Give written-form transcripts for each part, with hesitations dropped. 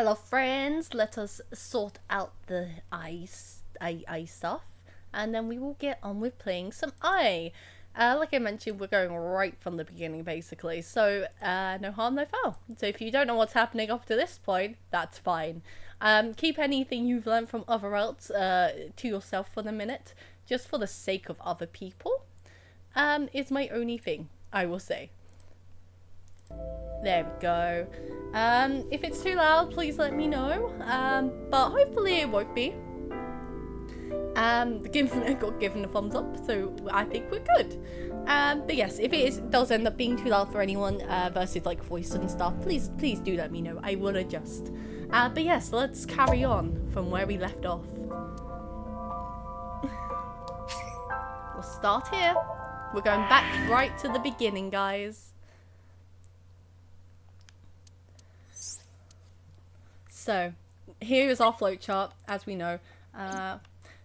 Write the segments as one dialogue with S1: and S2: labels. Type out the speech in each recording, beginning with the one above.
S1: Hello friends, let us sort out the ice stuff and then we will get on with playing some like I mentioned, we're going right from the beginning basically, so no harm, no foul. So if you don't know what's happening up to this point, that's fine. Keep anything you've learned from other routes to yourself for the minute, just for the sake of other people. Is my only thing, I will say. There we go. If it's too loud, please let me know. But hopefully it won't be. Got given a thumbs up, so I think we're good. But yes, if it does end up being too loud for anyone versus like voice and stuff, please do let me know. I will adjust. But yes, let's carry on from where we left off. We'll start here. We're going back right to the beginning, guys. So, here is our flowchart, as we know.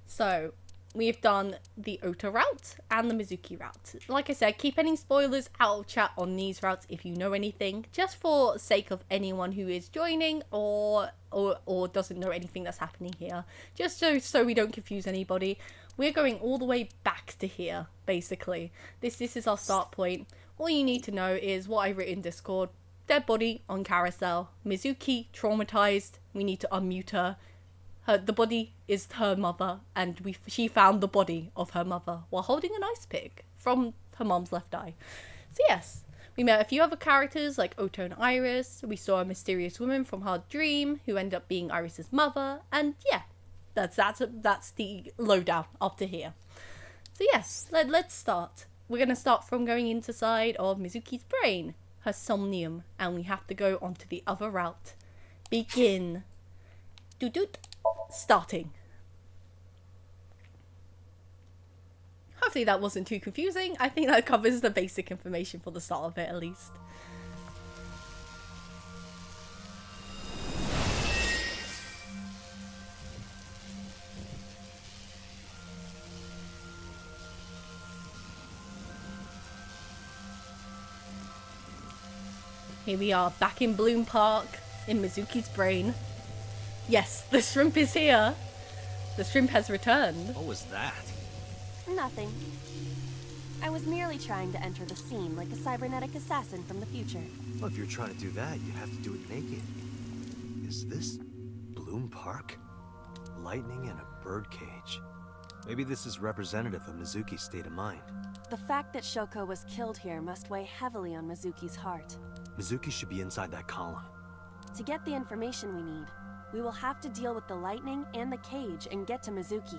S1: So, we've done the Ota route and the Mizuki route. Like I said, keep any spoilers out of chat on these routes if you know anything, just for sake of anyone who is joining or doesn't know anything that's happening here. Just so we don't confuse anybody. We're going all the way back to here, basically. This is our start point. All you need to know is what I wrote in Discord. Dead body on carousel. Mizuki traumatized. We need to unmute her. The body is her mother, and she found the body of her mother while holding an ice pick from her mom's left eye. So yes, we met a few other characters like Ota and Iris. We saw a mysterious woman from her dream who ended up being Iris's mother, and yeah, that's the lowdown up to here. So yes, let's start. We're gonna start from going inside of Mizuki's brain. Her somnium, and we have to go onto the other route. Begin. Doot. Starting. Hopefully that wasn't too confusing. I think that covers the basic information for the start of it, at least. Here we are, back in Bloom Park, in Mizuki's brain. Yes, the shrimp is here. The shrimp has returned.
S2: What was that?
S3: Nothing. I was merely trying to enter the scene like a cybernetic assassin from the future.
S2: Well, if you're trying to do that, you have to do it naked. Is this Bloom Park? Lightning and a birdcage. Maybe this is representative of Mizuki's state of mind.
S3: The fact that Shoko was killed here must weigh heavily on Mizuki's heart.
S2: Mizuki should be inside that column.
S3: To get the information we need, we will have to deal with the lightning and the cage and get to Mizuki.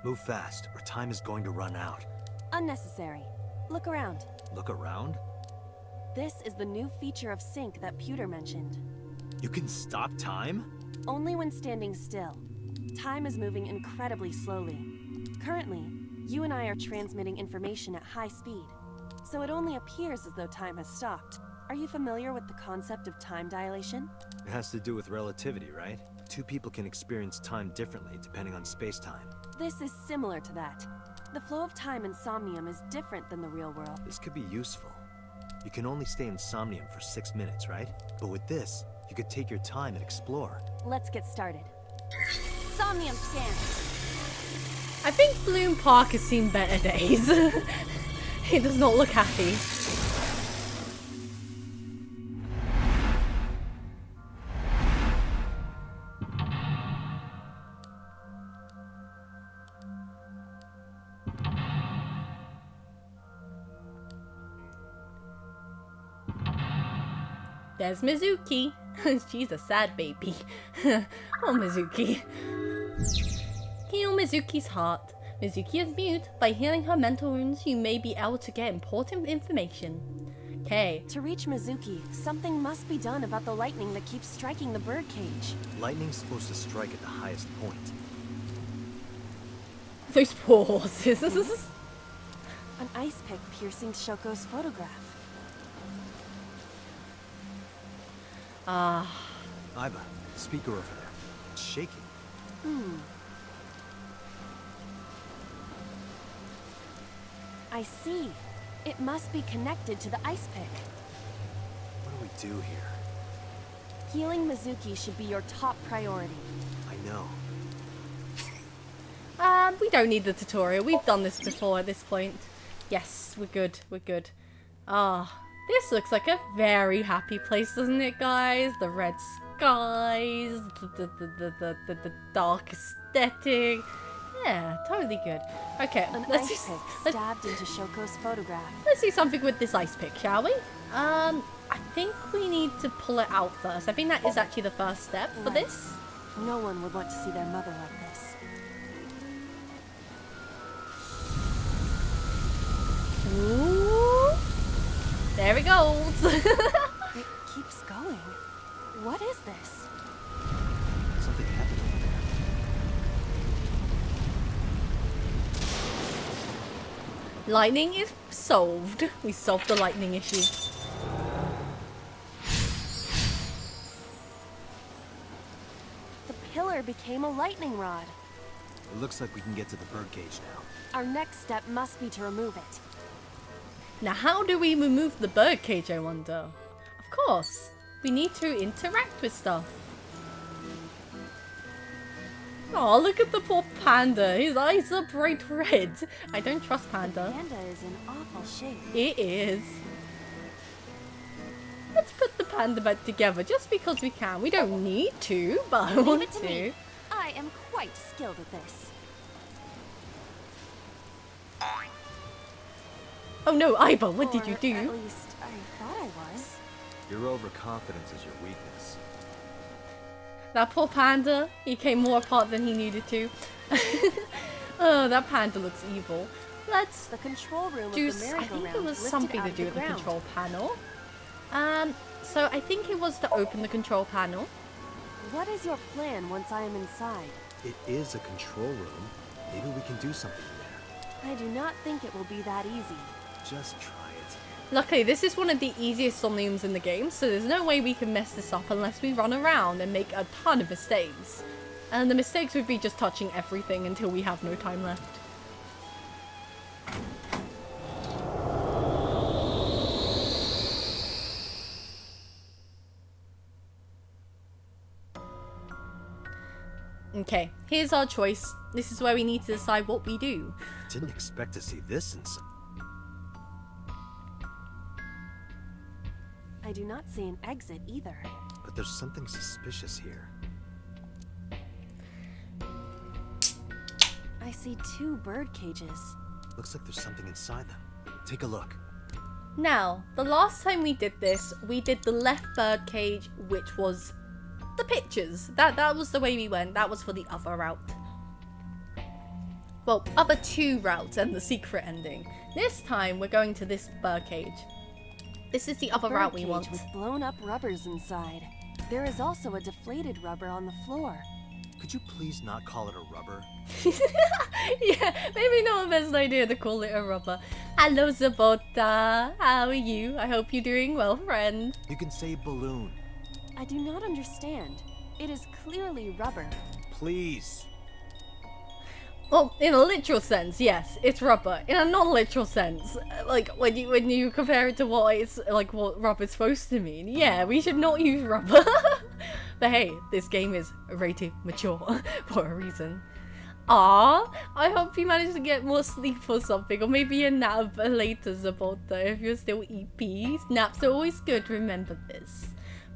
S2: Move fast, or time is going to run out.
S3: Unnecessary. Look around.
S2: Look around?
S3: This is the new feature of sync that Pewter mentioned.
S2: You can stop time?
S3: Only when standing still. Time is moving incredibly slowly. Currently, you and I are transmitting information at high speed, so it only appears as though time has stopped. Are you familiar with the concept of time dilation?
S2: It has to do with relativity, right? Two people can experience time differently depending on space-time.
S3: This is similar to that. The flow of time in Somnium is different than the real world.
S2: This could be useful. You can only stay in Somnium for 6 minutes, right? But with this, you could take your time and explore.
S3: Let's get started. Somnium scan!
S1: I think Bloom Park has seen better days. It does not look happy. There's Mizuki. She's a sad baby. Oh, Mizuki. Heal Mizuki's heart. Mizuki is mute. By healing her mental wounds, you may be able to get important information. Okay.
S3: To reach Mizuki, something must be done about the lightning that keeps striking the birdcage.
S2: Lightning's supposed to strike at the highest point.
S1: Those poor horses.
S3: An ice pick piercing Shoko's photograph.
S2: Iba, speaker over there. It's shaking.
S3: I see. It must be connected to the ice pick.
S2: What do we do here?
S3: Healing Mizuki should be your top priority.
S2: I know.
S1: We don't need the tutorial. We've done this before at this point. Yes, we're good. We're good. Ah, this looks like a very happy place, doesn't it, guys? The red skies, the dark aesthetic. Yeah, totally good. Okay,
S3: An
S1: let's
S3: ice pick stabbed into Shoko's photograph.
S1: let's do something with this ice pick, shall we? I think we need to pull it out first. I think that is actually the first step for
S3: Right.
S1: this.
S3: No one would want to see their mother like this.
S1: Ooh. There it goes.
S3: It keeps going. What is this?
S2: Something happened over there.
S1: Lightning is solved. We solved the lightning issue.
S3: The pillar became a lightning rod.
S2: It looks like we can get to the birdcage now.
S3: Our next step must be to remove it.
S1: Now, how do we remove the birdcage, I wonder? Of course, we need to interact with stuff. Oh, look at the poor panda. His eyes are bright red. I don't trust panda.
S3: Panda is in awful shape.
S1: It is. Let's put the panda back together just because we can. We don't need to, but I
S3: Leave
S1: want
S3: it to
S1: to.
S3: me. I am quite skilled at this.
S1: Oh no, Iva, what did you
S3: Or
S1: do?
S3: At least I thought I was.
S2: Your overconfidence is your weakness.
S1: That poor panda, he came more apart than he needed to. Oh, that panda looks evil. Let's
S3: The control room
S1: do,
S3: of the
S1: I think
S3: merry-go-round
S1: it was
S3: lifted
S1: something
S3: out
S1: to
S3: of
S1: do with the
S3: ground.
S1: control panel. So I think it was to open the control panel.
S3: What is your plan once I am inside?
S2: It is a control room. Maybe we can do something there.
S3: I do not think it will be that easy.
S2: Just try it.
S1: Luckily, this is one of the easiest somniums in the game, so there's no way we can mess this up unless we run around and make a ton of mistakes. And the mistakes would be just touching everything until we have no time left. Okay, here's our choice. This is where we need to decide what we do.
S2: Didn't expect to see this in some...
S3: I do not see an exit either.
S2: But there's something suspicious here.
S3: I see 2 bird cages.
S2: Looks like there's something inside them. Take a look.
S1: Now, the last time we did this, we did the left bird cage, which was the pictures. That was the way we went. That was for the other route. Well, other 2 routes and the secret ending. This time, we're going to this bird cage. This is the other route we
S3: Birdcage
S1: want.
S3: with blown up rubbers inside. There is also a deflated rubber on the floor.
S2: Could you please not call it a rubber?
S1: Yeah, maybe not the best idea to call it a rubber. Hello, Zabota. How are you? I hope you're doing well, friend.
S2: You can say balloon.
S3: I do not understand. It is clearly rubber.
S2: Please.
S1: Well, in a literal sense, yes, it's rubber. In a non-literal sense, like when you compare it to what it's like, what rubber's supposed to mean, yeah, we should not use rubber. But hey, this game is rated mature for a reason. Ah, I hope you managed to get more sleep or something, or maybe a nap later, Zabota, if you're still EP. Naps are always good, remember this.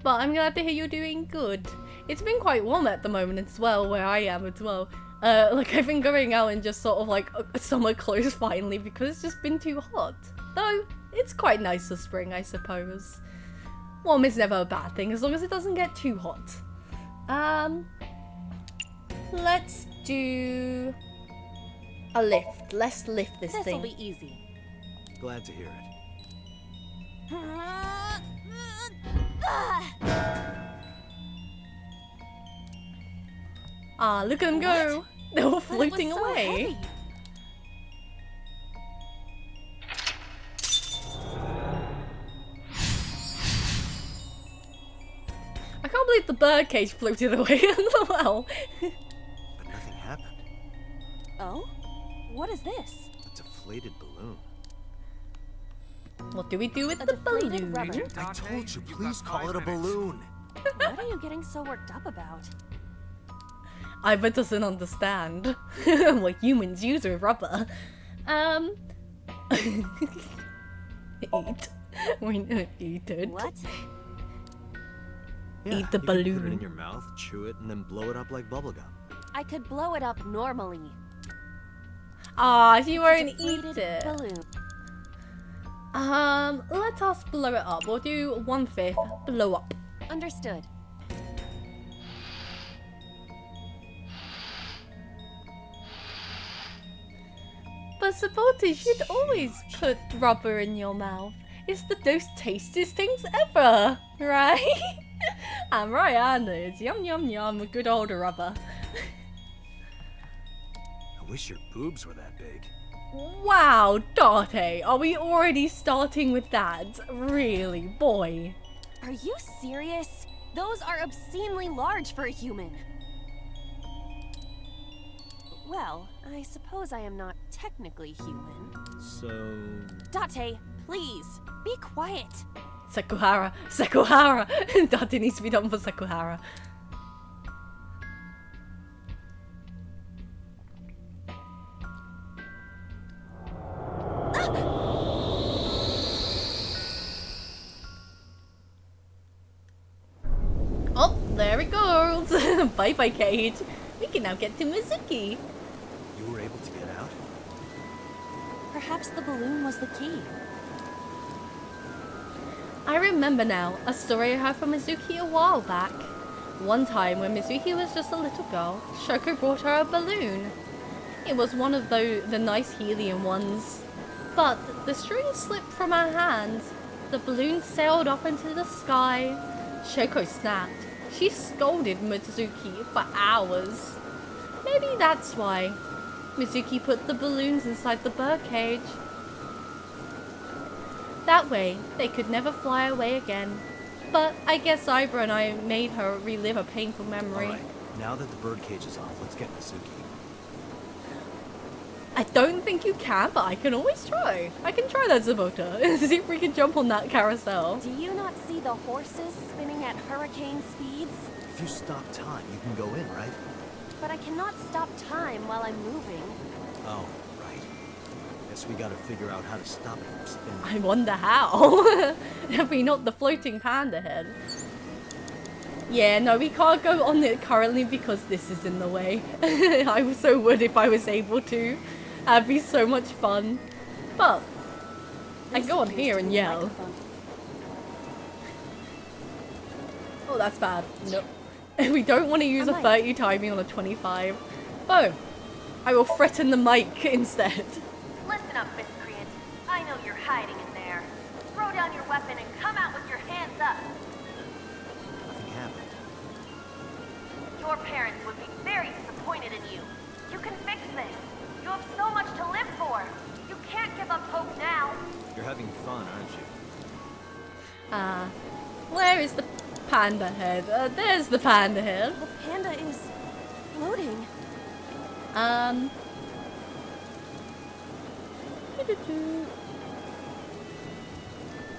S1: But I'm glad to hear you're doing good. It's been quite warm at the moment as well, where I am as well. Like I've been going out in just sort of like summer clothes finally because it's just been too hot. Though, it's quite nice for spring, I suppose. Warm is never a bad thing as long as it doesn't get too hot. Let's do a lift. Let's lift this
S3: This'll
S1: thing.
S3: be easy.
S2: Glad to hear it.
S1: Ah, look at them go. They're all floating
S3: But it was so
S1: away.
S3: heavy.
S1: I can't believe the birdcage floated away as well.
S2: But nothing happened.
S3: Oh? What is this?
S2: A deflated balloon.
S1: What do we do with
S3: A
S1: the
S3: deflated
S1: balloon?
S3: rubber.
S2: I told you, please call it a balloon.
S3: What are you getting so worked up about?
S1: Iva doesn't understand what humans use with rubber. Eat. We know eat it.
S3: What?
S2: Yeah,
S1: Eat the
S2: you could put it
S1: balloon.
S2: in your mouth, chew it, and then blow it up like bubblegum.
S3: I could blow it up normally.
S1: Ah, she
S3: It's a
S1: won't eat
S3: deflated
S1: it.
S3: balloon.
S1: Let us blow it up. We'll do 1/5 blow up.
S3: Understood.
S1: But Sabota, you should always put rubber in your mouth. It's the most tastiest things ever, right? I'm right, aren't I? It's yum yum yum, a good old rubber.
S2: I wish your boobs were that big.
S1: Wow, Date, are we already starting with that? Really, boy?
S3: Are you serious? Those are obscenely large for a human. Well, I suppose I am not technically human.
S2: So...
S3: Date, please, be quiet.
S1: Sekuhara! Date needs to be done for Sekuhara. Oh, there it goes! Bye bye, Cage. We can now get to Mizuki.
S2: You were able to get out?
S3: Perhaps the balloon was the key.
S1: I remember now a story I heard from Mizuki a while back. One time when Mizuki was just a little girl, Shoko brought her a balloon. It was one of the nice helium ones. But the string slipped from her hand. The balloon sailed up into the sky. Shoko snapped. She scolded Mizuki for hours. Maybe that's why Mizuki put the balloons inside the birdcage. That way, they could never fly away again. But I guess Ibra and I made her relive a painful memory.
S2: Alright, now that the birdcage is off, let's get Mizuki.
S1: I don't think you can, but I can always try. I can try that, Zabota. See if we can jump on that carousel.
S3: Do you not see the horses spinning at hurricane speeds?
S2: If you stop time, you can go in, right?
S3: But I cannot stop time while I'm moving.
S2: Oh, right. Guess we gotta figure out how to stop it from spinning.
S1: I wonder how. Have we not the floating panda head? Yeah, no, we can't go on it currently because this is in the way. I so would if I was able to. That'd be so much fun. But I can go on here and yell. Oh, that's bad. Nope. We don't want to use a 30 timing on a 25. Oh, I will threaten the mic instead.
S4: Listen up, miscreant. I know you're hiding in there. Throw down your weapon and come out with your hands up.
S2: Nothing happened.
S4: Your parents would be very disappointed in you. You can fix this. You have so much to live for. You can't give up hope now.
S2: You're having fun, aren't you?
S1: Where is the panda head? There's the panda head.
S3: The panda is floating.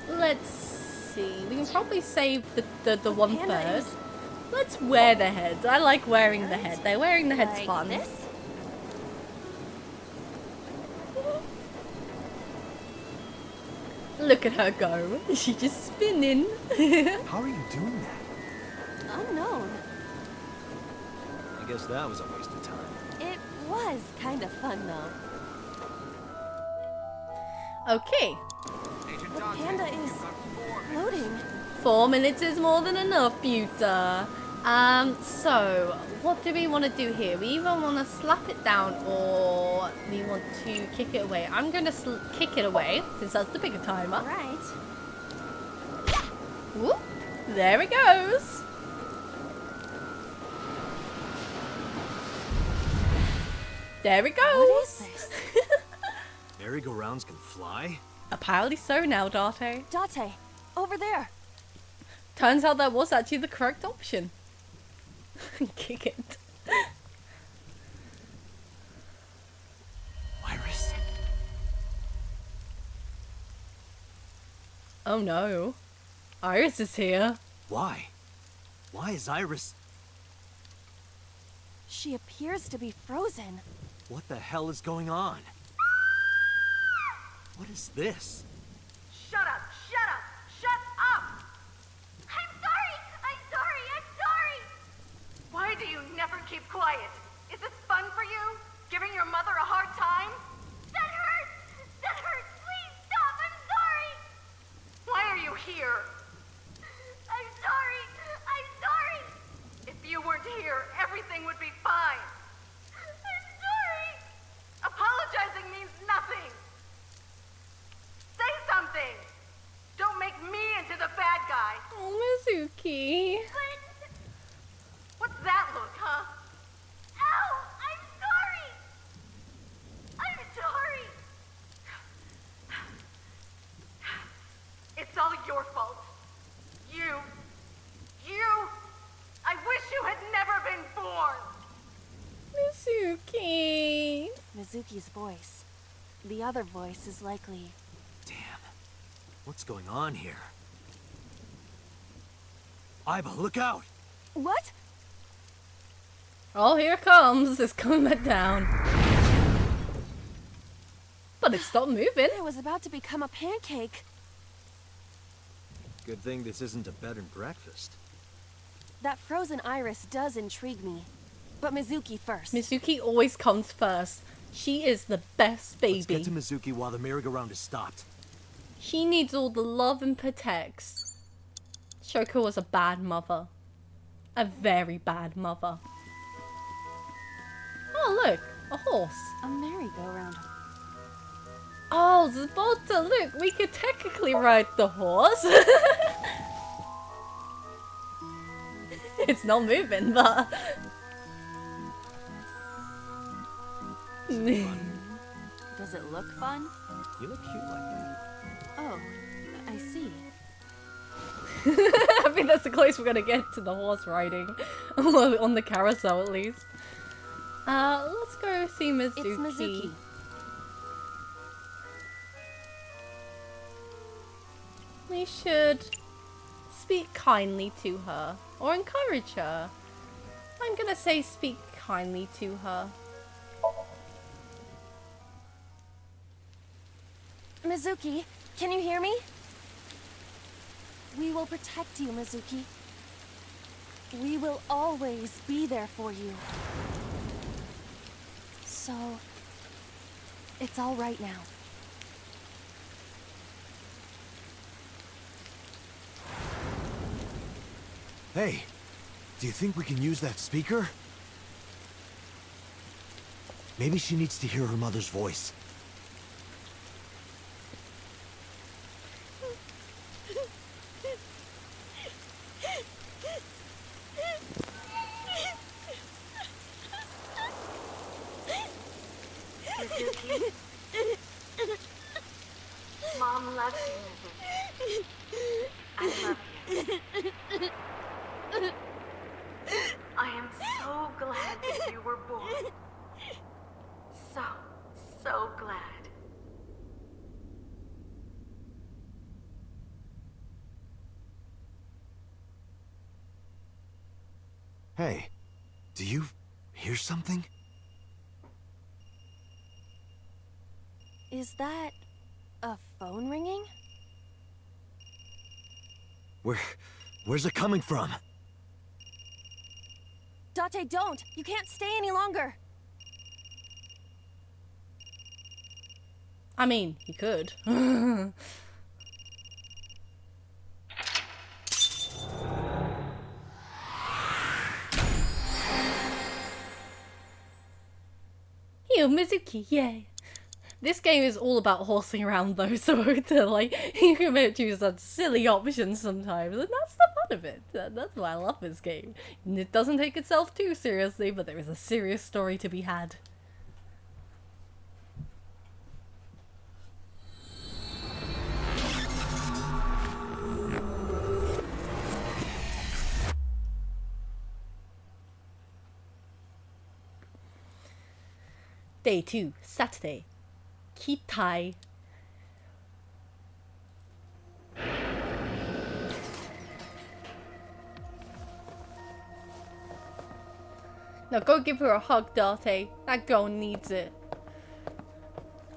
S1: Let's see. We can probably save the one
S3: panda
S1: first.
S3: is-
S1: Let's wear the heads. I like wearing the head. They're wearing the head's
S3: Like
S1: fun.
S3: this?
S1: Look at her go. She's just spinning.
S2: How are you doing that?
S3: Unknown.
S2: I guess that was a waste of time.
S3: It was kind of fun though.
S1: Okay.
S3: The panda is floating.
S1: 4 minutes is more than enough, Buta. So what do we want to do here? We either want to slap it down or we want to kick it away. I'm going to kick it away since that's the bigger timer.
S3: Right.
S1: Whoop. There it goes. There it goes.
S3: What is this?
S2: Merry-go-rounds can fly?
S1: Apparently so now, Date.
S3: Date, over there.
S1: Turns out that was actually the correct option. Kick it.
S2: Iris.
S1: Oh no. Iris is here.
S2: Why? Why is Iris...
S3: She appears to be frozen.
S2: What the hell is going on? What is this?
S4: Shut up! Shut up! Shut up! I'm sorry! I'm sorry! I'm sorry! Why do you never keep quiet? Is this fun for you? Giving your mother a hard time? That hurts! That hurts! Please stop! I'm sorry! Why are you here? I'm sorry! I'm sorry! If you weren't here, everything would be fine. I'm sorry! Apologizing means nothing! Say something! Don't make me into the bad guy!
S1: Oh, Mizuki.
S4: But... What's that look, huh? Ow! I'm sorry! I'm sorry! It's all your fault. You... I wish you had never been born!
S1: Mizuki.
S3: Mizuki's voice. The other voice is likely...
S2: Damn. What's going on here? Aiba, look out!
S3: What?
S1: Oh, here it comes. It's coming back down. But it stopped moving.
S3: It was about to become a pancake.
S2: Good thing this isn't a bed and breakfast.
S3: That frozen Iris does intrigue me. But Mizuki first.
S1: Mizuki always comes first. She is the best
S2: Let's
S1: baby.
S2: get to Mizuki while the merry-go-round is stopped.
S1: She needs all the love and protects. Shoko was a bad mother. A very bad mother. Oh, look. A horse.
S3: A merry-go-round.
S1: Oh, Zbota, look. We could technically ride the horse. It's not moving, but...
S3: Does it look fun?
S2: You look cute like that.
S3: Oh, I see.
S1: I think that's the closest we're gonna get to the horse riding. On the carousel, at least. Let's go see Mizuki.
S3: It's Mizuki.
S1: We should speak kindly to her. Or encourage her. I'm gonna say speak kindly to her.
S3: Mizuki, can you hear me? We will protect you, Mizuki. We will always be there for you. So, it's all right now.
S2: Hey, do you think we can use that speaker? Maybe she needs to hear her mother's voice.
S4: Mizuki? Mom loves you, Mizuki. I love you. I am so glad that you were born. So glad.
S2: Hey, do you hear something?
S3: Is that a phone ringing?
S2: Where's it coming from?
S3: Date, don't! You can't stay any longer!
S1: I mean, he could. Yo, Mizuki, yay. This game is all about horsing around though, so you can choose such silly options sometimes, and that's the fun of it. That's why I love this game. And it doesn't take itself too seriously, but there is a serious story to be had. Day 2, Saturday. Kitai. Now go give her a hug, Date. That girl needs it.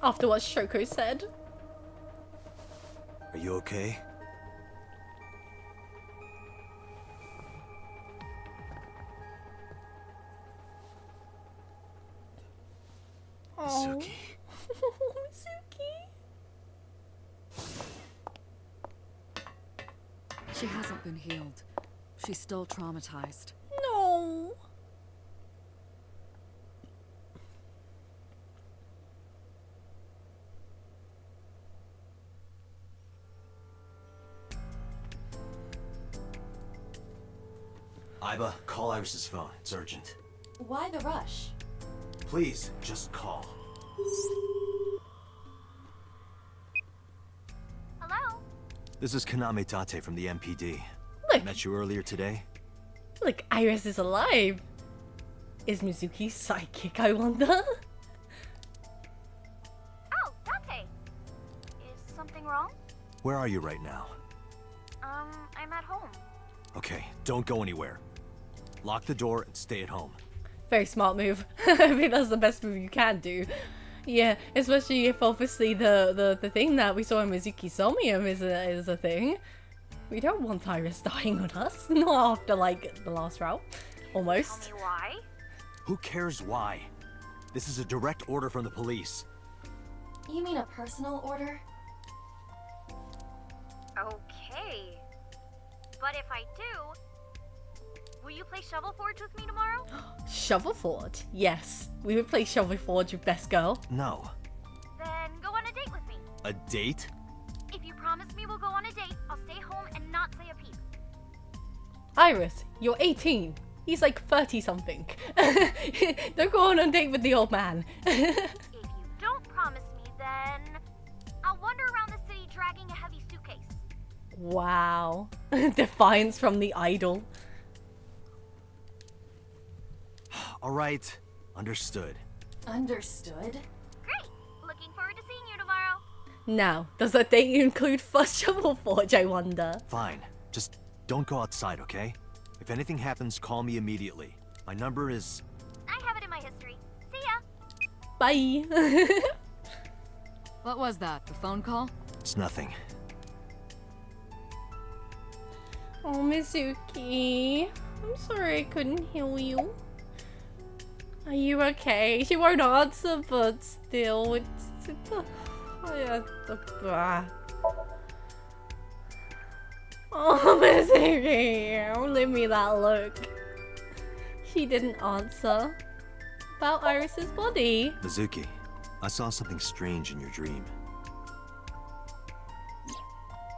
S1: After what Shoko said.
S2: Are you okay?
S1: Oh.
S2: Mizuki.
S1: Mizuki.
S5: She hasn't been healed. She's still traumatized.
S1: No.
S2: Iba, call Iris's phone. It's urgent.
S3: Why the rush?
S2: Please, just call.
S4: Hello?
S2: This is Kaname Tate from the MPD.
S1: Look.
S2: Met you earlier today?
S1: Look, Iris is alive. Is Mizuki psychic, I wonder?
S4: Oh, Dante. Is something wrong?
S2: Where are you right now?
S4: I'm at home.
S2: Okay, don't go anywhere. Lock the door and stay at home.
S1: Very smart move. I think that's the best move you can do. Yeah, especially if obviously the thing that we saw in Mizuki Somnium is a thing. We don't want Iris dying on us. Not after, like, the last route. Almost.
S4: Tell me why?
S2: Who cares why? This is a direct order from the police.
S3: You mean a personal order?
S4: Okay. But if I do, will you play Shovel Forge with me tomorrow?
S1: Shovel Forge? Yes. We would play Shovel Forge with Best Girl.
S2: No.
S4: Then go on a date with me.
S2: A date?
S4: If you promise me we'll go on a date, I'll stay home and not say a peep.
S1: Iris, you're 18. He's like 30-something. Don't go on a date with the old man.
S4: If you don't promise me, then I'll wander around the city dragging a heavy suitcase.
S1: Wow. Defiance from the idol.
S2: All right. Understood.
S3: Understood?
S4: Great! Looking forward to seeing you tomorrow.
S1: Now, does that date include first Shovel Forge, I wonder?
S2: Fine. Just don't go outside, okay? If anything happens, call me immediately. My number is...
S4: I have it in my history. See ya!
S1: Bye.
S5: What was that? The phone call?
S2: It's nothing.
S1: Oh, Mizuki. I'm sorry I couldn't heal you. Are you okay? She won't answer, but still, Oh, Mizuki, don't leave me that look. She didn't answer. About Iris's body.
S2: Mizuki, I saw something strange in your dream.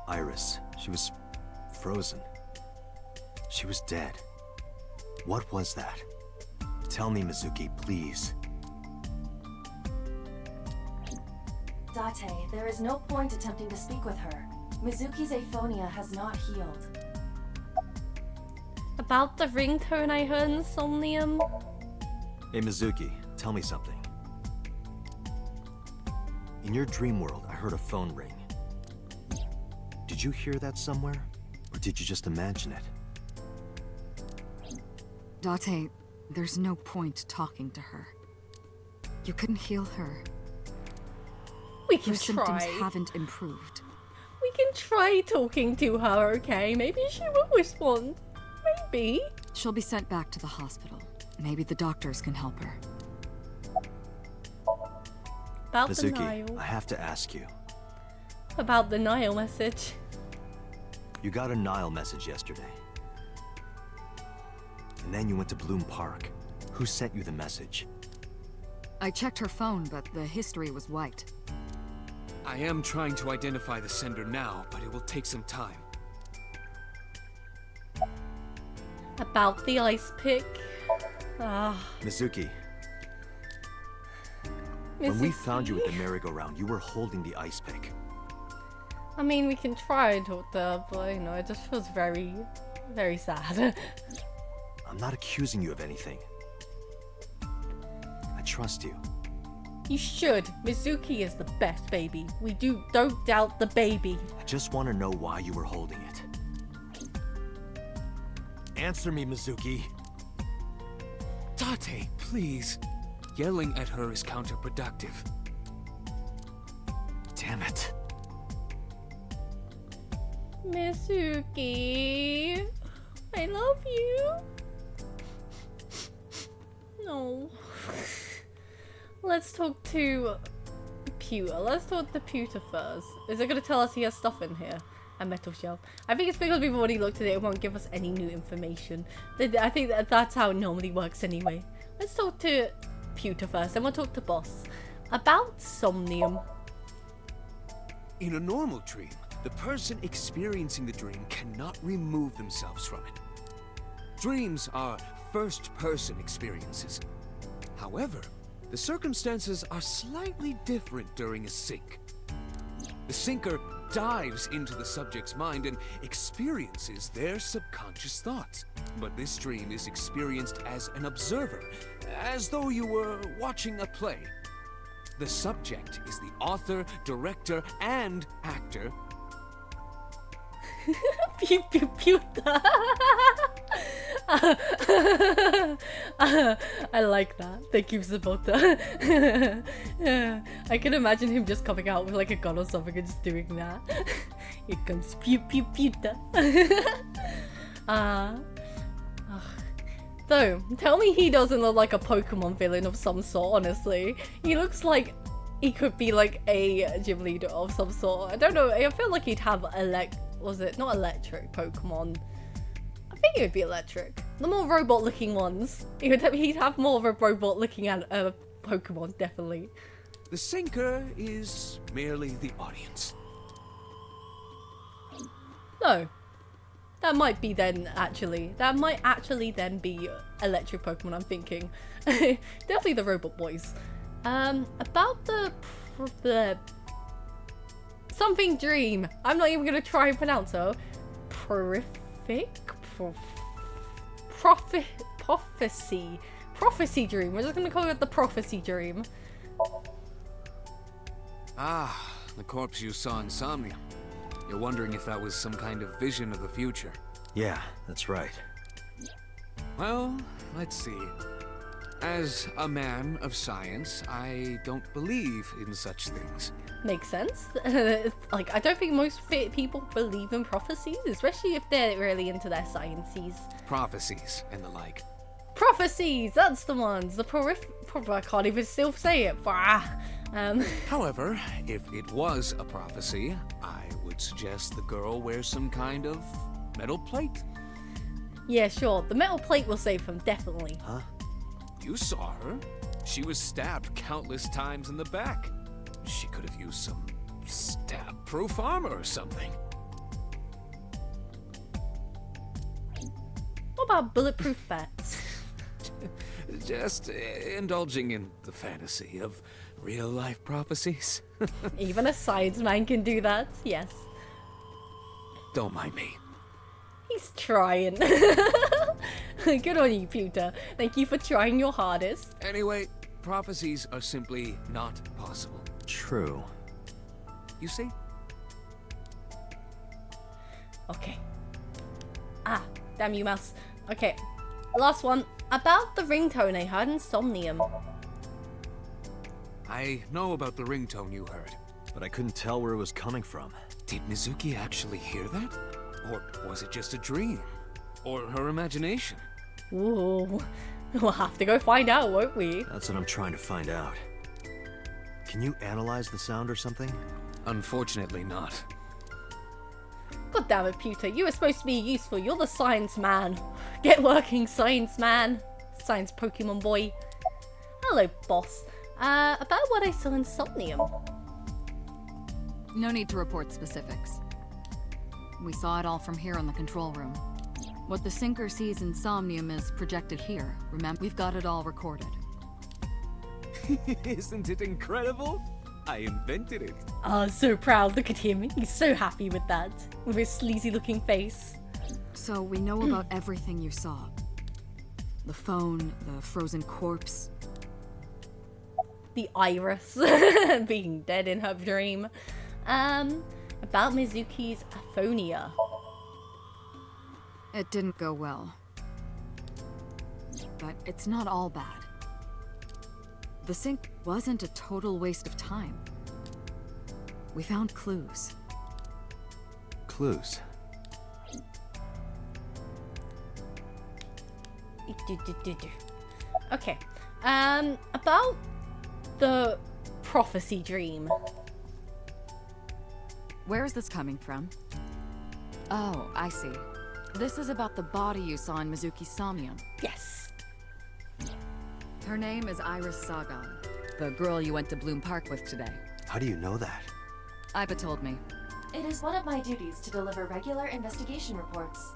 S2: Iris, she was frozen. She was dead. What was that? Tell me, Mizuki, please.
S3: Date, there is no point attempting to speak with her. Mizuki's aphonia has not healed.
S1: About the ringtone I heard in Somnium.
S2: Hey, Mizuki, tell me something. In your dream world, I heard a phone ring. Did you hear that somewhere? Or did you just imagine it?
S5: Date, there's no point talking to her. You couldn't heal her.
S1: We
S5: Her
S1: can
S5: symptoms
S1: try.
S5: haven't improved.
S1: We can try talking to her, okay? Maybe she will respond. Maybe.
S5: She'll be sent back to the hospital. Maybe the doctors can help her.
S1: About the
S2: Mizuki,
S1: Nile.
S2: I have to ask you.
S1: About the Nile message.
S2: You got a Nile message yesterday. And then you went to Bloom Park. Who sent you the message?
S5: I checked her phone, but the history was white.
S6: I am trying to identify the sender now, but it will take some time.
S1: About the ice pick. Ah,
S2: Mizuki, when we found you at the merry-go-round, you were holding the ice pick.
S1: I mean, we can try and talk to her, but you know, it just feels very, very sad.
S2: I'm not accusing you of anything. I trust you.
S1: You should. Mizuki is the best baby. We don't doubt the baby.
S2: I just want to know why you were holding it. Answer me, Mizuki.
S6: Tate, please. Yelling at her is counterproductive.
S2: Damn it.
S1: Mizuki, I love you. No. Let's talk to Pewter. Let's talk to Pewter first. Is it going to tell us he has stuff in here? A metal shelf. I think it's because we've already looked at it. It won't give us any new information. I think that's how it normally works anyway. Let's talk to Pewter first, and we'll talk to Boss about Somnium.
S6: In a normal dream, the person experiencing the dream cannot remove themselves from it. Dreams are first-person experiences. However, the circumstances are slightly different during a sync. The syncer dives into the subject's mind and experiences their subconscious thoughts. But this dream is experienced as an observer, as though you were watching a play. The subject is the author, director, and actor.
S1: Pewter. I like that. Thank you, Sabota. I can imagine him just coming out with like a gun or something and just doing that. Here comes Pewter. Though, tell me he doesn't look like a Pokemon villain of some sort, honestly. He looks like he could be like a gym leader of some sort. I don't know, I feel like he'd have was it not electric Pokemon? I think it would be electric. The more robot looking ones. He'd have more of a robot looking at Pokemon, definitely.
S6: The syncer is merely the audience.
S1: No. That might be then, actually. That might actually then be electric Pokemon, I'm thinking. Definitely the robot boys. About the something dream. I'm not even gonna try and pronounce her. Prophecy dream. We're just gonna call it the prophecy dream.
S6: Ah, the corpse you saw in Somnium. You're wondering if that was some kind of vision of the future.
S2: Yeah, that's right.
S6: Well, let's see. As a man of science, I don't believe in such things.
S1: Makes sense. Like, I don't think most people believe in prophecies, especially if they're really into their sciences.
S6: Prophecies and the like.
S1: Prophecies! That's the ones! The I can't even still say it.
S6: However, if it was a prophecy, I would suggest the girl wears some kind of metal plate.
S1: Yeah, sure. The metal plate will save him, definitely.
S2: Huh?
S6: You saw her. She was stabbed countless times in the back. She could have used some stab-proof armor or something.
S1: What about bulletproof bats?
S6: Just indulging in the fantasy of real-life prophecies.
S1: Even a science man can do that, yes.
S6: Don't mind me.
S1: He's trying. Good on you, Pewter. Thank you for trying your hardest.
S6: Anyway, prophecies are simply not possible.
S2: True.
S6: You see?
S1: Okay. Ah, damn you, mouse. Okay, last one. About the ringtone I heard in Somnium.
S6: I know about the ringtone you heard.
S2: But I couldn't tell where it was coming from.
S6: Did Mizuki actually hear that? Or was it just a dream? Or her imagination?
S1: Ooh. We'll have to go find out, won't we?
S2: That's what I'm trying to find out. Can you analyze the sound or something?
S6: Unfortunately not.
S1: God damn it, Pewter. You were supposed to be useful. You're the science man. Get working, science man. Science Pokemon boy. Hello, boss. About what I saw in Somnium.
S5: No need to report specifics. We saw it all from here in the control room. What the syncer sees in Somnium is projected here. Remember, we've got it all recorded.
S6: Isn't it incredible? I invented it.
S1: Oh, so proud. Look at him. He's so happy with that. With his sleazy looking face.
S5: So we know about everything you saw. The phone, the frozen corpse.
S1: The iris being dead in her dream. About Mizuki's aphonia.
S5: It didn't go well. but it's not all bad. The sink wasn't a total waste of time. We found clues.
S2: Clues.
S1: Okay. About the prophecy dream.
S5: Where is this coming from? Oh, I see. This is about the body you saw in Mizuki's Somnium.
S1: Yes.
S5: Her name is Iris Sagan, the girl you went to Bloom Park with today.
S2: How do you know that?
S5: Iba told me.
S3: It is one of my duties to deliver regular investigation reports.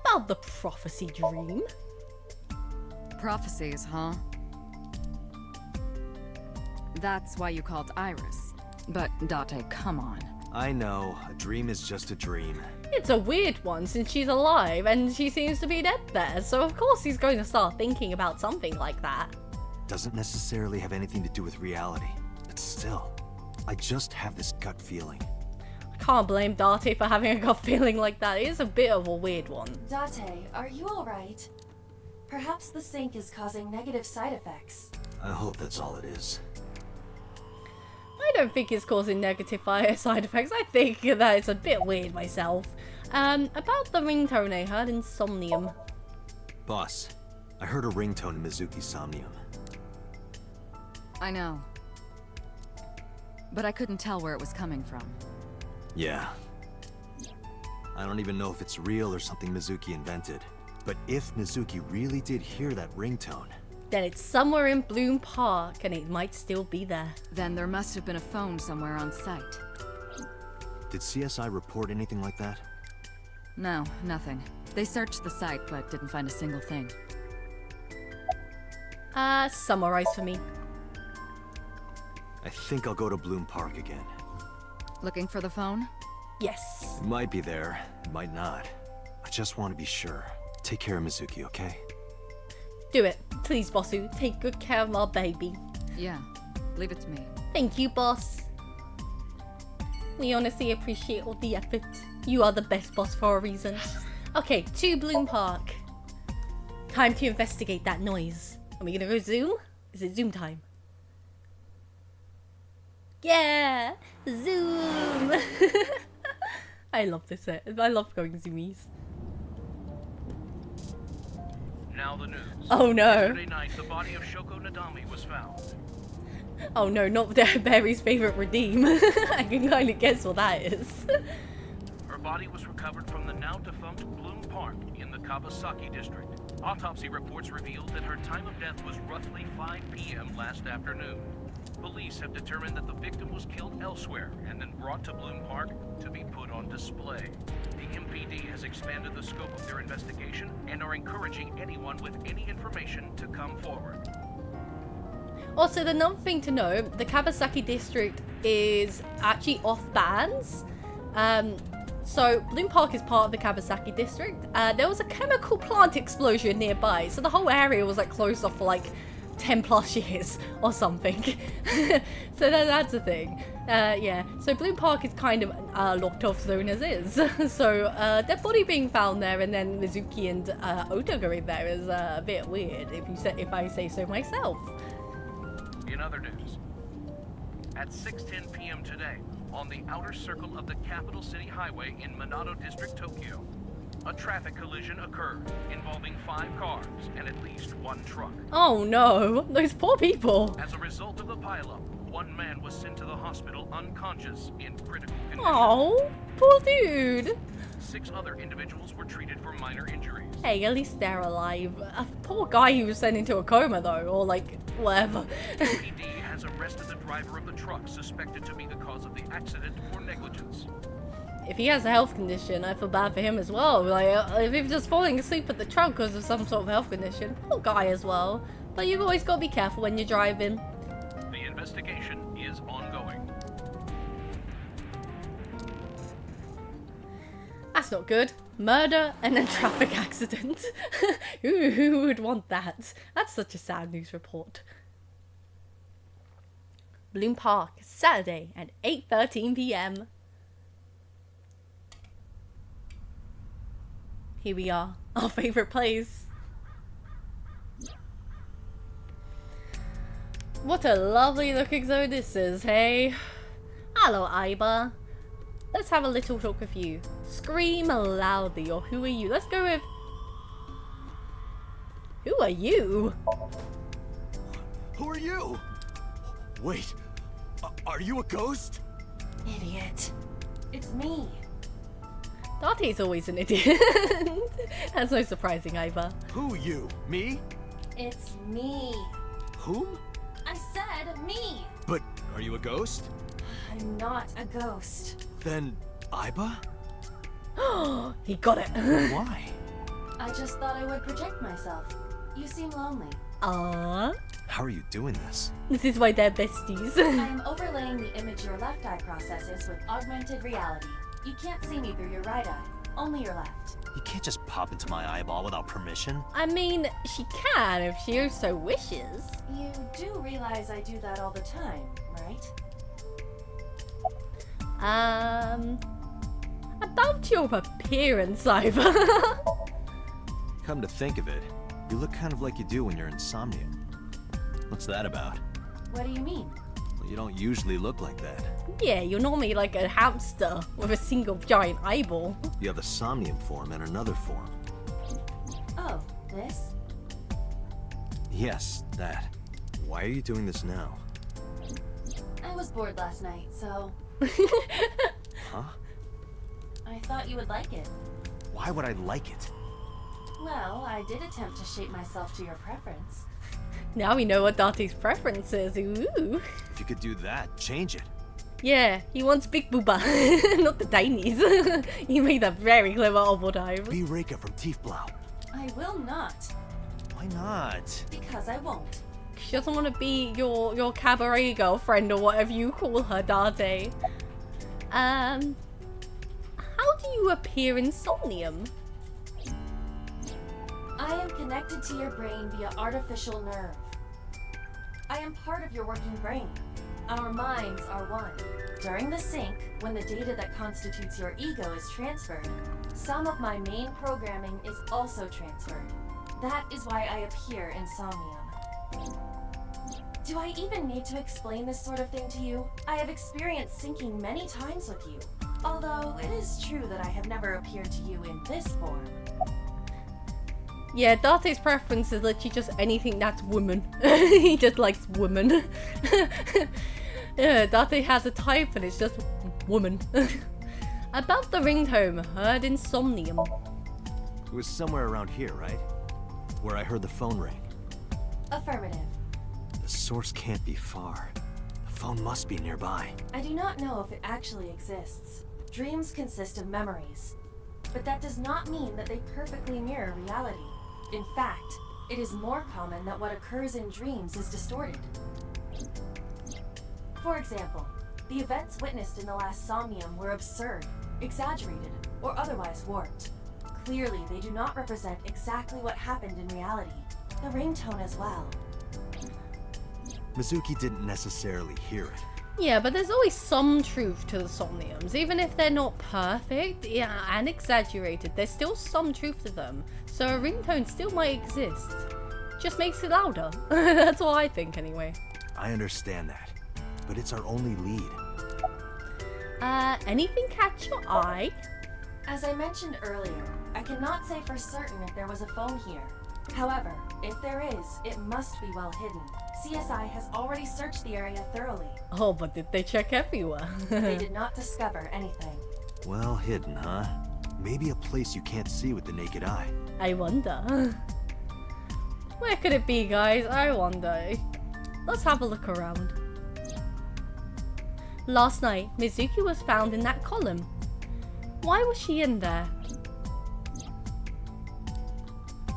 S1: About the prophecy dream.
S5: Prophecies, huh? That's why you called Iris. But Date, come on.
S2: I know, a dream is just a dream.
S1: It's a weird one since she's alive and she seems to be dead there, so of course he's going to start thinking about something like that.
S2: Doesn't necessarily have anything to do with reality, but still, I just have this gut feeling.
S1: I can't blame Date for having a gut feeling like that. It is a bit of a weird one.
S3: Date, are you alright? Perhaps the sink is causing negative side effects.
S2: I hope that's all it is.
S1: I don't think it's causing negative side effects. I think that it's a bit weird myself. About the ringtone I heard in Somnium.
S2: Boss, I heard a ringtone in Mizuki's Somnium.
S5: I know. But I couldn't tell where it was coming from.
S2: Yeah. I don't even know if it's real or something Mizuki invented. But if Mizuki really did hear that ringtone...
S1: then it's somewhere in Bloom Park and it might still be there.
S5: Then there must have been a phone somewhere on site.
S2: Did CSI report anything like that?
S5: No, nothing. They searched the site but didn't find a single thing.
S1: Summarize for me.
S2: I think I'll go to Bloom Park again.
S5: Looking for the phone?
S1: Yes.
S2: It might be there, it might not. I just want to be sure. Take care of Mizuki, okay?
S1: Do it. Please, Bossu. Take good care of my baby.
S5: Yeah. Leave it to me.
S1: Thank you, boss. We honestly appreciate all the effort. You are the best boss for a reason. Okay, to Bloom Park. Time to investigate that noise. Are we gonna go zoom? Is it zoom time? Yeah! Zoom! I love this set. I love going zoomies.
S7: Now the news.
S1: Oh no.
S7: Yesterday night, the body of Shoko Nadami was found.
S1: Oh no, not Barry's favorite redeem. I can kind of guess what that is.
S7: Her body was recovered from the now defunct Bloom Park in the Kawasaki district. Autopsy reports revealed that her time of death was roughly 5 p.m. last afternoon. Police have determined that the victim was killed elsewhere and then brought to Bloom Park to be put on display. The MPD has expanded the scope of their investigation and are encouraging anyone with any information to come forward.
S1: Also, another thing to know, the Kawasaki district is actually off bans. So Bloom Park is part of the Kawasaki district. There was a chemical plant explosion nearby, so the whole area was like closed off for like 10 plus years or something. So that's a thing. Yeah, so Bloom Park is kind of a locked off zone as is. So their body being found there and then Mizuki and Ota going there is a bit weird if I say so myself.
S7: In other news, at 6:10 p.m. today, on the outer circle of the Capital City Highway in Minato District, Tokyo, a traffic collision occurred involving 5 cars and at least 1 truck.
S1: Oh no, those poor people.
S7: As a result of the pileup, 1 man was sent to the hospital unconscious in critical condition.
S1: Oh, poor dude.
S7: 6 other individuals were treated for minor injuries.
S1: Hey, at least they're alive. A poor guy who was sent into a coma though, or like whatever.
S7: PD has arrested the driver of the truck suspected to be the cause of the accident for negligence.
S1: If he has a health condition, I feel bad for him as well. Like, if he's just falling asleep at the truck because of some sort of health condition, poor guy as well. But you've always got to be careful when you're driving.
S7: The investigation is ongoing.
S1: That's not good. Murder and then traffic accident. Who would want that? That's such a sad news report. Bloom Park, Saturday at 8:13 p.m. here we are. Our favorite place. What a lovely looking zone this is, hey? Hello, Iba. Let's have a little talk with you. Scream loudly, or who are you? Let's go with... Who are you?
S6: Who are you? Wait, are you a ghost?
S3: Idiot. It's me.
S1: Darty's always an idiot. That's no surprising, Iba.
S6: Who you? Me?
S3: It's me.
S6: Whom?
S3: I said me.
S6: But are you a ghost?
S3: I'm not a ghost.
S6: Then Iba?
S1: He got it.
S6: Why?
S3: I just thought I would project myself. You seem lonely.
S1: Aww.
S2: How are you doing this?
S1: This is why they're besties.
S3: I am overlaying the image your left eye processes with augmented reality. You can't see me through your right eye, only your left.
S2: You can't just pop into my eyeball without permission.
S1: I mean, she can if she so wishes.
S3: You do realize I do that all the time, right?
S1: About your appearance, Iva.
S2: Come to think of it, you look kind of like you do when you're in Somnium. What's that about?
S3: What do you mean?
S2: Well, you don't usually look like that.
S1: Yeah, you're normally like a hamster with a single giant eyeball.
S2: You have a Somnium form and another form.
S3: Oh, this?
S2: Yes, that. Why are you doing this now?
S3: I was bored last night, so
S2: Huh?
S3: I thought you would like it.
S2: Why would I like it?
S3: Well, I did attempt to shape myself to your preference.
S1: Now we know what Darty's preference is. Ooh.
S2: If you could do that, change it.
S1: Yeah, he wants big booba, not the tinies. He made that very clever over time.
S2: Be Reika from Tiefblau.
S3: I will not,
S2: Why not?
S3: because I won't.
S1: She doesn't want to be your cabaret girlfriend or whatever you call her, Darte. How do you appear in Somnium?
S3: I am connected to your brain via artificial nerve. I am part of your working brain. Our minds are one. During the sync, when the data that constitutes your ego is transferred, some of my main programming is also transferred. That is why I appear in Somnium. Do I even need to explain this sort of thing to you? I have experienced syncing many times with you. Although it is true that I have never appeared to you in this form.
S1: Yeah, Darte's preference is literally just anything that's woman. He just likes women. Yeah, Darte has a type and it's just woman. About the ringtone heard in Somnium.
S2: It was somewhere around here, right? Where I heard the phone ring.
S3: Affirmative.
S2: The source can't be far. The phone must be nearby.
S3: I do not know if it actually exists. Dreams consist of memories. But that does not mean that they perfectly mirror reality. In fact, it is more common that what occurs in dreams is distorted. For example, the events witnessed in the last Somnium were absurd, exaggerated, or otherwise warped. Clearly, they do not represent exactly what happened in reality. The ringtone as well.
S2: Mizuki didn't necessarily hear it.
S1: Yeah, but there's always some truth to the Somniums. Even if they're not perfect, yeah, and exaggerated, there's still some truth to them. So a ringtone still might exist. Just makes it louder. That's what I think anyway.
S2: I understand that, but it's our only lead.
S1: Anything catch your eye?
S3: As I mentioned earlier, I cannot say for certain if there was a phone here. However, if there is, it must be well hidden. CSI has already searched the area thoroughly.
S1: Oh, but did they check everywhere?
S3: They did not discover anything.
S2: Well hidden, huh? Maybe a place you can't see with the naked eye.
S1: I wonder. Where could it be, guys? I wonder. Let's have a look around. Last night, Mizuki was found in that column. Why was she in there?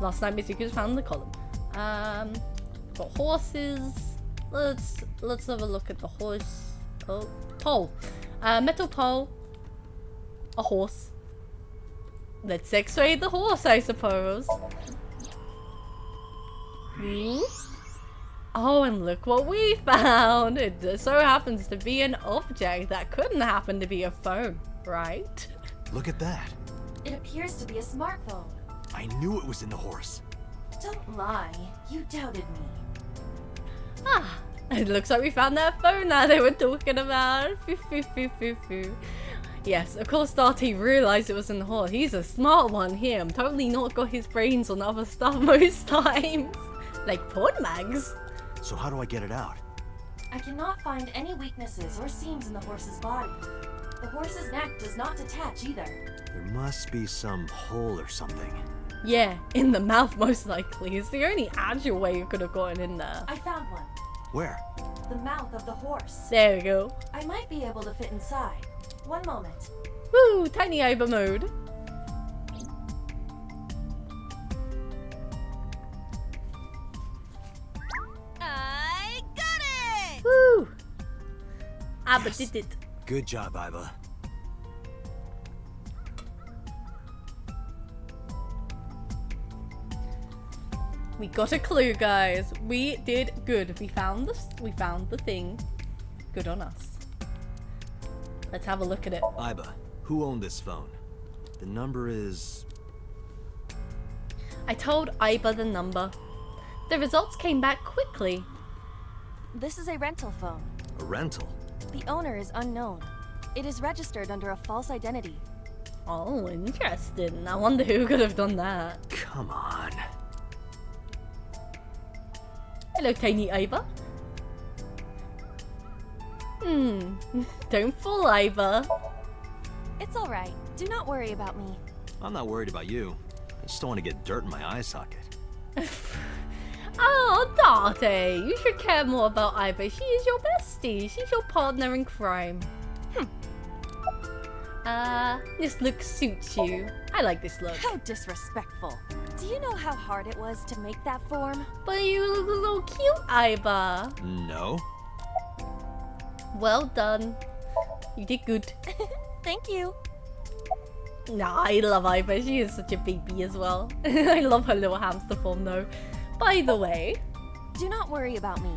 S1: Last night, Mizuki was found in the column. Got horses. Let's have a look at the horse. Oh, pole. Metal pole. A horse. Let's x-ray the horse, I suppose. Oh, and look what we found! It just so happens to be an object that couldn't happen to be a phone, right?
S2: Look at that.
S3: It appears to be a smartphone.
S2: I knew it was in the horse.
S3: Don't lie. You doubted me.
S1: Ah, it looks like we found that phone that they were talking about. Foo, foo, foo, foo, foo. Yes, of course Darty realised it was in the horse. He's a smart one here. I'm totally not got his brains on other stuff most times. Like porn mags.
S2: So how do I get it out?
S3: I cannot find any weaknesses or seams in the horse's body. The horse's neck does not detach either.
S2: There must be some hole or something.
S1: Yeah, in the mouth most likely. It's the only actual way you could have gotten in there.
S3: I found one.
S2: Where?
S3: The mouth of the horse.
S1: There we go.
S3: I might be able to fit inside. One moment.
S1: Woo, tiny Iva mode.
S3: I got it!
S1: Woo! Abba
S2: Yes.
S1: did it.
S2: Good job, Iva.
S1: We got a clue, guys. We did good. We found the thing. Good on us. Let's have a look at it.
S2: Iva, who owned this phone? The number is...
S1: I told Iba the number. The results came back quickly.
S3: This is a rental phone.
S2: a rental.
S3: The owner is unknown. It is registered under a false identity.
S1: Oh, interesting. I wonder who could have done that.
S2: Come on.
S1: Hello, tiny Iva. Don't fool Iva.
S3: It's alright. Do not worry about me.
S2: I'm not worried about you. I just don't want to get dirt in my eye socket.
S1: Oh, Dante, you should care more about Iva. She is your bestie. She's your partner in crime. This look suits you. I like this look.
S3: How disrespectful. Do you know how hard it was to make that form?
S1: But you look a little cute, Iva.
S2: No.
S1: Well done. You did good.
S3: Thank you.
S1: Nah, I love Iva. She is such a baby as well. I love her little hamster form though. By the way,
S3: Do not worry about me.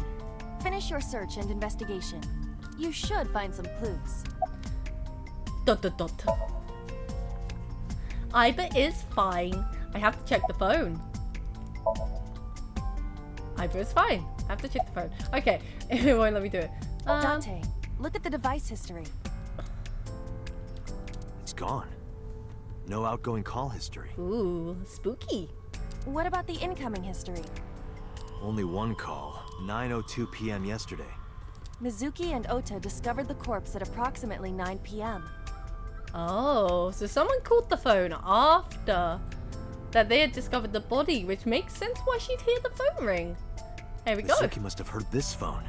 S3: Finish your search and investigation. You should find some clues. ...
S1: Iva is fine. I have to check the phone. Iva is fine. I have to check the phone. Okay, it won't let me do it.
S3: Dante, look at the device history.
S2: It's gone. No outgoing call history.
S1: Ooh, spooky.
S3: What about the incoming history?
S2: Only one call. 9:02 p.m. yesterday.
S3: Mizuki and Ota discovered the corpse at approximately 9 p.m.
S1: Oh, so someone called the phone after that they had discovered the body, which makes sense why she'd hear the phone ring. There we go.
S2: Mizuki must have heard this phone.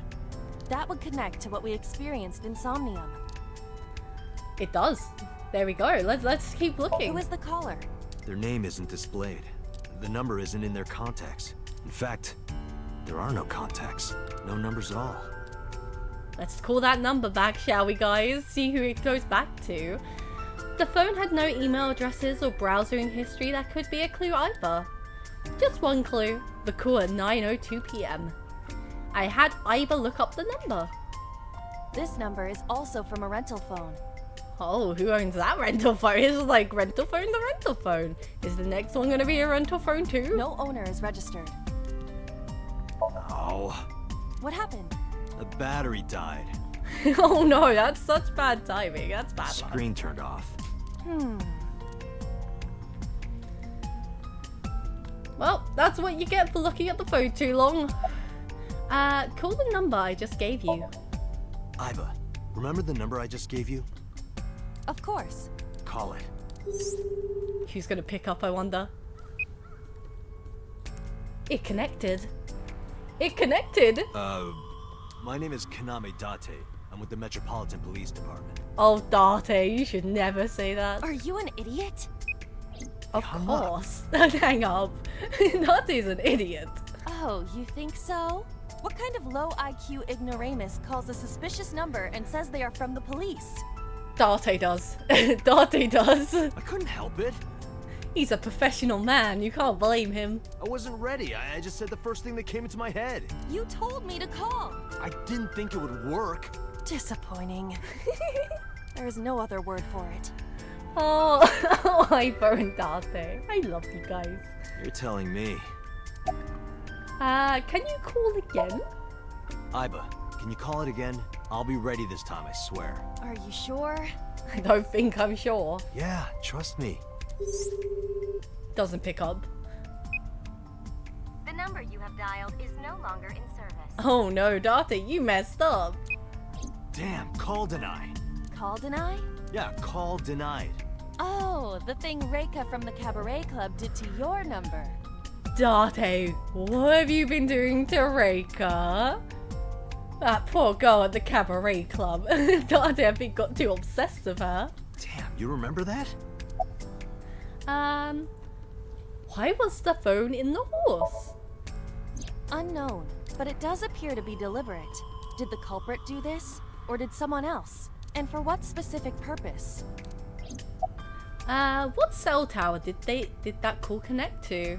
S3: That would connect to what we experienced in Somnium.
S1: It does. There we go. Let's keep looking.
S3: Who is the caller?
S2: Their name isn't displayed. The number isn't in their contacts. In fact, there are no contacts. No numbers at all.
S1: Let's call that number back, shall we, guys? See who it goes back to. The phone had no email addresses or browsing history that could be a clue either. Just one clue, the call at 9:02 p.m. I had Iva look up the number.
S3: This number is also from a rental phone.
S1: Oh, who owns that rental phone? It's like rental phone to rental phone. Is the next one going to be a rental phone too?
S3: No owner is registered.
S2: Oh,
S3: What happened?
S2: the battery died.
S1: Oh no, that's such bad timing. That's bad luck.
S2: Screen turned off.
S1: Well, that's what you get for looking at the phone too long. Call the number I just gave you.
S2: Iva, remember the number I just gave you?
S3: Of course.
S2: Call it.
S1: Who's gonna pick up, I wonder? It connected. It connected!
S2: My name is Kaname Date. I'm with the Metropolitan Police Department.
S1: Oh, Date, you should never say that.
S3: Are you an idiot?
S1: Of
S2: Hung up.
S1: course. Hang up. Date's an idiot.
S3: Oh, you think so? What kind of low IQ ignoramus calls a suspicious number and says they are from the police?
S1: Date does. Date does.
S2: I couldn't help it.
S1: He's a professional man. You can't blame him.
S2: I wasn't ready. I just said the first thing that came into my head.
S3: You told me to call.
S2: I didn't think it would work.
S3: Disappointing. There is no other word for it.
S1: Oh, Iba and Date. I love you guys.
S2: You're telling me.
S1: Can you call again?
S2: Iba, can you call it again? I'll be ready this time, I swear.
S3: Are you sure?
S1: I don't think I'm sure.
S2: Yeah, trust me.
S1: Doesn't pick up.
S4: The number you have dialed is no longer in service.
S1: Oh no, Date, you messed up.
S2: Damn, call denied.
S3: Call deny?
S2: Yeah, call denied.
S3: Oh, the thing Reika from the Cabaret Club did to your number.
S1: Date, what have you been doing to Reika? That poor girl at the Cabaret Club. Date, I think, got too obsessed with her.
S2: Damn, you remember that?
S1: Why was the phone in the horse?
S3: Unknown, but it does appear to be deliberate. Did the culprit do this? Or did someone else? And for what specific purpose?
S1: What cell tower did that call connect to?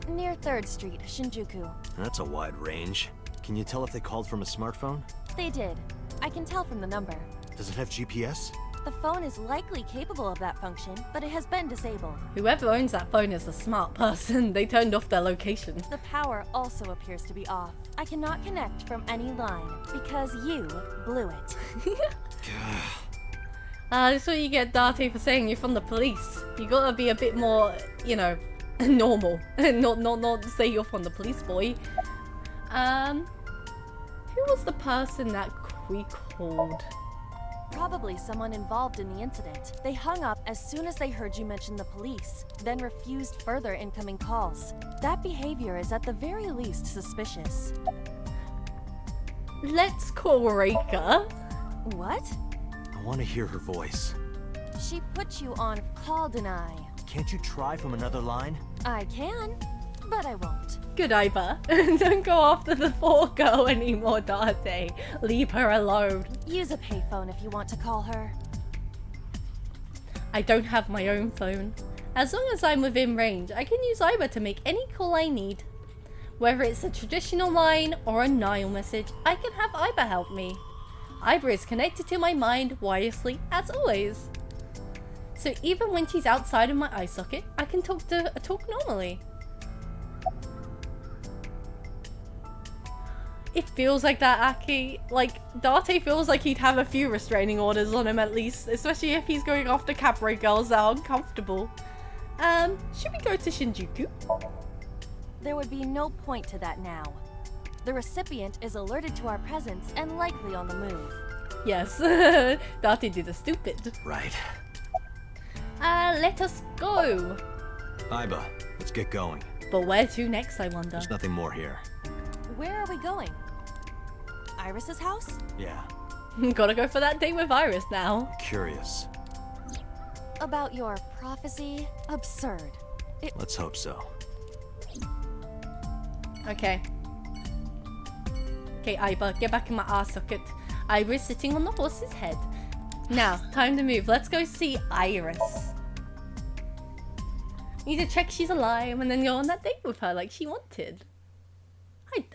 S3: Near 3rd Street, Shinjuku.
S2: That's a wide range. Can you tell if they called from a smartphone?
S3: They did. I can tell from the number.
S2: Does it have GPS?
S3: The phone is likely capable of that function, but it has been disabled.
S1: Whoever owns that phone is a smart person. They turned off their location.
S3: The power also appears to be off. I cannot connect from any line, because you blew it.
S1: This is what you get, Date, for saying you're from the police. You gotta be a bit more, you know, normal. not say you're from the police, boy. Who was the person that we called?
S3: Probably someone involved in the incident. They hung up as soon as they heard you mention the police, then refused further incoming calls. That behavior is at the very least suspicious.
S1: Let's call Reika.
S3: What?
S2: I want to hear her voice.
S3: She put you on call deny.
S2: Can't you try from another line?
S3: I can, but I won't.
S1: Good, Iba. Don't go after the poor girl anymore, Date. Leave her alone.
S3: Use a payphone if you want to call her.
S1: I don't have my own phone. As long as I'm within range, I can use Iba to make any call I need. Whether it's a traditional line or a Nile message, I can have Iba help me. Iba is connected to my mind wirelessly as always. So even when she's outside of my eye socket, I can talk normally. It feels like that, Aki. Like, Date feels like he'd have a few restraining orders on him at least, especially if he's going after cabaret girls that are uncomfortable. Should we go to Shinjuku?
S3: There would be no point to that now. The recipient is alerted to our presence and likely on the move.
S1: Yes, Date did a stupid.
S2: Right.
S1: Let us go.
S2: Iba, let's get going.
S1: But where to next, I wonder?
S2: There's nothing more here.
S3: Where are we going? Iris's house?
S2: Yeah,
S1: Gotta go for that date with Iris now.
S2: curious.
S3: About your prophecy? Absurd.
S2: Let's hope so.
S1: Okay. Okay, Iba, get back in my eye socket. Iris sitting on the horse's head. Now, time to move. Let's go see Iris. Need to check she's alive and then go on that date with her like she wanted.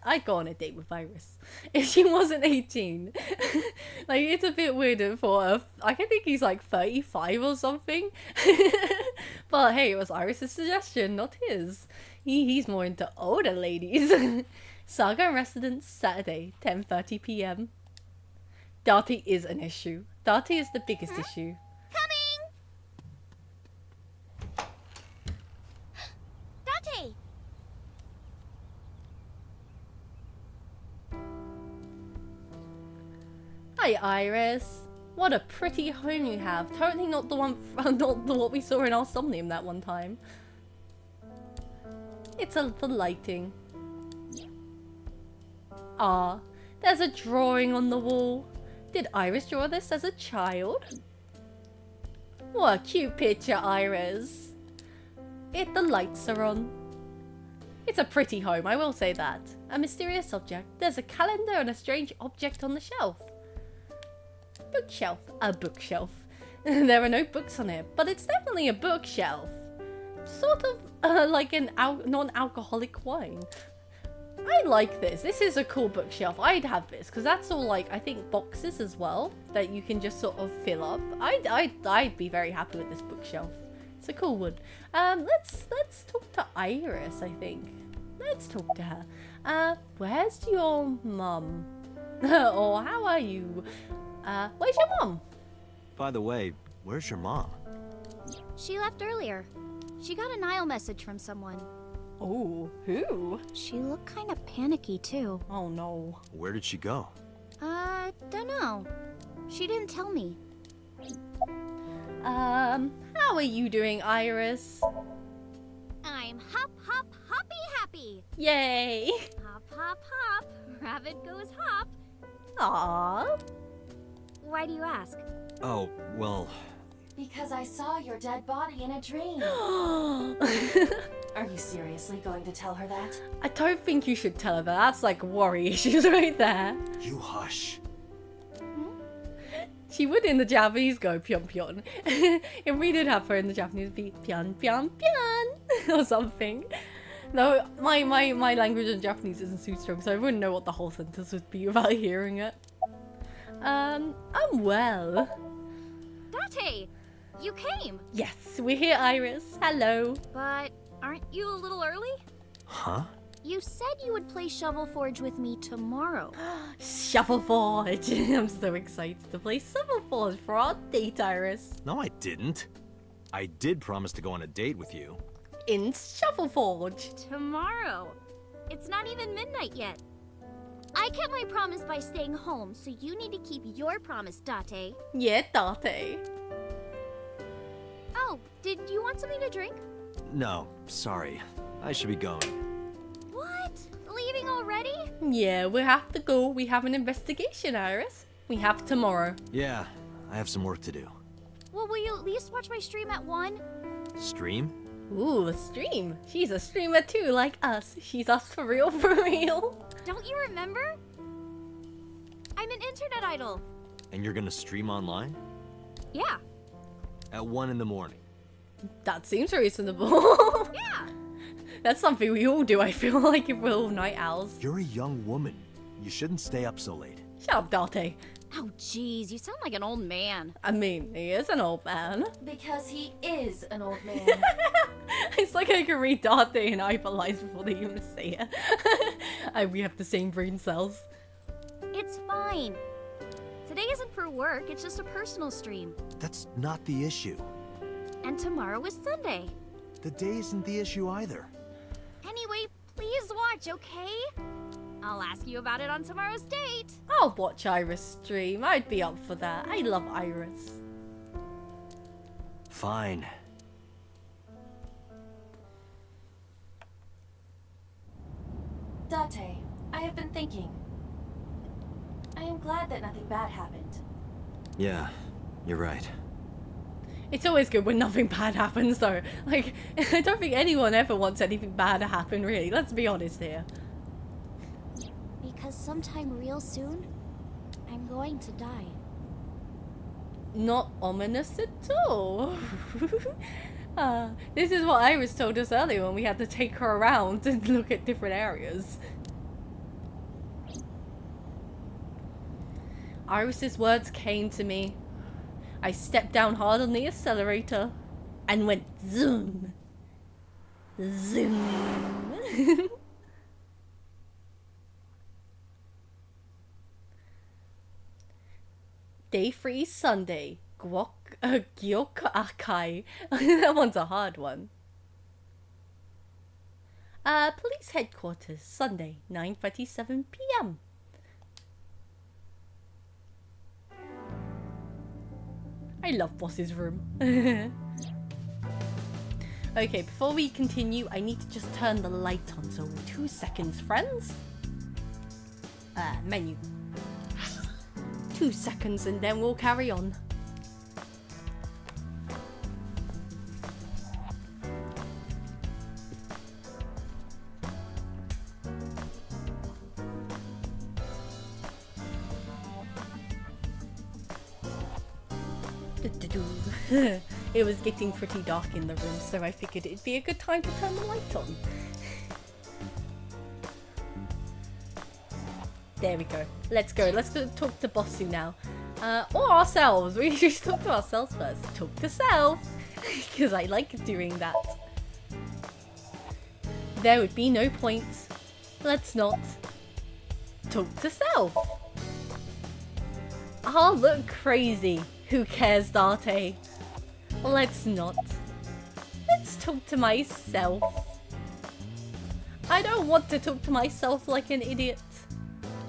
S1: I'd go on a date with Iris if she wasn't 18. Like, it's a bit weird for her. I can think he's like 35 or something. But hey, it was Iris's suggestion, not his. He's more into older ladies. Saga in Residence, Saturday, 10:30 p.m. Date is an issue. Date is the biggest issue.
S4: Date!
S1: Hi, Iris. What a pretty home you have. Totally not the one, not the what we saw in our Somnium that one time. It's the lighting. Ah, there's a drawing on the wall. Did Iris draw this as a child? What a cute picture, Iris. The lights are on. It's a pretty home, I will say that. A mysterious object. There's a calendar and a strange object on the shelf. Bookshelf. A bookshelf. There are no books on it, but it's definitely a bookshelf. Sort of like an non-alcoholic wine. I like this. This is a cool bookshelf. I'd have this because that's all like I think boxes as well that you can just sort of fill up. I'd be very happy with this bookshelf. It's a cool one. Let's talk to Iris, I think. Let's talk to her. Where's your mum? Or how are you? Where's your mum?
S2: By the way, where's your mom?
S8: She left earlier. She got a Nile message from someone.
S1: Oh, who?
S8: She looked kind of panicky too.
S1: Oh no.
S2: Where did she go?
S8: Dunno. She didn't tell me.
S1: How are you doing, Iris?
S8: I'm hop, hop, hoppy happy.
S1: Yay!
S8: Hop, hop, hop. Rabbit goes hop.
S1: Aww.
S8: Why do you ask?
S2: Oh, well...
S3: Because I saw your dead body in a dream. Are you seriously going to tell her that?
S1: I don't think you should tell her that. That's like worry issues right there.
S2: You hush.
S1: She would in the Japanese go pion pion. If we did have her in the Japanese, it'd be pion pion pion or something. No, my language in Japanese isn't too strong, so I wouldn't know what the whole sentence would be without hearing it. I'm well.
S8: Date, you came.
S1: Yes, we're here, Iris. Hello.
S8: But aren't you a little early?
S2: Huh?
S8: You said you would play Shovel Forge with me tomorrow.
S1: Shovel Forge. I'm so excited to play Shovel Forge for our date, Iris.
S2: No, I didn't. I did promise to go on a date with you.
S1: In Shovel Forge.
S8: Tomorrow. It's not even midnight yet. I kept my promise by staying home, so you need to keep your promise, Date.
S1: Yeah, Date.
S8: Oh, did you want something to drink?
S2: No, sorry. I should be going.
S8: What? Leaving already?
S1: Yeah, we have to go. We have an investigation, Iris. We have tomorrow.
S2: Yeah, I have some work to do.
S8: Well, will you at least watch my stream at 1?
S2: Stream?
S1: Ooh, a stream. She's a streamer too, like us. She's us for real, for real.
S8: Don't you remember? I'm an internet idol.
S2: And you're gonna stream online?
S8: Yeah.
S2: At 1 in the morning.
S1: That seems reasonable.
S8: Yeah.
S1: That's something we all do, I feel like, if we're all night owls.
S2: You're a young woman. You shouldn't stay up so late.
S1: Shut up, Date.
S8: Oh, jeez, you sound like an old man.
S1: I mean, he is an old man.
S3: Because he is an old man.
S1: It's like I can read Date and hyperlines before they even say it. We have the same brain cells.
S8: It's fine. Today isn't for work, it's just a personal stream.
S2: That's not the issue.
S8: And tomorrow is Sunday.
S2: The day isn't the issue either.
S8: Anyway, please watch, okay? I'll ask you about it on tomorrow's date.
S1: I'll watch Iris stream. I'd be up for that. I love Iris.
S2: Fine.
S3: Date, I have been thinking. I am glad that nothing bad happened.
S2: Yeah, you're right.
S1: It's always good when nothing bad happens, though. Like, I don't think anyone ever wants anything bad to happen, really. Let's be honest here.
S8: Because sometime real soon, I'm going to die.
S1: Not ominous at all. This is what Iris told us earlier when we had to take her around and look at different areas. Iris's words came to me. I stepped down hard on the accelerator and went zoom. Zoom. Day 3 Sunday. Gyok Akai. That one's a hard one. Police headquarters, Sunday, 9:37 p.m. I love Boss's room. Okay, before we continue, I need to just turn the light on, so 2 seconds, friends. Menu. 2 seconds and then we'll carry on. It was getting pretty dark in the room, so I figured it'd be a good time to turn the light on. There we go. Let's go. Let's go talk to Bossu now. Or ourselves. We should talk to ourselves first. Talk to self. because I like doing that. There would be no point. Let's not. Talk to self. I'll look crazy. Who cares, Date? Let's not. Let's talk to myself. I don't want to talk to myself like an idiot.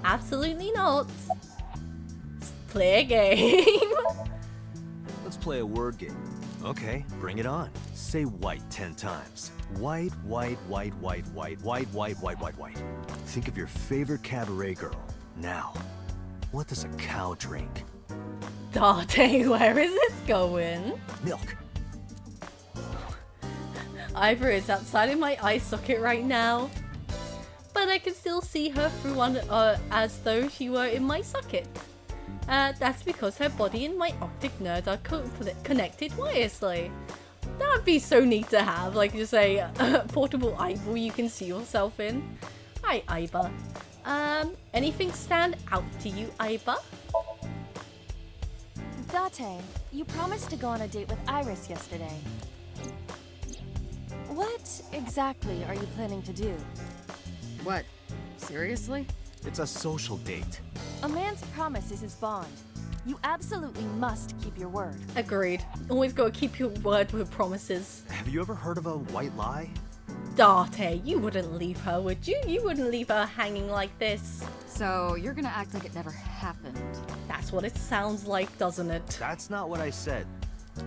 S1: Absolutely not. Let's play a game.
S2: Let's play a word game. Okay, bring it on. Say white 10 times. White, white, white, white, white, white, white, white, white, white. Think of your favorite cabaret girl. Now, what does a cow drink?
S1: Date, where is this going?
S2: Milk.
S1: Ivor is outside of my eye socket right now, but I can still see her through one as though she were in my socket. That's because her body and my optic nerve are connected wirelessly. That would be so neat to have, like just a portable eyeball you can see yourself in. Hi, Iba. Anything stand out to you, Iba?
S3: Date, you promised to go on a date with Iris yesterday. What exactly are you planning to do?
S5: What? Seriously?
S2: It's a social date.
S3: A man's promise is his bond. You absolutely must keep your word.
S1: Agreed. Always gotta keep your word with promises.
S2: Have you ever heard of a white lie?
S1: Date, you wouldn't leave her, would you? You wouldn't leave her hanging like this.
S5: So, you're gonna act like it never happened.
S1: That's what it sounds like, doesn't it?
S2: That's not what I said.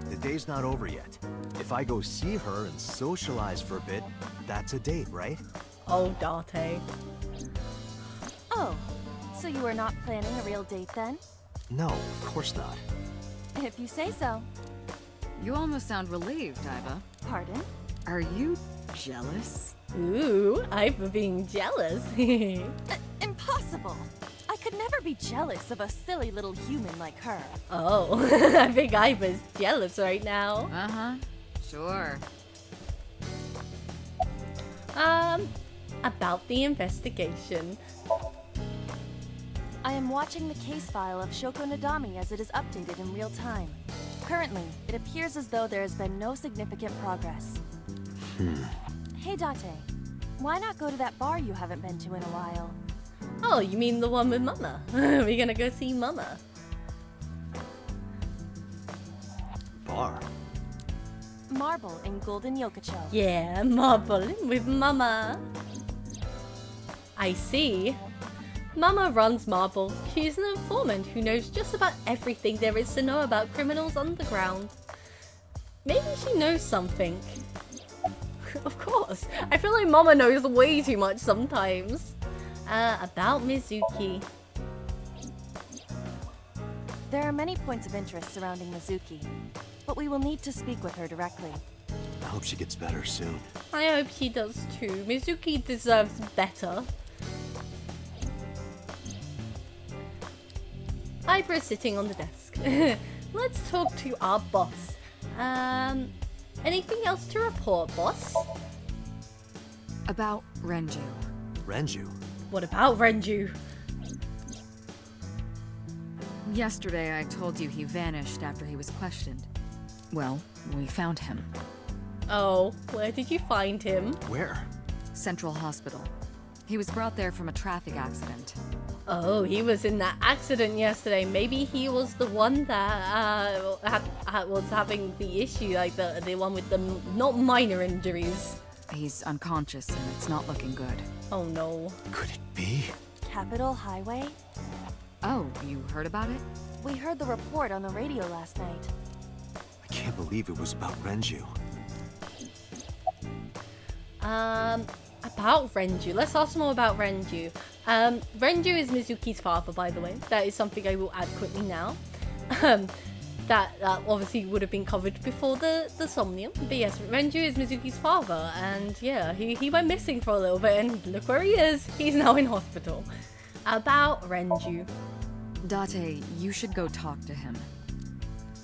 S2: The day's not over yet. If I go see her and socialize for a bit, that's a date, right?
S1: Oh, Date.
S3: Oh, so you are not planning a real date then?
S2: No, of course not.
S3: If you say so.
S5: You almost sound relieved, Iva.
S3: Pardon?
S5: Are you jealous?
S1: Ooh, Iva being jealous.
S3: Impossible! I could never be jealous of a silly little human like her.
S1: Oh, I think Iva's jealous right now.
S5: Uh-huh. Sure.
S1: About the investigation.
S3: I am watching the case file of Shoko Nadami as it is updated in real time. Currently, it appears as though there has been no significant progress. Hey Date, why not go to that bar you haven't been to in a while?
S1: Oh, you mean the one with Mama? We're gonna go see Mama.
S2: Bar.
S3: Marble in Golden Yokocho.
S1: Yeah, marble with Mama. I see. Mama runs Marble. She's an informant who knows just about everything there is to know about criminals underground. Maybe she knows something. Of course. I feel like Mama knows way too much sometimes. About Mizuki.
S3: There are many points of interest surrounding Mizuki, but we will need to speak with her directly.
S2: I hope she gets better soon.
S1: I hope she does too. Mizuki deserves better. Ibra is sitting on the desk. Let's talk to our boss. Anything else to report, boss?
S5: About Renju.
S2: Renju?
S1: What about Renju?
S5: Yesterday I told you he vanished after he was questioned. Well, we found him.
S1: Oh, where did you find him?
S2: Where?
S5: Central Hospital. He was brought there from a traffic accident.
S1: Oh, he was in that accident yesterday. Maybe he was the one that was having the issue, like the one with the not minor injuries.
S5: He's unconscious and it's not looking good.
S1: Oh no.
S2: Could it be?
S3: Capital Highway?
S5: Oh, you heard about it?
S3: We heard the report on the radio last night.
S2: I can't believe it was about Renju.
S1: About Renju. Let's ask more about Renju. Renju is Mizuki's father, by the way. That is something I will add quickly now. That obviously would have been covered before the Somnium. But yes, Renju is Mizuki's father. And yeah, he went missing for a little bit. And look where he is. He's now in hospital. About Renju.
S5: Date, you should go talk to him.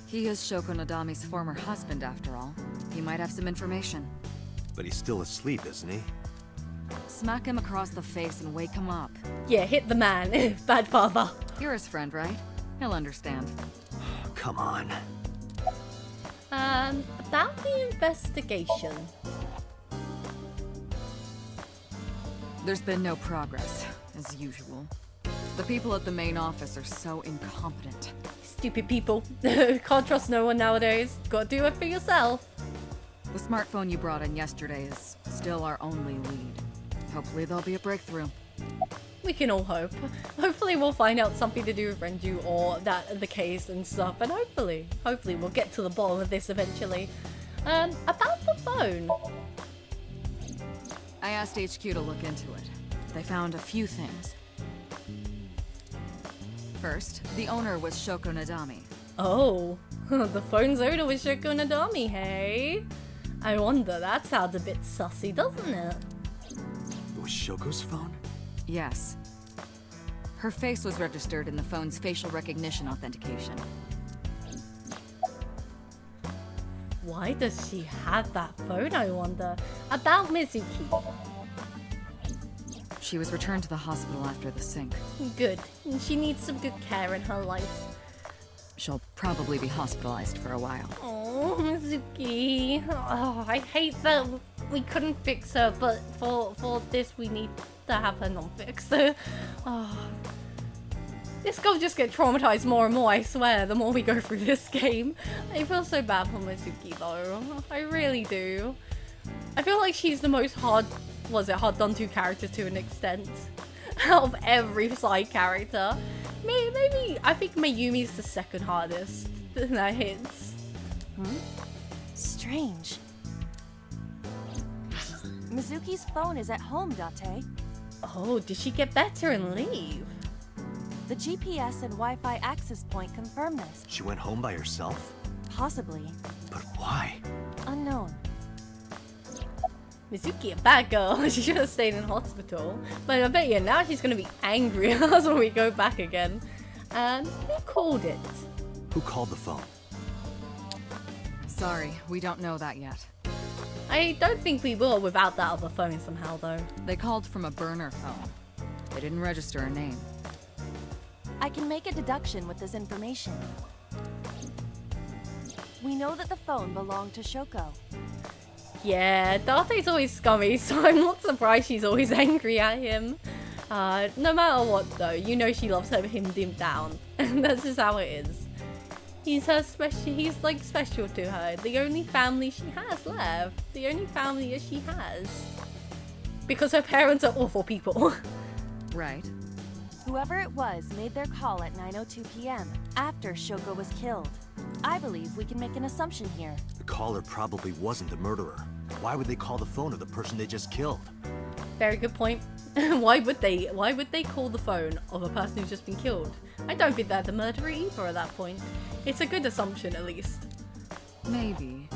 S5: He is Shoko Nadami's former husband, after all. He might have some information.
S2: But he's still asleep, isn't he?
S5: Smack him across the face and wake him up.
S1: Yeah, hit the man. Bad father.
S5: You're his friend, right? He'll understand.
S2: Come on.
S1: about the investigation.
S5: There's been no progress, as usual. The people at the main office are so incompetent.
S1: Stupid people. Can't trust no one nowadays. Gotta do it for yourself.
S5: The smartphone you brought in yesterday is still our only lead. Hopefully there'll be a breakthrough.
S1: We can all hope. Hopefully we'll find out something to do with Renju or the case and stuff, and hopefully we'll get to the bottom of this eventually. About the phone.
S5: I asked HQ to look into it. They found a few things. First, the owner was Shoko Nadami.
S1: Oh, the phone's owner was Shoko Nadami, hey? I wonder, that sounds a bit sussy, doesn't it?
S2: It was Shoko's phone?
S5: Yes. Her face was registered in the phone's facial recognition authentication.
S1: Why does she have that phone, I wonder? About Mizuki.
S5: She was returned to the hospital after the sync.
S1: Good. She needs some good care in her life.
S5: She'll probably be hospitalized for a while.
S1: Oh, Mizuki. Oh, I hate that we couldn't fix her, but for this we need to have her non-fixed. Oh. This girl just gets traumatized more and more, I swear, the more we go through this game. I feel so bad for Mizuki though. I really do. I feel like she's the most hard done to character to an extent. Out of every side character. Maybe, I think Mayumi's the second hardest that hits.
S3: Strange. Mizuki's phone is at home, Date.
S1: Oh, did she get better and leave?
S3: The GPS and Wi-Fi access point confirm this.
S2: She went home by herself?
S3: Possibly.
S2: But why?
S3: Unknown.
S1: Mizuki, a bad girl. She should have stayed in hospital. But I bet you now she's going to be angry at us when we go back again. Who called it?
S2: Who called the phone?
S5: Sorry, we don't know that yet.
S1: I don't think we will without that other phone somehow, though.
S5: They called from a burner phone. They didn't register a name.
S3: I can make a deduction with this information. We know that the phone belonged to Shoko.
S1: Yeah, Date's always scummy, so I'm not surprised she's always angry at him. No matter what, though, you know she loves having him dimmed down. And that's just how it is. He's like special to her. The only family she has left. The only family that she has. Because her parents are awful people.
S5: Right.
S3: Whoever it was made their call at 9:02 p.m. after Shoko was killed. I believe we can make an assumption here.
S2: The caller probably wasn't the murderer. Why would they call the phone of the person they just killed?
S1: Very good point. Why would they call the phone of a person who's just been killed? I don't think they're the murderer either at that point. It's a good assumption, at least.
S5: Maybe.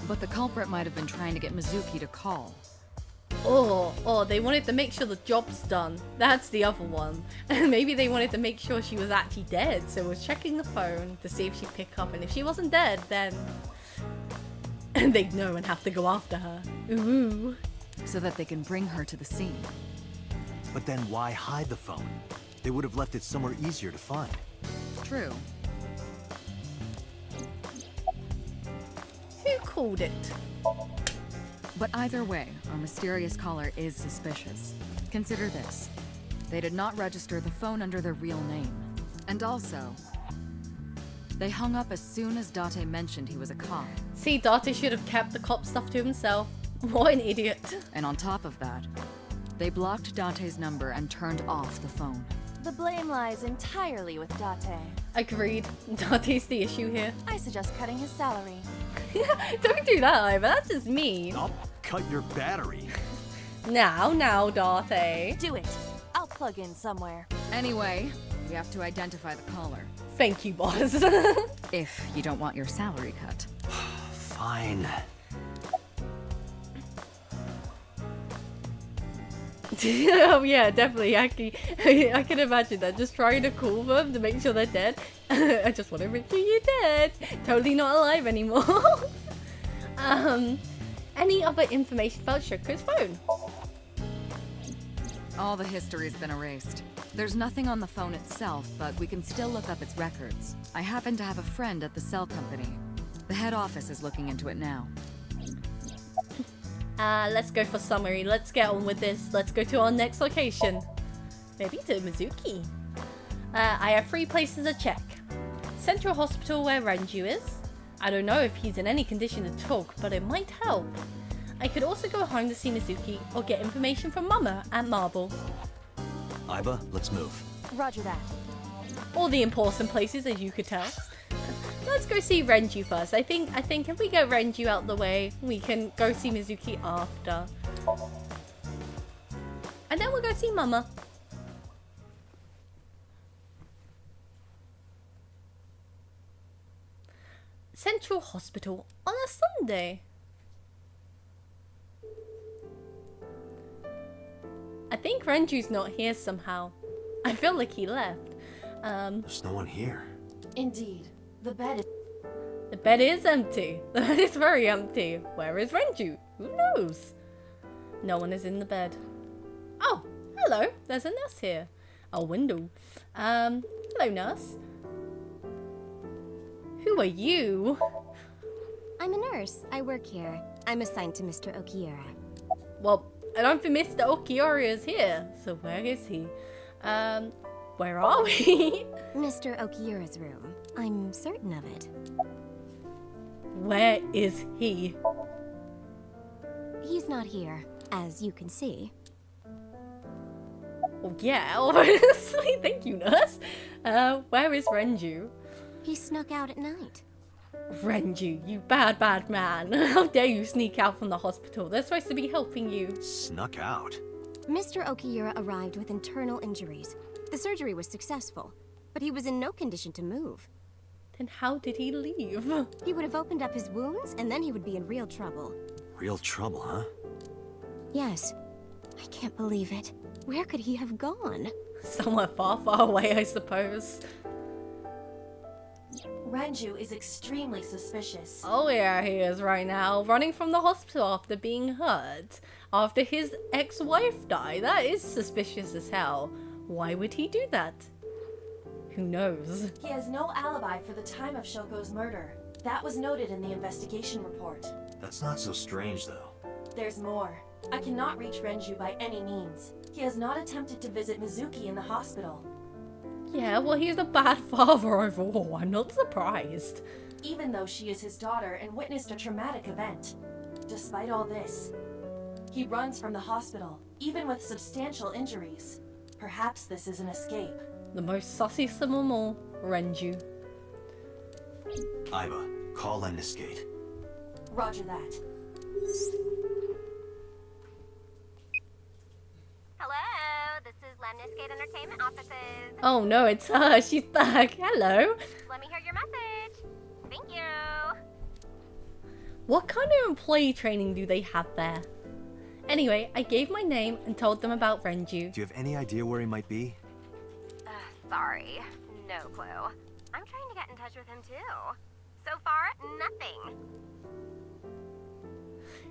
S5: But the culprit might have been trying to get Mizuki to call.
S1: Oh, they wanted to make sure the job's done. That's the other one. Maybe they wanted to make sure she was actually dead, so was checking the phone to see if she'd pick up, and if she wasn't dead, then they'd know and have to go after her. Ooh.
S5: So that they can bring her to the scene.
S2: But then why hide the phone? They would have left it somewhere easier to find.
S5: True.
S1: Who called it?
S5: But either way, our mysterious caller is suspicious. Consider this. They did not register the phone under their real name. And also, they hung up as soon as Date mentioned he was a cop.
S1: See, Date should have kept the cop stuff to himself. What an idiot.
S5: And on top of that, they blocked Date's number and turned off the phone.
S3: The blame lies entirely with Date.
S1: Agreed. Date's the issue here.
S3: I suggest cutting his salary.
S1: Don't do that either, that's just mean.
S2: I'll cut your battery.
S1: Now, Date.
S3: Do it. I'll plug in somewhere.
S5: Anyway, we have to identify the caller.
S1: Thank you, boss.
S5: If you don't want your salary cut.
S2: Fine.
S1: Oh yeah, definitely. I can imagine that. Just trying to call them to make sure they're dead. I just want to make sure you're dead. Totally not alive anymore. Any other information about Shoko's phone?
S5: All the history's been erased. There's nothing on the phone itself, but we can still look up its records. I happen to have a friend at the cell company. The head office is looking into it now.
S1: Let's go for summary. Let's get on with this. Let's go to our next location. Maybe to Mizuki. I have 3 places to check. Central Hospital where Renju is. I don't know if he's in any condition to talk, but it might help. I could also go home to see Mizuki or get information from Mama at Marble.
S2: Aiba, let's move.
S3: Roger that.
S1: All the important places, as you could tell. Let's go see Renju first. I think if we get Renju out the way, we can go see Mizuki after. And then we'll go see Mama. Central Hospital on a Sunday. I think Renju's not here somehow. I feel like he left.
S2: There's no one here.
S3: Indeed. The bed is...
S1: The bed is empty. The bed is very empty. Where is Renju? Who knows? No one is in the bed. Oh, hello. There's a nurse here. A window. Hello, nurse. Who are you?
S9: I'm a nurse. I work here. I'm assigned to Mr. Okiura.
S1: Well, I don't think Mr. Okiura is here. So where is he? Where are we?
S9: Mr. Okiura's room. I'm certain of it.
S1: Where is he?
S9: He's not here, as you can see.
S1: Oh yeah, obviously. Thank you, nurse. Where is Renju?
S9: He snuck out at night.
S1: Renju, you bad, bad man. How dare you sneak out from the hospital? They're supposed to be helping you.
S2: Snuck out?
S9: Mr. Okiura arrived with internal injuries. The surgery was successful, but he was in no condition to move.
S1: Then how did he leave?
S9: He would have opened up his wounds, and then he would be in real trouble.
S2: Real trouble, huh?
S9: Yes. I can't believe it. Where could he have gone?
S1: Somewhere far, far away, I suppose.
S3: Renju is extremely suspicious.
S1: Oh yeah, he is right now, running from the hospital after being hurt. After his ex-wife died. That is suspicious as hell. Why would he do that? Who knows?
S3: He has no alibi for the time of Shoko's murder. That was noted in the investigation report.
S2: That's not so strange, though.
S3: There's more. I cannot reach Renju by any means. He has not attempted to visit Mizuki in the hospital.
S1: Yeah, well, he's a bad father overall. I'm not surprised.
S3: Even though she is his daughter and witnessed a traumatic event. Despite all this, he runs from the hospital, even with substantial injuries. Perhaps this is an escape.
S1: The most sussy of them all, Renju.
S2: Aiba, call Lemniscate.
S3: Roger that.
S8: Hello, this is Lemniscate Entertainment Offices.
S1: Oh no, it's her. She's back. Hello.
S8: Let me hear your message. Thank you.
S1: What kind of employee training do they have there? Anyway, I gave my name and told them about Renju.
S2: Do you have any idea where he might be?
S8: Sorry, no clue. I'm trying to get in touch with him too. So far, nothing.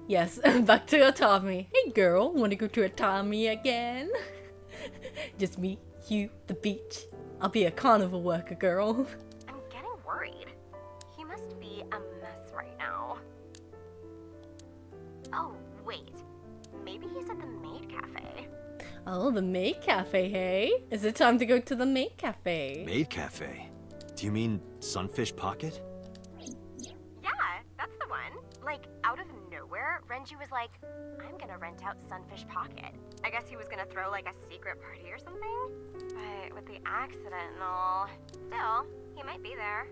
S1: Yes, back to Atami. Hey girl, wanna go to Atami again? Just me, you, the beach. I'll be a carnival worker, girl.
S8: I'm getting worried. He must be a mess right now. Oh, wait. Maybe he's at the Maid Cafe.
S1: Oh, the Maid Cafe, hey? Is it time to go to the Maid Cafe?
S2: Maid Cafe? Do you mean Sunfish Pocket?
S8: Yeah, that's the one. Like, out of nowhere, Renju was like, I'm gonna rent out Sunfish Pocket. I guess he was gonna throw like a secret party or something? But with the accident and all, still, he might be there.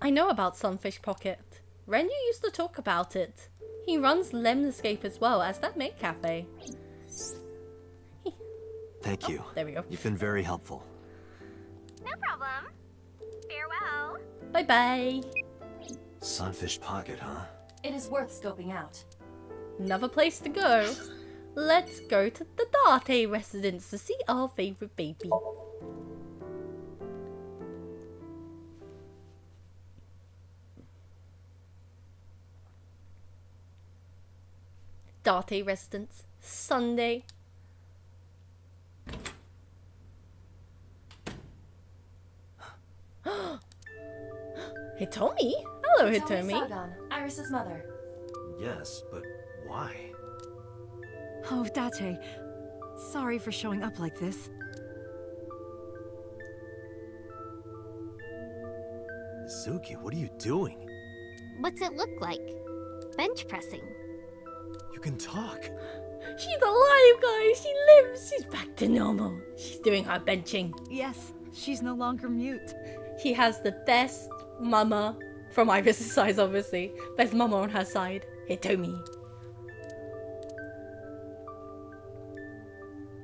S1: I know about Sunfish Pocket. Renju used to talk about it. He runs Lemniscape as well as that Maid Cafe.
S2: Thank you.
S1: There we go.
S2: You've been very helpful.
S8: No problem. Farewell.
S1: Bye-bye.
S2: Sunfish Pocket, huh?
S3: It is worth scoping out.
S1: Another place to go. Let's go to the Date residence to see our favorite baby. Date residence, Sunday. Hitomi? Hello,
S3: It's
S1: Hitomi.
S3: Sagan, Iris's mother.
S2: Yes, but why?
S10: Oh, Date. Sorry for showing up like this.
S2: Mizuki, what are you doing?
S9: What's it look like? Bench pressing.
S2: You can talk.
S1: She's alive, guys. She lives. She's back to normal. She's doing her benching.
S10: Yes, she's no longer mute.
S1: She has the best mama from Iris' side, obviously. Best mama on her side, Hitomi.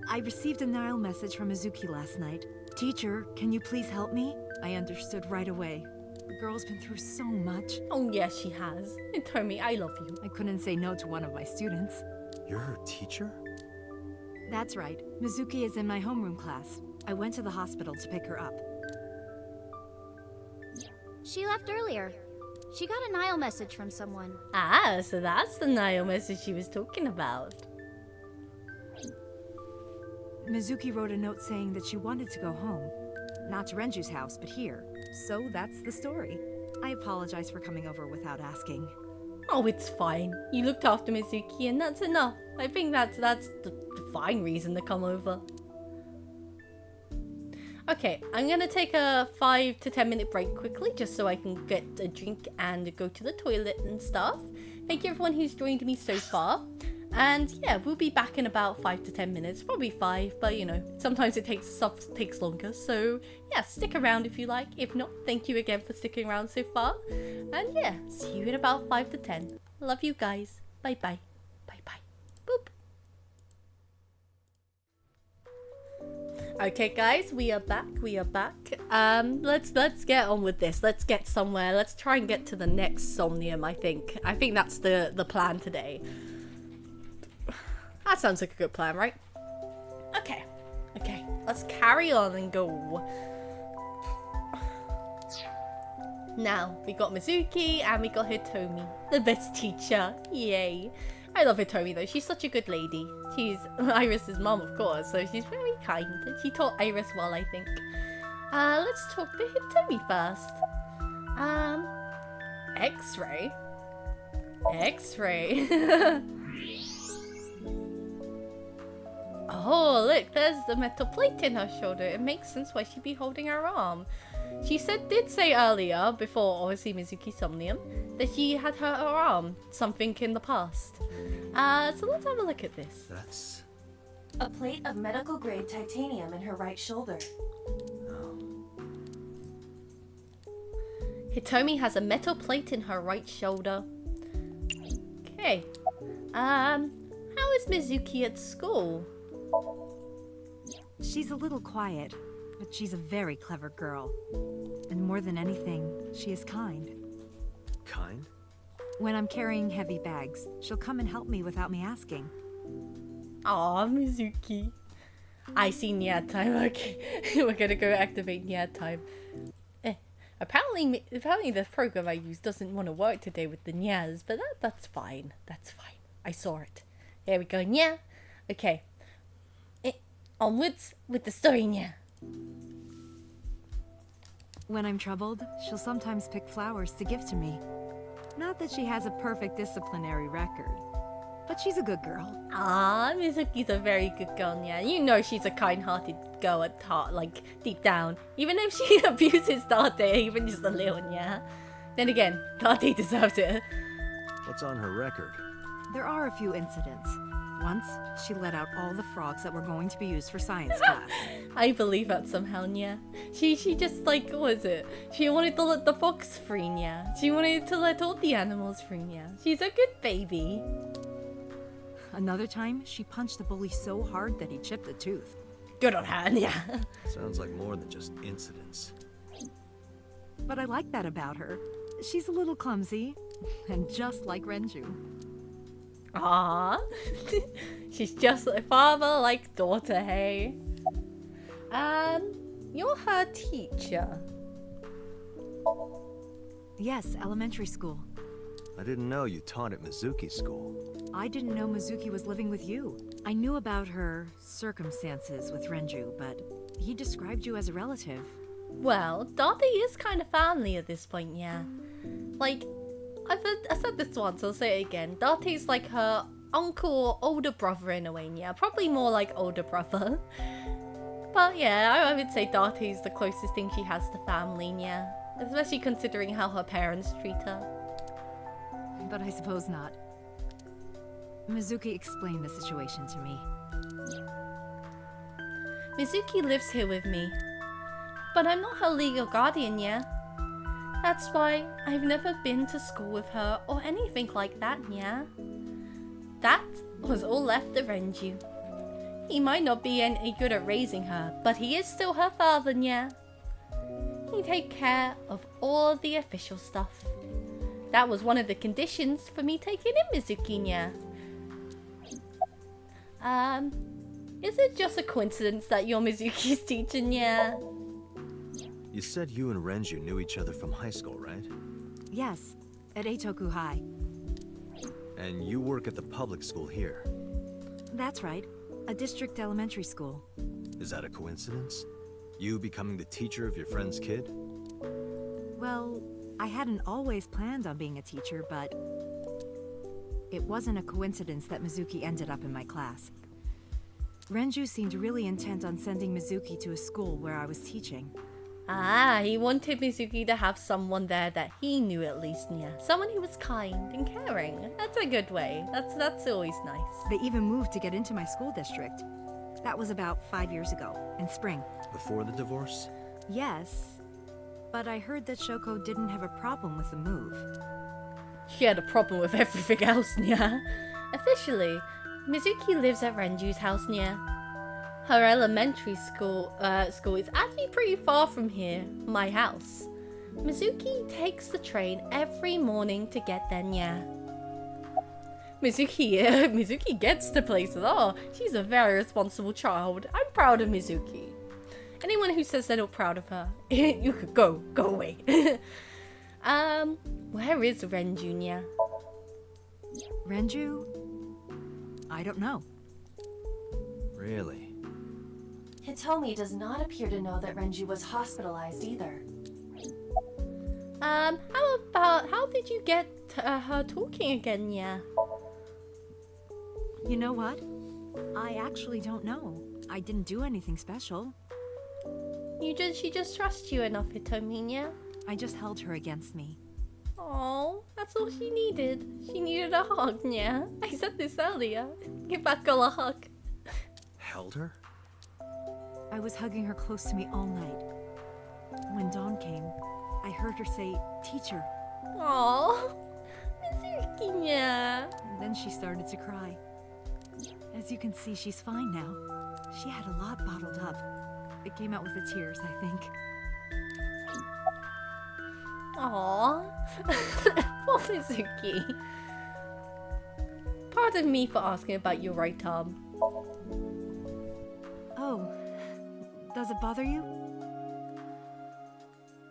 S10: I received a Nile message from Mizuki last night. Teacher, can you please help me? I understood right away. The girl's been through so much.
S1: Oh, yes, she has. Hitomi, I love you.
S10: I couldn't say no to one of my students.
S2: You're her teacher?
S10: That's right. Mizuki is in my homeroom class. I went to the hospital to pick her up.
S9: She left earlier. She got a Nile message from someone.
S1: Ah, so that's the Nile message she was talking about.
S10: Mizuki wrote a note saying that she wanted to go home. Not to Renju's house, but here. So that's the story. I apologize for coming over without asking.
S1: Oh, it's fine. You looked after Mizuki and that's enough. I think that's the fine reason to come over. Okay, I'm gonna take a 5 to 10 minute break quickly just so I can get a drink and go to the toilet and stuff. Thank you everyone who's joined me so far. And yeah, we'll be back in about 5 to 10 minutes, probably 5, but you know, sometimes it takes longer. So yeah, stick around if you like. If not, thank you again for sticking around so far. And yeah, see you in about 5 to 10. Love you guys. Bye bye. Bye bye. Boop. Okay guys, we are back. Let's get on with this. Let's get somewhere. Let's try and get to the next Somnium, I think that's the plan today. That sounds like a good plan, right? Okay, let's carry on and go. Now, we got Mizuki and we got Hitomi, the best teacher. Yay. I love Hitomi though, she's such a good lady. She's Iris's mom, of course, so she's very kind. She taught Iris well, I think. Let's talk to Hitomi first. X-ray? X-ray. Oh, look, there's the metal plate in her shoulder. It makes sense why she'd be holding her arm. She did say earlier, before obviously Mizuki Somnium, that she had her arm something in the past. So let's have a look at this.
S2: That's...
S3: A plate of medical grade titanium in her right shoulder.
S1: Hitomi has a metal plate in her right shoulder. Okay. How is Mizuki at school?
S10: She's a little quiet, but she's a very clever girl. And more than anything, she is kind.
S2: Kind?
S10: When I'm carrying heavy bags, she'll come and help me without me asking.
S1: Aw, Mizuki. I see Nya time. Okay, we're gonna go activate Nya time. Apparently the program I use doesn't want to work today with the Nyas, but that's fine. That's fine. I saw it. There we go, Nya. Okay. Onwards with the story, Nya.
S10: When I'm troubled, she'll sometimes pick flowers to give to me. Not that she has a perfect disciplinary record, but she's a good girl.
S1: Ah, Mizuki's a very good girl, Nya. You know she's a kind-hearted girl at heart, like, deep down. Even if she abuses Date, even just a little, Nya. Then again, Date deserves it.
S2: What's on her record?
S10: There are a few incidents. Once, she let out all the frogs that were going to be used for science class.
S1: I believe that somehow, Nya. She just, like, what was it? She wanted to let the fox free, Nya. She wanted to let all the animals free, Nya. She's a good baby.
S10: Another time, she punched the bully so hard that he chipped a tooth.
S1: Good on her, Nya.
S2: Sounds like more than just incidents.
S10: But I like that about her. She's a little clumsy, and just like Renju.
S1: Aww. She's just like father, like daughter, hey? You're her teacher.
S10: Yes, elementary school.
S2: I didn't know you taught at Mizuki school.
S10: I didn't know Mizuki was living with you. I knew about her circumstances with Renju, but he described you as a relative.
S1: Well, Date is kind of family at this point, yeah. Like, I said this once, I'll say it again. Darty's like her uncle or older brother in a way, yeah. Probably more like older brother. But yeah, I would say Darty's the closest thing she has to family, yeah. Especially considering how her parents treat her.
S10: But I suppose not. Mizuki explained the situation to me.
S1: Mizuki lives here with me. But I'm not her legal guardian, yeah. That's why I've never been to school with her or anything like that, yeah. That was all left to Renju. He might not be any good at raising her, but he is still her father, yeah. He take care of all the official stuff. That was one of the conditions for me taking in Mizuki, yeah. Is it just a coincidence that you're Mizuki's teacher, yeah?
S2: You said you and Renju knew each other from high school, right?
S10: Yes, at Eitoku High.
S2: And you work at the public school here.
S10: That's right, a district elementary school.
S2: Is that a coincidence? You becoming the teacher of your friend's kid?
S10: Well, I hadn't always planned on being a teacher, but it wasn't a coincidence that Mizuki ended up in my class. Renju seemed really intent on sending Mizuki to a school where I was teaching.
S1: Ah, he wanted Mizuki to have someone there that he knew at least, yeah. Someone who was kind and caring. That's a good way. That's always nice.
S10: They even moved to get into my school district. That was about 5 years ago, in spring.
S2: Before the divorce?
S10: Yes, but I heard that Shoko didn't have a problem with the move.
S1: She had a problem with everything else, yeah. Officially, Mizuki lives at Renju's house, yeah. Her elementary school is actually pretty far from here, my house. Mizuki takes the train every morning to get there, yeah. Mizuki gets to places. Oh, she's a very responsible child. I'm proud of Mizuki. Anyone who says they're not proud of her, you could go away. Where is Renju, yeah?
S10: Renju? I don't know.
S2: Really?
S3: Hitomi does not appear to know that Renju was hospitalized either.
S1: How did you get her talking again, yeah?
S10: You know what? I actually don't know. I didn't do anything special.
S1: She just trusts you enough, Hitomi, yeah?
S10: I just held her against me.
S1: Oh, that's all she needed. She needed a hug, yeah? I said this earlier. Give that girl a hug.
S2: Held her?
S10: I was hugging her close to me all night. When dawn came, I heard her say, "Teacher."
S1: Oh, Mizuki, yeah.
S10: And then she started to cry. As you can see, she's fine now. She had a lot bottled up. It came out with the tears, I think.
S1: Aww. Poor Mizuki. Pardon me for asking about your right arm.
S10: Oh, does it bother you?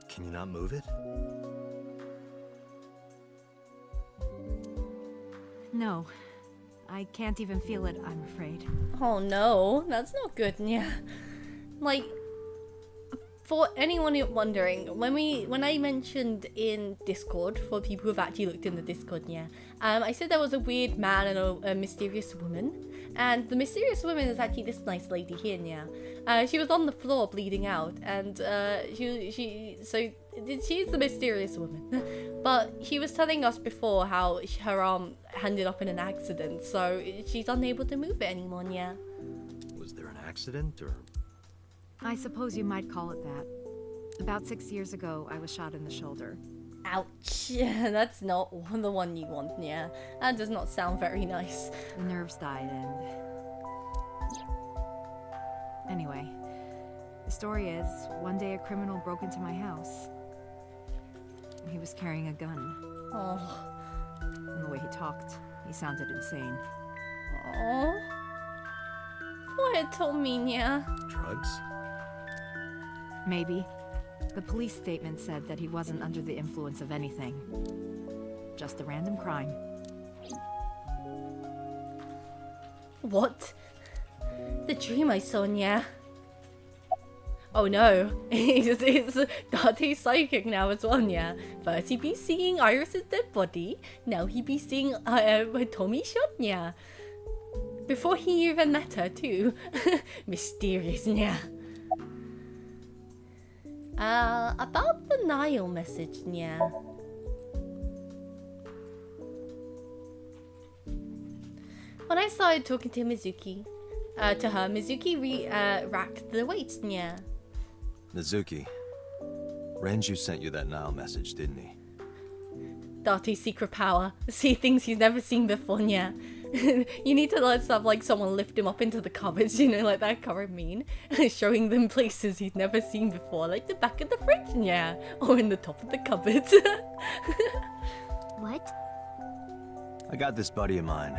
S2: Can you not move it?
S10: No. I can't even feel it, I'm afraid.
S1: Oh no, that's not good, yeah. Like, for anyone wondering, when I mentioned in Discord, for people who've actually looked in the Discord, yeah, I said there was a weird man and a mysterious woman, and the mysterious woman is actually this nice lady here, yeah. She was on the floor bleeding out, and she's the mysterious woman, but she was telling us before how her arm ended up in an accident, so she's unable to move it anymore, yeah.
S2: Was there an accident, or?
S10: I suppose you might call it that. About 6 years ago, I was shot in the shoulder.
S1: Ouch. That's not the one you want, yeah. That does not sound very nice.
S10: The nerves died and... Anyway, the story is, one day a criminal broke into my house. He was carrying a gun.
S1: Oh.
S10: And the way he talked, he sounded insane.
S1: Oh. What told me, yeah?
S2: Drugs?
S10: Maybe. The police statement said that he wasn't under the influence of anything. Just a random crime.
S1: What? The dream I saw, yeah? Oh no, it's Dante's psychic now as well, yeah. First he be seeing Iris's dead body, now he be seeing Tommy shot, yeah. Before he even met her too. Mysterious, yeah. About the Nile message, yeah. When I started talking to Mizuki, Mizuki racked the weights, yeah.
S2: Mizuki, Renju sent you that Nile message, didn't he?
S1: Date's secret power. See things he's never seen before, yeah. You need to let have like someone lift him up into the cupboards, you know, like that cupboard mean. Showing them places he's never seen before, like the back of the fridge, yeah. Or in the top of the cupboards.
S9: What?
S2: I got this buddy of mine.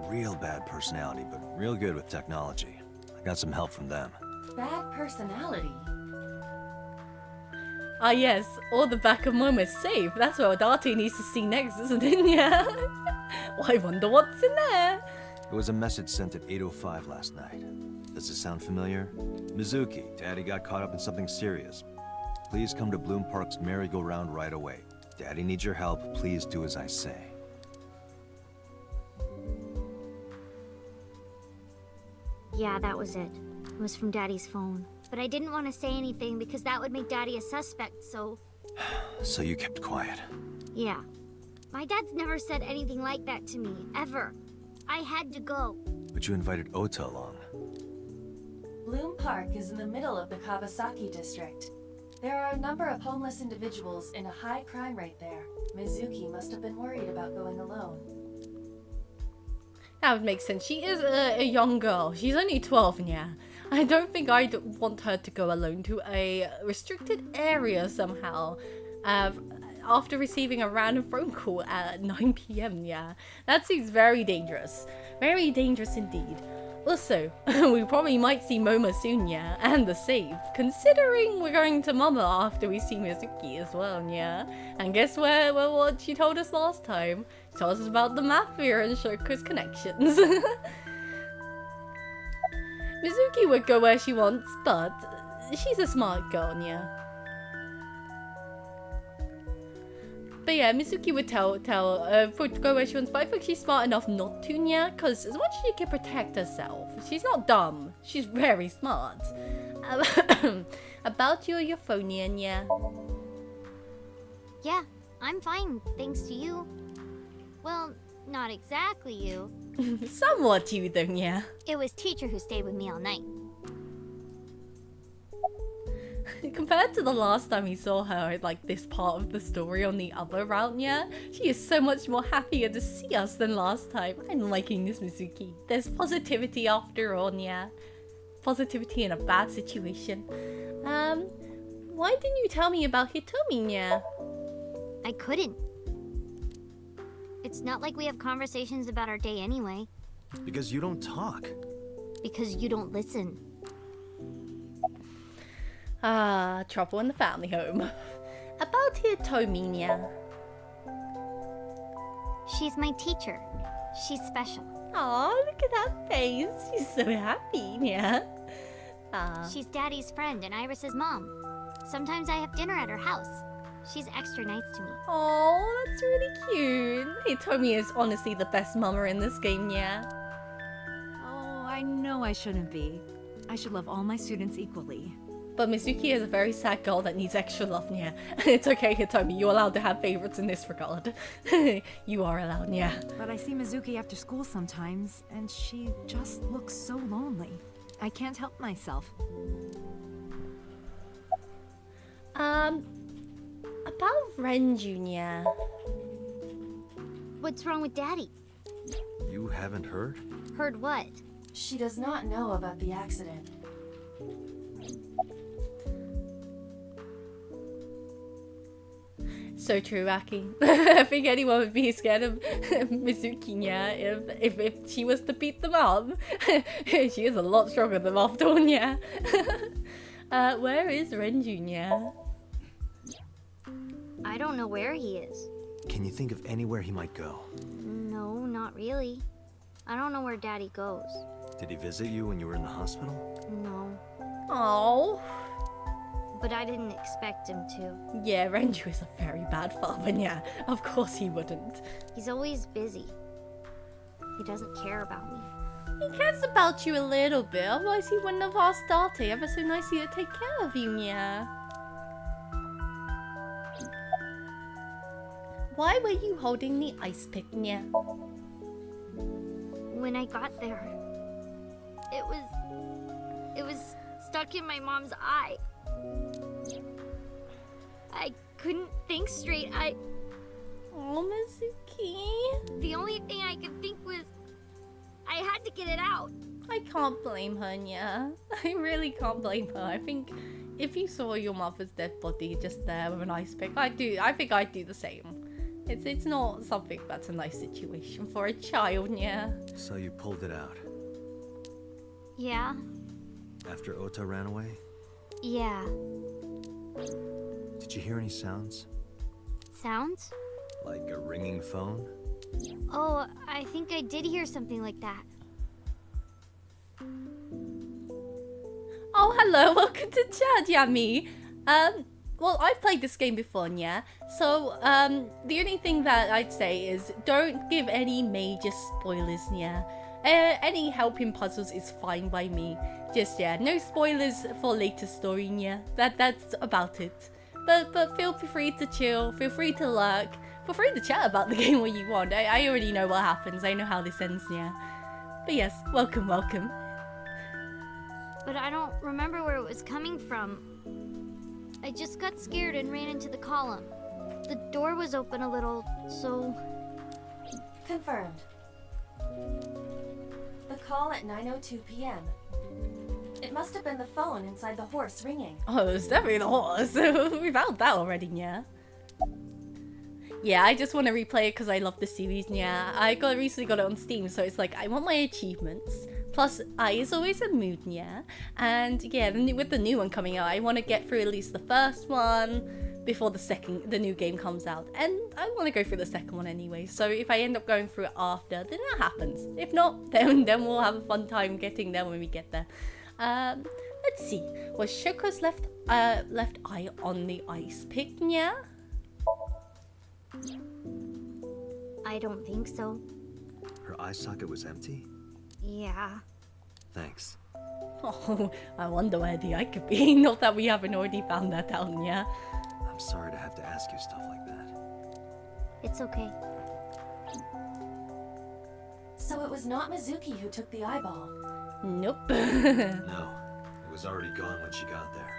S2: Real bad personality, but real good with technology. I got some help from them.
S5: Bad personality?
S1: Ah yes, or the back of Momo's safe. That's what Date needs to see next, isn't it? Yeah. Well, I wonder what's in there.
S2: It was a message sent at 8:05 last night. Does it sound familiar? Mizuki, Daddy got caught up in something serious. Please come to Bloom Park's merry-go-round right away. Daddy needs your help. Please do as I say.
S11: Yeah, that was it. It was from Daddy's phone. But I didn't want to say anything because that would make Daddy a suspect, so...
S2: So you kept quiet.
S11: Yeah. My dad's never said anything like that to me, ever. I had to go.
S2: But you invited Ota along.
S3: Bloom Park is in the middle of the Kawasaki district. There are a number of homeless individuals and a high crime rate there. Mizuki must have been worried about going alone.
S1: That would make sense. She is a young girl. She's only 12, yeah. I don't think I'd want her to go alone to a restricted area somehow. After receiving a random phone call at 9 PM, yeah. That seems very dangerous. Very dangerous indeed. Also, we probably might see Momo soon, yeah, and the save. Considering we're going to Mama after we see Mizuki as well, yeah. And guess what she told us last time? She told us about the Mafia and Shoko's connections. Mizuki would go where she wants, but she's a smart girl, yeah. But yeah, Mizuki would would go where she wants, but I think she's smart enough not to, yeah, because as much as she can protect herself, she's not dumb. She's very smart. About your euphonian, yeah.
S11: Yeah, I'm fine, thanks to you. Well, not exactly you.
S1: Somewhat you, though, yeah.
S11: It was teacher who stayed with me all night.
S1: Compared to the last time we saw her at like this part of the story on the other route, yeah, she is so much more happier to see us than last time. I'm liking this Mizuki. There's positivity after all, yeah. Positivity in a bad situation. Why didn't you tell me about Hitomi, yeah?
S11: I couldn't. It's not like we have conversations about our day anyway.
S2: Because you don't talk.
S11: Because you don't listen.
S1: Ah, trouble in the family home. About Hitomi, yeah.
S11: She's my teacher. She's special.
S1: Aw, look at that face. She's so happy, yeah.
S11: She's Daddy's friend and Iris's mom. Sometimes I have dinner at her house. She's extra nice to me.
S1: Oh, that's really cute. Hitomi is honestly the best mama in this game, yeah.
S10: Oh, I know I shouldn't be. I should love all my students equally.
S1: But Mizuki is a very sad girl that needs extra love, yeah. It's okay, Hitomi, you're allowed to have favorites in this regard. You are allowed, yeah.
S10: But I see Mizuki after school sometimes, and she just looks so lonely. I can't help myself.
S1: About Ren Jr.
S11: What's wrong with Daddy?
S2: You haven't heard?
S11: Heard what?
S3: She does not know about the accident.
S1: So true, Aki. I think anyone would be scared of Mizuki, yeah, if she was to beat them up. She is a lot stronger than after all, yeah. Where is Renjun, yeah?
S11: I don't know where he is.
S2: Can you think of anywhere he might go?
S11: No, not really. I don't know where Daddy goes.
S2: Did he visit you when you were in the hospital?
S11: No.
S1: Oh.
S11: but I didn't expect him to.
S1: Yeah, Renju is a very bad father, yeah. Of course he wouldn't.
S11: He's always busy. He doesn't care about me.
S1: He cares about you a little bit, otherwise he wouldn't have asked Date ever so nicely to take care of you, yeah. Why were you holding the ice pick, yeah?
S11: When I got there, it was stuck in my mom's eye. I couldn't think straight.
S1: Oh, Mizuki.
S11: The only thing I could think was I had to get it out.
S1: I can't blame her, yeah. I really can't blame her. I think if you saw your mother's dead body just there with an ice pick, I think I'd do the same. It's not something that's a nice situation for a child, yeah.
S2: So you pulled it out.
S11: Yeah?
S2: After Ota ran away?
S11: Yeah.
S2: Did you hear any sounds?
S11: Sounds?
S2: Like a ringing phone?
S11: Oh, I think I did hear something like that.
S1: Oh, hello, welcome to chat, Yami. Well, I've played this game before, yeah. So, the only thing that I'd say is don't give any major spoilers, yeah. Any helping puzzles is fine by me. Just, yeah, no spoilers for later story, yeah. That's about it. But feel free to chill, feel free to lurk, feel free to chat about the game what you want. I already know what happens, I know how this ends, yeah. But yes, welcome.
S11: But I don't remember where it was coming from. I just got scared and ran into the column. The door was open a little, so...
S3: Confirmed. The call at 9:02 p.m. It must have been the phone inside the horse ringing.
S1: Oh, it's definitely the horse. We've had that already, yeah. Yeah, I just want to replay it because I love the series, yeah. I recently got it on Steam, so it's like, I want my achievements. Plus, I is always a mood, yeah. And yeah, with the new one coming out, I want to get through at least the first one before the new game comes out. And I want to go through the second one anyway. So if I end up going through it after, then that happens. If not, then we'll have a fun time getting there when we get there. Let's see. Was Shoko's left eye on the ice pick, yeah?
S11: I don't think so.
S2: Her eye socket was empty?
S11: Yeah.
S2: Thanks.
S1: Oh, I wonder where the eye could be. Not that we haven't already found that out, yeah?
S2: I'm sorry to have to ask you stuff like that.
S11: It's okay.
S3: So it was not Mizuki who took the eyeball.
S1: Nope.
S2: No, it was already gone when she got there.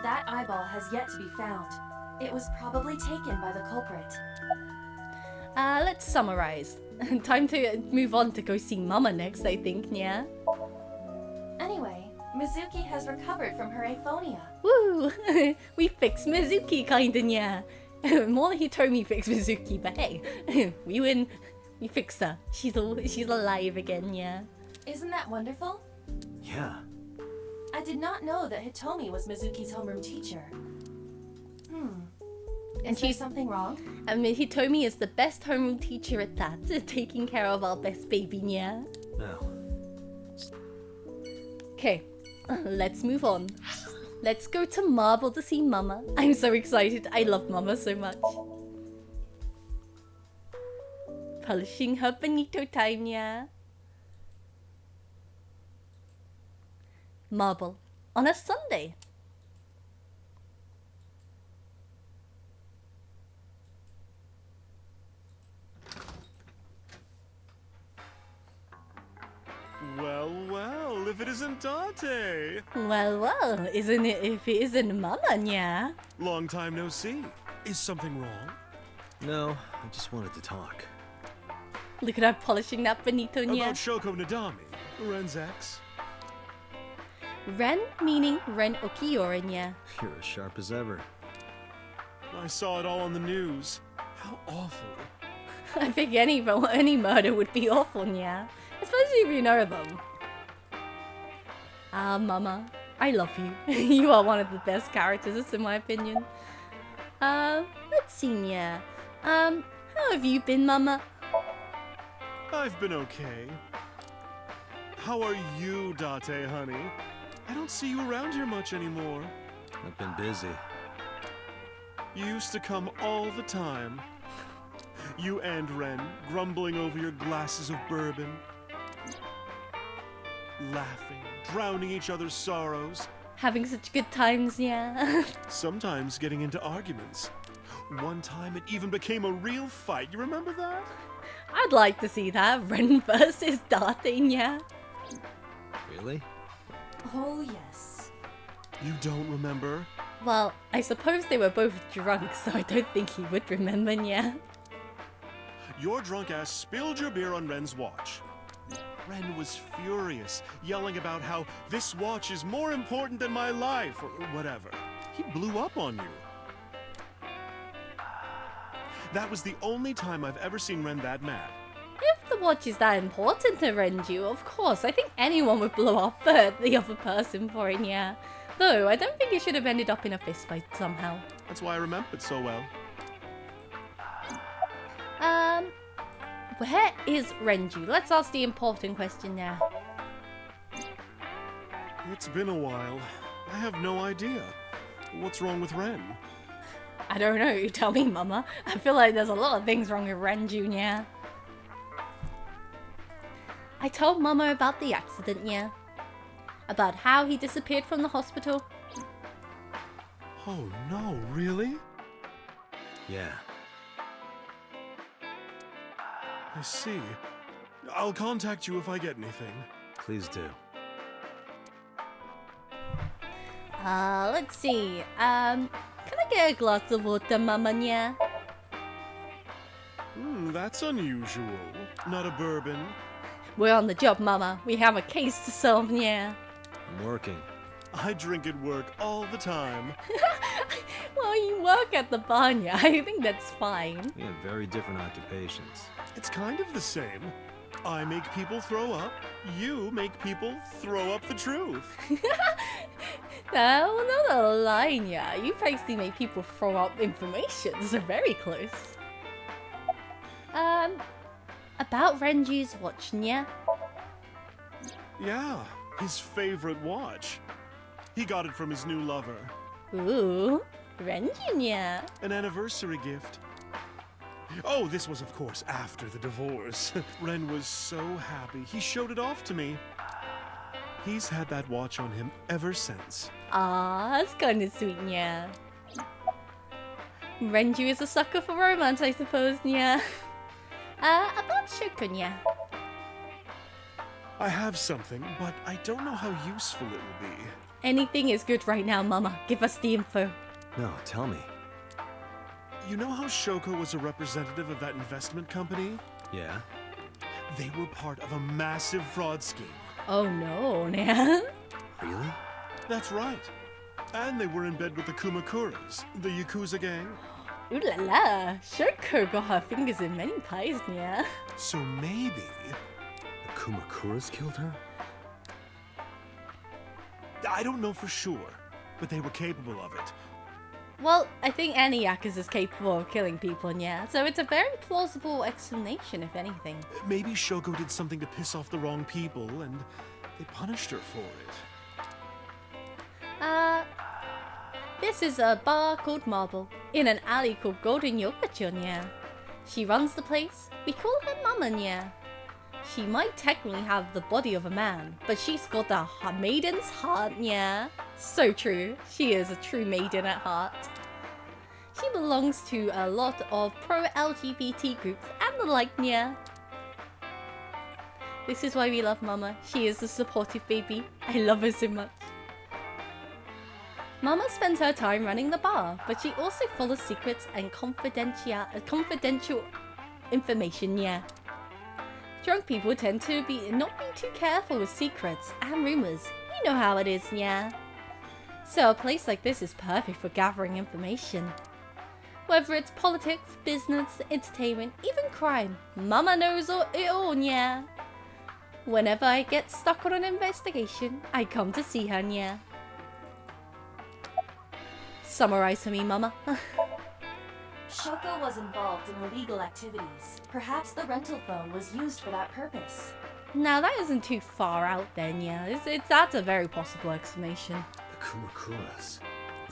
S3: That eyeball has yet to be found. It was probably taken by the culprit.
S1: Let's summarize. Time to move on to go see Mama next, I think, yeah?
S3: Anyway, Mizuki has recovered from her aphonia.
S1: Woo! We fixed Mizuki, kinda, yeah. More than Hitomi fixed Mizuki, but hey, we win. We fixed her. She's alive again, yeah.
S3: Isn't that wonderful?
S2: Yeah.
S3: I did not know that Hitomi was Mizuki's homeroom teacher.
S1: And
S3: Is there
S1: she's
S3: something wrong?
S1: I mean, Hitomi is the best homeroom teacher at that, taking care of our best baby, yeah?
S2: No.
S1: Okay, let's move on. Let's go to Marble to see Mama. I'm so excited. I love Mama so much. Polishing her bonito time, yeah? Marble on a Sunday.
S12: Well, if it isn't Date!
S1: Well, isn't it if it isn't Mama, yeah?
S12: Long time no see. Is something wrong?
S2: No, I just wanted to talk.
S1: Look at her polishing that bonito, yeah?
S12: About Shoko Nadami, Ren's ex.
S1: Ren meaning Ren Okioran, yeah?
S2: You're as sharp as ever.
S12: I saw it all on the news. How awful.
S1: I think any murder would be awful, yeah? Especially if you know them. Ah, Mama, I love you. You are one of the best characters, in my opinion. Let's see, yeah. How have you been, Mama?
S12: I've been okay. How are you, Date, honey? I don't see you around here much anymore.
S2: I've been busy.
S12: You used to come all the time. You and Ren, grumbling over your glasses of bourbon. Laughing, drowning each other's sorrows.
S1: Having such good times, yeah.
S12: Sometimes getting into arguments. One time it even became a real fight. You remember that?
S1: I'd like to see that. Ren versus Starting, yeah.
S2: Really?
S10: Oh, yes.
S12: You don't remember?
S1: Well, I suppose they were both drunk, so I don't think he would remember, yeah.
S12: Your drunk ass spilled your beer on Ren's watch. Ren was furious, yelling about how this watch is more important than my life, or whatever. He blew up on you. That was the only time I've ever seen Ren that mad.
S1: If the watch is that important to Renju, of course, I think anyone would blow up the other person for it, yeah. Though, I don't think it should have ended up in a fistfight somehow.
S12: That's why I remember it so well.
S1: Where is Renju? Let's ask the important question now.
S12: It's been a while. I have no idea. What's wrong with Ren?
S1: I don't know, you tell me, Mama. I feel like there's a lot of things wrong with Renju, yeah. I told Mama about the accident, yeah. About how he disappeared from the hospital.
S12: Oh no, really?
S2: Yeah.
S12: I see. I'll contact you if I get anything.
S2: Please do.
S1: Let's see. Can I get a glass of water, Mama, yeah?
S12: That's unusual. Not a bourbon.
S1: We're on the job, Mama. We have a case to solve, yeah.
S2: I'm working.
S12: I drink at work all the time.
S1: Well, you work at the barn, yeah. I think that's fine.
S2: We have very different occupations.
S12: It's kind of the same. I make people throw up. You make people throw up the truth.
S1: No, not a line, yeah. You basically make people throw up information, so very close. About Renju's watch, yeah?
S12: Yeah, his favorite watch. He got it from his new lover.
S1: Ooh, Renju, yeah.
S12: An anniversary gift. Oh, this was of course after the divorce. Ren was so happy. He showed it off to me. He's had that watch on him ever since.
S1: Ah, that's kind of sweet, yeah. Renju is a sucker for romance, I suppose, yeah. About Shokun, yeah.
S12: I have something, but I don't know how useful it will be.
S1: Anything is good right now, Mama. Give us the info.
S2: No, tell me.
S12: You know how Shoko was a representative of that investment company?
S2: Yeah?
S12: They were part of a massive fraud scheme.
S1: Oh no, man.
S2: Really?
S12: That's right. And they were in bed with the Kumakuras, the Yakuza gang.
S1: Ooh la la. Shoko got her fingers in many pies, yeah.
S12: So maybe...
S2: The Kumakuras killed her?
S12: I don't know for sure, but they were capable of it.
S1: Well, I think any Yakuza is capable of killing people, yeah. So it's a very plausible explanation, if anything.
S12: Maybe Shoko did something to piss off the wrong people, and they punished her for it.
S1: This is a bar called Marble, in an alley called Golden Yokochon, yeah. She runs the place. We call her Mama, yeah. She might technically have the body of a man, but she's got a maiden's heart, yeah. So true. She is a true maiden at heart. She belongs to a lot of pro-LGBT groups and the like, yeah. This is why we love Mama. She is a supportive baby. I love her so much. Mama spends her time running the bar, but she also follows secrets and confidential information, yeah. Drunk people tend to not be too careful with secrets and rumors. You know how it is, yeah. So a place like this is perfect for gathering information. Whether it's politics, business, entertainment, even crime, Mama knows it all, yeah. Whenever I get stuck on an investigation, I come to see her, yeah. Summarize for me, Mama.
S13: Shoko was involved in illegal activities. Perhaps the rental phone was used for that purpose.
S1: Now that isn't too far out then, yeah. That's a very possible explanation.
S2: The Kumakuras.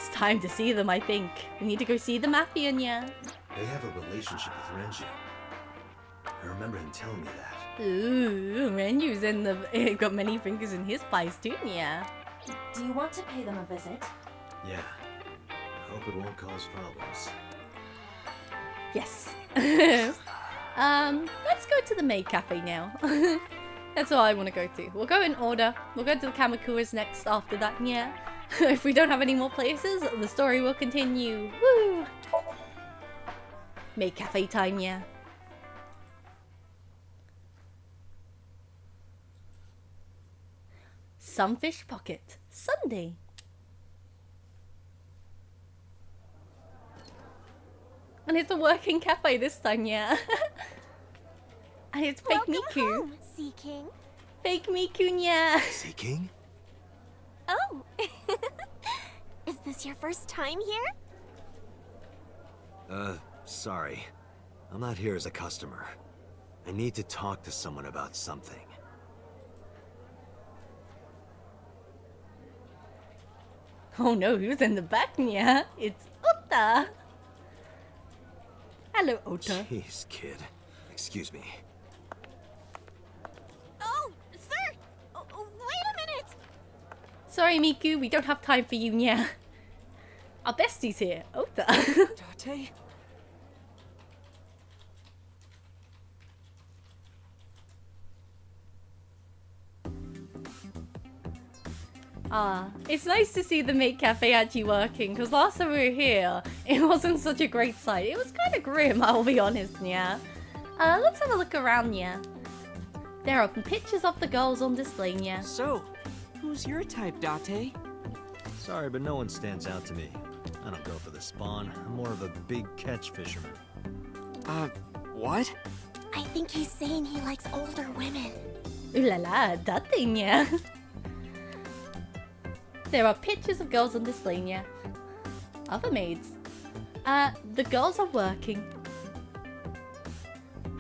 S1: It's time to see them, I think. We need to go see the Mafia, yeah.
S2: They have a relationship with Renju. I remember him telling me that.
S1: Ooh, Renju's in the got many fingers in his pies too, yeah.
S13: Do you want to pay them a visit?
S2: Yeah. I hope it won't cause problems.
S1: Yes. Let's go to the maid cafe now. That's all I want to go to. We'll go in order. We'll go to the Kamakuras next after that, yeah. If we don't have any more places, the story will continue. Woo! Maid cafe time, yeah. Sunfish Pocket, Sunday. And it's a working cafe this time, yeah. And it's fake Miku.
S9: Home, Sea King.
S1: Fake Miku, yeah.
S2: Sea King?
S9: Oh. Is this your first time here?
S2: Sorry. I'm not here as a customer. I need to talk to someone about something.
S1: Oh no, who's in the back, yeah? It's Ota. Hello, Ota.
S2: Jeez, kid. Excuse me.
S9: Oh, sir! Wait a minute!
S1: Sorry, Miku, we don't have time for you, yeah. Our bestie's here, Ota.
S6: Date?
S1: It's nice to see the maid cafe actually working, because last time we were here, it wasn't such a great sight. It was kind of grim, I'll be honest, yeah. Let's have a look around, yeah. There are pictures of the girls on display, yeah.
S6: So, who's your type, Date?
S2: Sorry, but no one stands out to me. I don't go for the spawn. I'm more of a big catch fisherman.
S6: What?
S9: I think he's saying he likes older women.
S1: Ooh la la, that thing, yeah. There are pictures of girls on display, yeah. Other maids. The girls are working.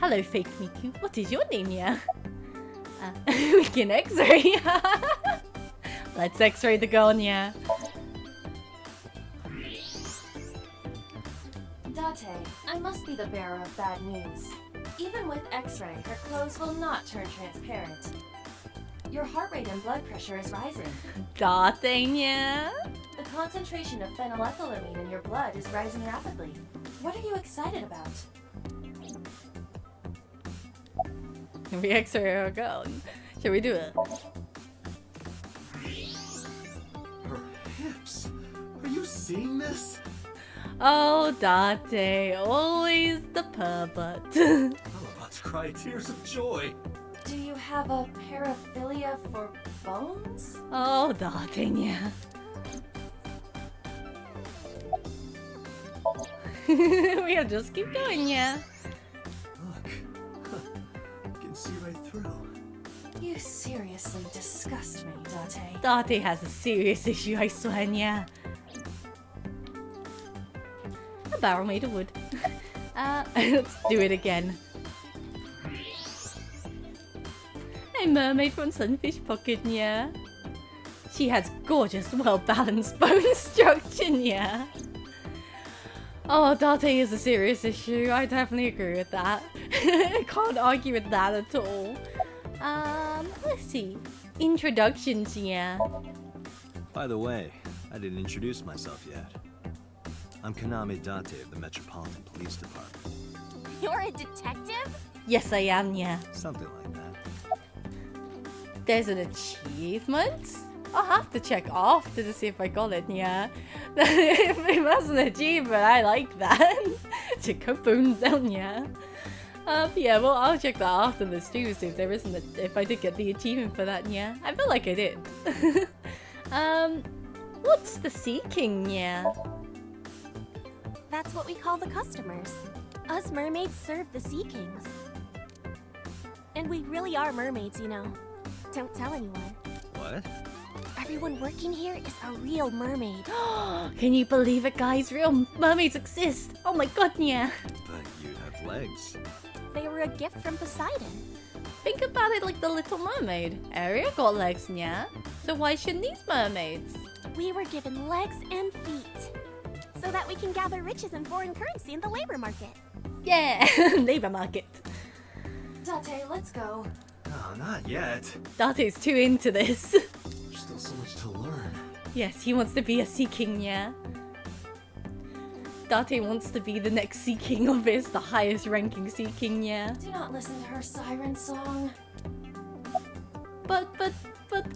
S1: Hello, fake Miku. What is your name, yeah? We can x-ray. Let's x-ray the girl, yeah.
S13: Date, I must be the bearer of bad news. Even with X-ray, her clothes will not turn transparent. Your heart rate and blood pressure is rising.
S1: Dang, yeah.
S13: The concentration of phenylethylamine in your blood is rising rapidly. What are you excited about?
S1: We x-ray our girl. Shall we do it?
S12: Her hips. Are you seeing this?
S1: Oh, Date, always the pervert.
S12: I'm about to cry tears of joy.
S13: Do you have a paraphilia for bones?
S1: Oh, dang, yeah. We'll just keep going, yeah.
S12: Look. You can see right through.
S13: You seriously disgust me, Date.
S1: Date has a serious issue, I swear, yeah. A barrel made of wood. Let's do it again. A mermaid from Sunfish Pocket, yeah. She has gorgeous, well-balanced bone structure, yeah. Oh, Date is a serious issue. I definitely agree with that. I can't argue with that at all. Let's see. Introductions, yeah.
S2: By the way, I didn't introduce myself yet. I'm Kaname Date of the Metropolitan Police Department.
S9: You're a detective?
S1: Yes, I am, yeah.
S2: Something like that.
S1: There's an achievement? I'll have to check after to see if I got it, yeah. If it was an achievement, I like that. Check her bones down, yeah. Yeah, well, I'll check that after this too, see if there isn't if I did get the achievement for that, yeah. I feel like I did. What's the seeking, yeah?
S9: That's what we call the customers. Us mermaids serve the Sea Kings. And we really are mermaids, you know. Don't tell anyone.
S2: What?
S9: Everyone working here is a real mermaid.
S1: Can you believe it, guys? Real mermaids exist. Oh my god, yeah.
S2: But you have legs.
S9: They were a gift from Poseidon.
S1: Think about it like the Little Mermaid. Ariel got legs, yeah. So why shouldn't these mermaids?
S9: We were given legs and feet, so that we can gather riches and foreign currency in the labor market.
S1: Yeah, labor market.
S13: Date, let's go.
S2: No, not yet.
S1: Date's too into this.
S2: There's still so much to learn.
S1: Yes, he wants to be a Sea King, yeah. Date wants to be the next Sea King of this, the highest ranking Sea King, yeah.
S13: Do not listen to her siren song.
S1: But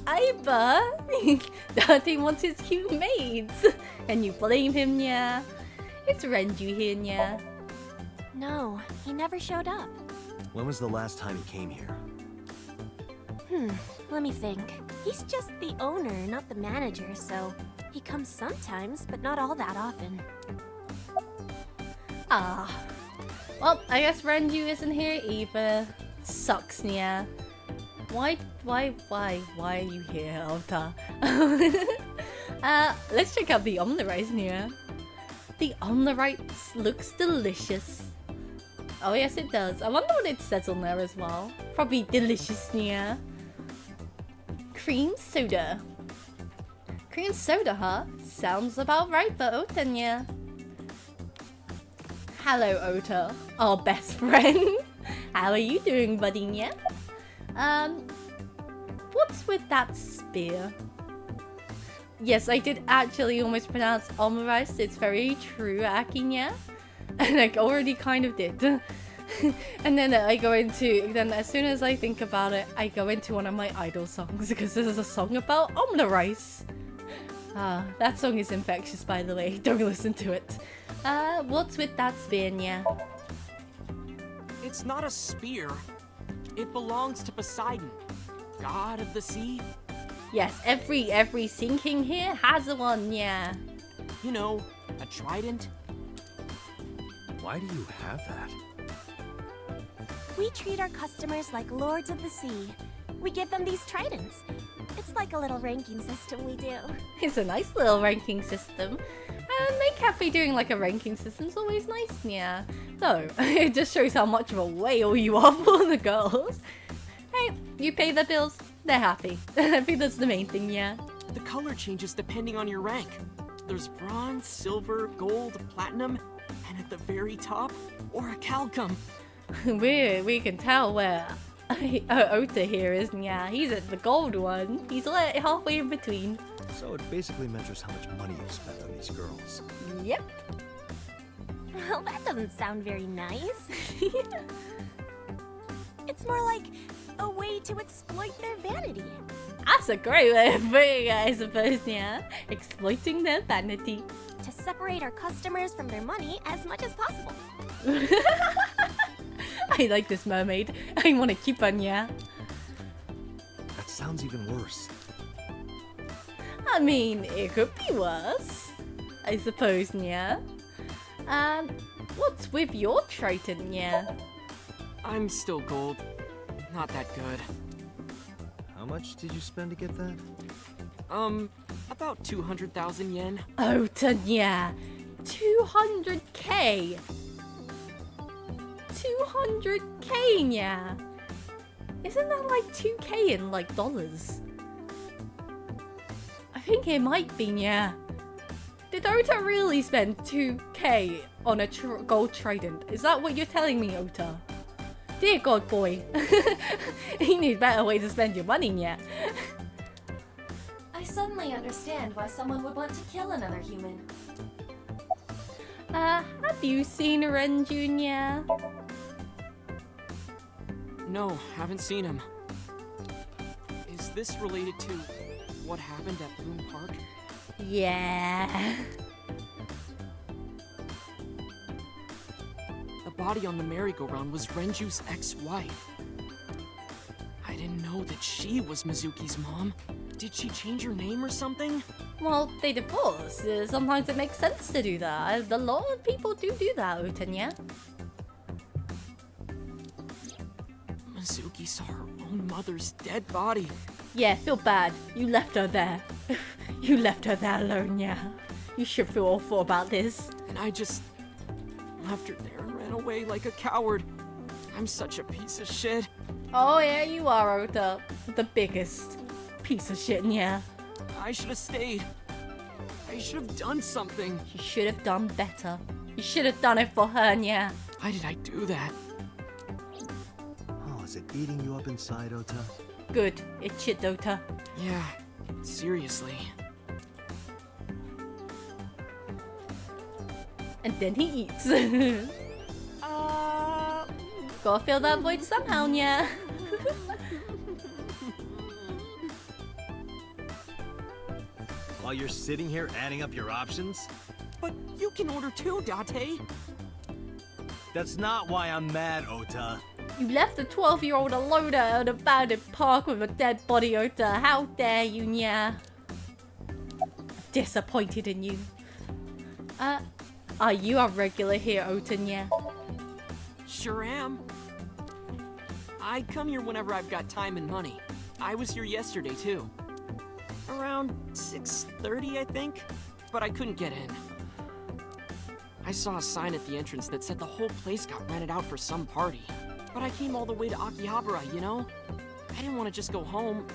S1: Aiba, Date wants his cute maids, and you blame him, yeah. It's Renju here, yeah.
S9: No, he never showed up.
S2: When was the last time he came here?
S9: Let me think. He's just the owner, not the manager, so he comes sometimes, but not all that often.
S1: Ah. Well, I guess Renju isn't here either. Sucks, yeah. Why are you here, Ota? Let's check out the omni-rice, yeah. The omni-rice looks delicious. Oh yes, it does. I wonder what it says on there as well. Probably delicious, yeah. Cream soda. Cream soda, huh? Sounds about right for Ota, yeah. Hello, Ota, our best friend. How are you doing, buddy, yeah? What's with that spear? Yes, I did actually almost pronounce omrice. It's very true, Akinya. And I already kind of did. And then I go into, then as soon as I think about it, I go into one of my idol songs because there's a song about omrice. That song is infectious, by the way. Don't listen to it. What's with that spear, yeah?
S14: It's not a spear. It belongs to Poseidon, god of the sea.
S1: Yes, every Sea King here has a one, yeah.
S14: You know, a trident.
S2: Why do you have that?
S9: We treat our customers like lords of the sea. We give them these tridents. It's like a little ranking system we do.
S1: It's a nice little ranking system. My cafe doing like a ranking system is always nice, yeah. So, it just shows how much of a whale you are for the girls. Hey, you pay their bills, they're happy. I think that's the main thing, yeah.
S14: The color changes depending on your rank. There's bronze, silver, gold, platinum, and at the very top, orichalcum.
S1: we can tell where Ota here is, yeah. He's at the gold one. He's like halfway in between.
S2: So it basically measures how much money you spend on these girls.
S1: Yep.
S9: Well, that doesn't sound very nice. It's more like a way to exploit their vanity.
S1: That's a great way of putting it, I suppose, yeah. Exploiting their vanity.
S9: To separate our customers from their money as much as possible.
S1: I like this mermaid. I want to keep on, yeah.
S2: That sounds even worse.
S1: I mean, it could be worse. I suppose, yeah. What's with your trident, yeah?
S14: I'm still gold. Not that good.
S2: How much did you spend to get that?
S14: About 200,000 yen.
S1: Ota, yeah. 200k. 200k, yeah. Isn't that like 2k in like dollars? I think it might be, yeah. Did Ota really spend 2k on a gold trident? Is that what you're telling me, Ota? Dear God, boy. You need better way to spend your money, yeah.
S13: I suddenly understand why someone would want to kill another human.
S1: Have you seen Ren Jr.?
S14: No, haven't seen him. Is this related to what happened at Bloom Park?
S1: Yeah.
S14: The body on the merry-go-round was Renju's ex-wife. I didn't know that she was Mizuki's mom. Did she change her name or something?
S1: Well, they divorced. Sometimes it makes sense to do that. A lot of people do that, Utenya.
S14: Mizuki saw her own mother's dead body.
S1: Yeah, feel bad. You left her there. You left her there alone, yeah. You should feel awful about this.
S14: And I just left her there and ran away like a coward. I'm such a piece of shit.
S1: Oh yeah, you are, Ota. The biggest piece of shit, yeah.
S14: I should have stayed. I should have done something.
S1: You should have done better. You should have done it for her, yeah.
S14: Why did I do that?
S2: Oh, is it eating you up inside, Ota?
S1: Good. It's shit, Ota.
S14: Yeah, seriously.
S1: And then he eats. Gotta fill that void somehow, yeah.
S2: While you're sitting here adding up your options?
S14: But you can order too, Date.
S2: That's not why I'm mad, Ota.
S1: You left a 12-year-old alone at an abandoned park with a dead body, Ota. How dare you, yeah? Disappointed in you. Are you a regular here, Ota, yeah?
S14: Sure am. I come here whenever I've got time and money. I was here yesterday, too. Around 6:30, I think? But I couldn't get in. I saw a sign at the entrance that said the whole place got rented out for some party. But I came all the way to Akihabara, you know? I didn't want to just go home.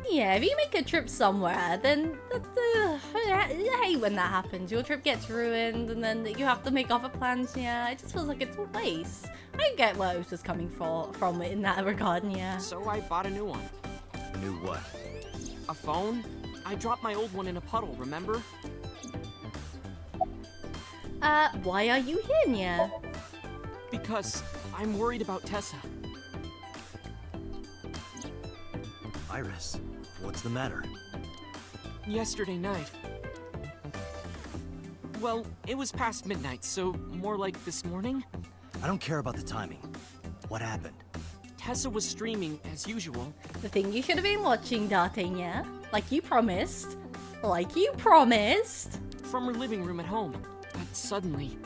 S1: Yeah, if you make a trip somewhere, then I hate when that happens. Your trip gets ruined, and then you have to make other plans. Yeah, it just feels like it's a waste. I get where Ota's coming from in that regard. Yeah.
S14: So I bought a new one.
S2: New what?
S14: A phone? I dropped my old one in a puddle, remember?
S1: Why are you here, Nya?
S14: Because I'm worried about Tessa.
S2: Iris, what's the matter?
S14: Yesterday night. Well, it was past midnight, so more like this morning.
S2: I don't care about the timing. What happened?
S14: Tessa was streaming as usual.
S1: The thing you should have been watching, D'Artagnan. Like you promised. Like you promised.
S14: From her living room at home. But suddenly...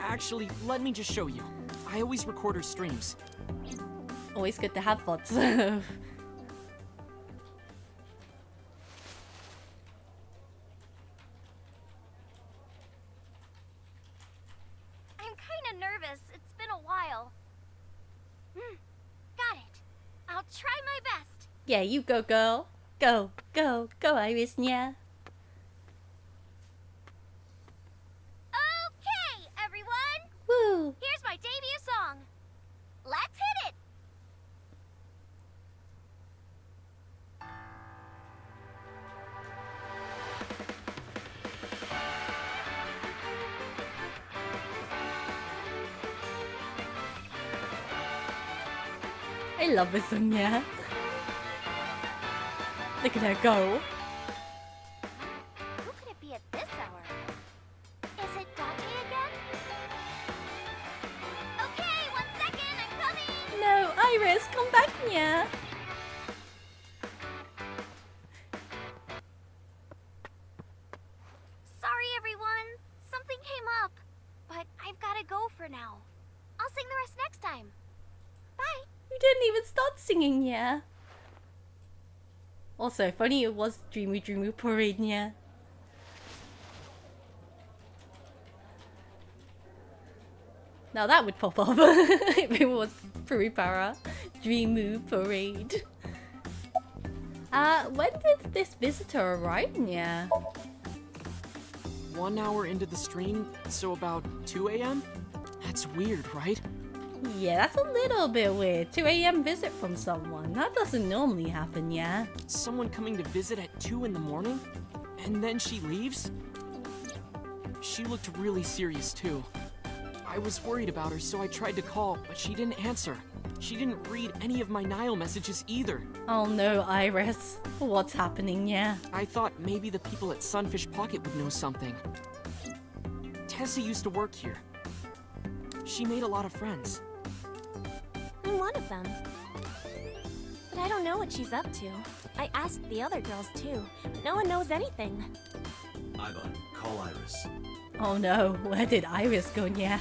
S14: Actually, let me just show you. I always record her streams.
S1: Always good to have thoughts.
S9: Nervous. It's been a while. Got it. I'll try my best.
S1: Yeah, you go, girl. Go, go, go, Iris, yeah.
S9: Okay, everyone.
S1: Woo.
S9: Here's my debut song. Let's hit it.
S1: I love this song, yeah. Look at her go.
S9: Who could it be at this hour? Is it Dante again? Okay, 1 second, I'm coming!
S1: No, Iris, come back, yeah.
S9: Sorry, everyone. Something came up. But I've gotta go for now. I'll sing the rest next time. Bye!
S1: You didn't even start singing, yeah. Also, if only it was Dreamy Dreamy Parade, yeah. Now that would pop up if it was Puripara. Dreamu Parade. When did this visitor arrive, yeah?
S14: 1 hour into the stream, so about 2 a.m.? That's weird, right?
S1: Yeah, that's a little bit weird. 2 a.m. visit from someone. That doesn't normally happen, yeah?
S14: Someone coming to visit at 2 in the morning? And then she leaves? She looked really serious, too. I was worried about her, so I tried to call, but she didn't answer. She didn't read any of my Nile messages either.
S1: Oh no, Iris. What's happening, yeah?
S14: I thought maybe the people at Sunfish Pocket would know something. Tessa used to work here. She made a lot of friends.
S9: I'm one of them. But I don't know what she's up to. I asked the other girls too, but no one knows anything.
S2: Iva, call Iris.
S1: Oh no, where did Iris go, yeah?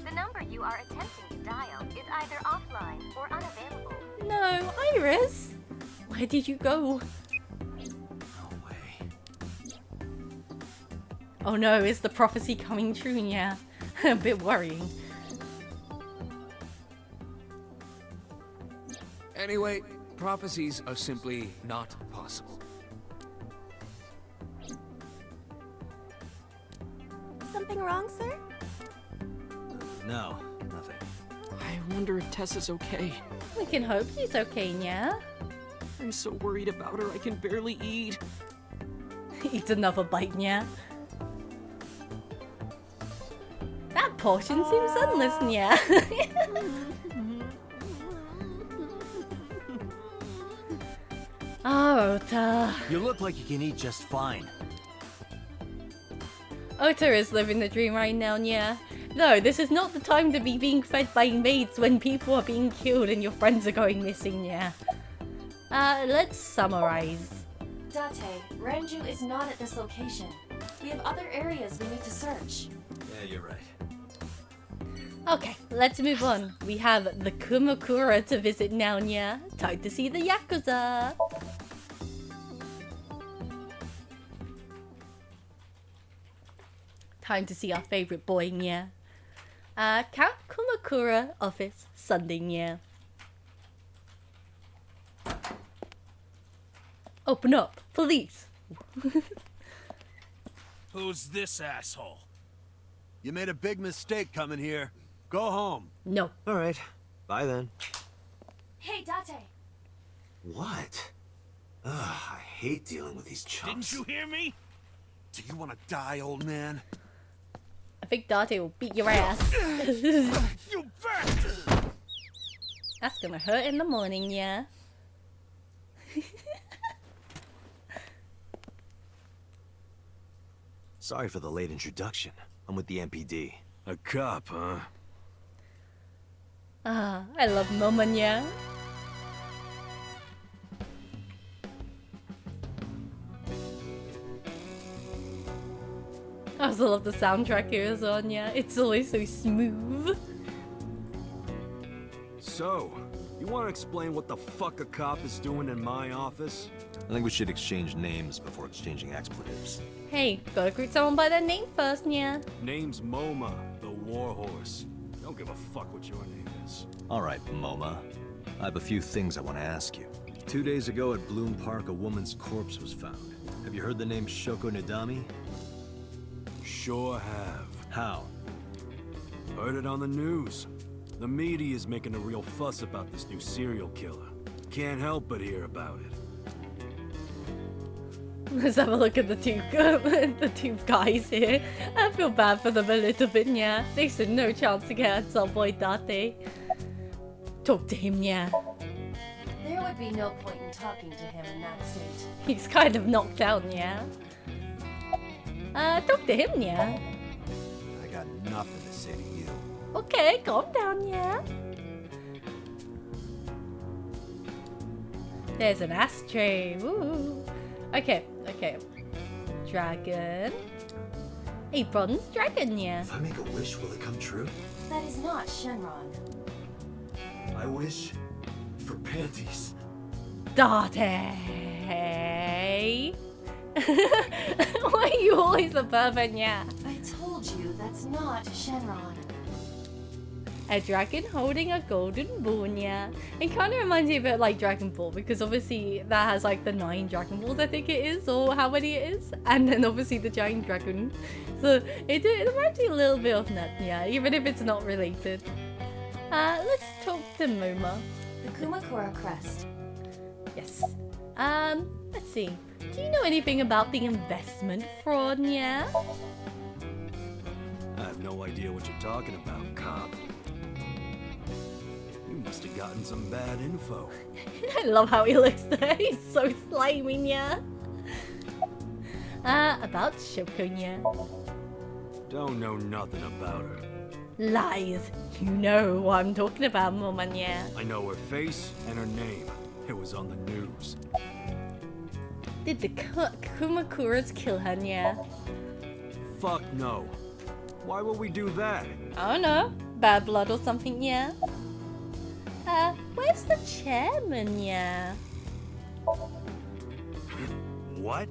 S8: The number you are attempting to dial is either offline or unavailable.
S1: No, Iris! Where did you go?
S2: No way.
S1: Oh no, is the prophecy coming true, yeah? A bit
S6: Anyway, Prophecies are simply not possible.
S9: Something wrong, sir?
S2: No, nothing.
S14: I wonder if Tessa's okay.
S1: We can hope she's okay, yeah?
S14: I'm so worried about her, I can barely eat.
S1: Eat another bite, yeah? That portion seems endless, yeah? Oh, Ota.
S2: You look like you can eat just fine.
S1: Ota is living the dream right now, yeah? No, this is not the time to be being fed by maids when people are being killed and your friends are going missing, yeah? Let's summarize.
S13: Date, Renju is not at this location. We have other areas we need to search.
S2: Yeah, you're right.
S1: Okay, let's move on. We have the Kumakura to visit now, yeah? Time to see the Yakuza. Time to see our favorite boy, yeah? Count Kumakura office, Sunday, yeah? Open up, police.
S15: Who's this asshole?
S2: You made a big mistake coming here. Go home.
S1: No.
S2: All right. Bye then.
S13: Hey, Date!
S2: What? Ugh, I hate dealing with these chumps.
S15: Didn't you hear me?
S12: Do you want to die, old man?
S1: I think Date will beat your ass.
S15: You bastard!
S1: That's gonna hurt in the morning, yeah?
S2: Sorry for the late introduction. I'm with the MPD.
S12: A cop, huh?
S1: Ah, I love Moman, yeah? I also love the soundtrack it was on, yeah? It's always so smooth.
S12: So, you want to explain what the fuck a cop is doing in my office?
S2: I think we should exchange names before exchanging expletives.
S1: Hey, gotta greet someone by their name first, yeah?
S12: Name's Moma, the warhorse. Don't give a fuck what your name is.
S2: All right, Moma. I have a few things I want to ask you. 2 days ago at Bloom Park, a woman's corpse was found. Have you heard the name Shoko Nadami?
S12: Sure have.
S2: How?
S12: Heard it on the news. The media's making a real fuss about this new serial killer. Can't help but hear about it.
S1: Let's have a look at the two guys here. I feel bad for them a little bit, yeah. They stood no chance to get at some boy Date. Talk to him, yeah.
S13: There would be no point in talking to him in that state.
S1: He's kind of knocked out, yeah. Talk to him, yeah.
S2: I got nothing to say to you.
S1: Okay, calm down, yeah. There's an ashtray. Woo. Okay. Dragon. A bronze dragon, yeah.
S2: If I make a wish, will it come true?
S13: That is not Shenron.
S2: I wish for panties.
S1: Date. Why are you always a pervert, yeah?
S13: I told you that's not Shenron.
S1: A dragon holding a golden ball, yeah. It kind of reminds me a bit like Dragon Ball, because obviously that has like the 9 Dragon Balls, I think it is, or how many it is, and then obviously the giant dragon. So it reminds me a little bit of that, yeah, even if it's not related. Let's talk to Moma.
S13: The Kumakura crest.
S1: Yes. Let's see. Do you know anything about the investment fraud, yeah?
S12: I have no idea what you're talking about, cop. You must have gotten some bad info.
S1: I love how he looks there. He's so slimy, yeah. About Shoko, yeah.
S12: Don't know nothing about her.
S1: Lies. You know what I'm talking about, Moman, yeah.
S12: I know her face and her name. It was on the news.
S1: Did the Kumakuras kill her, yeah?
S12: Fuck no. Why would we do that?
S1: I don't know. Bad blood or something, yeah? Where's the chairman, yeah?
S12: What?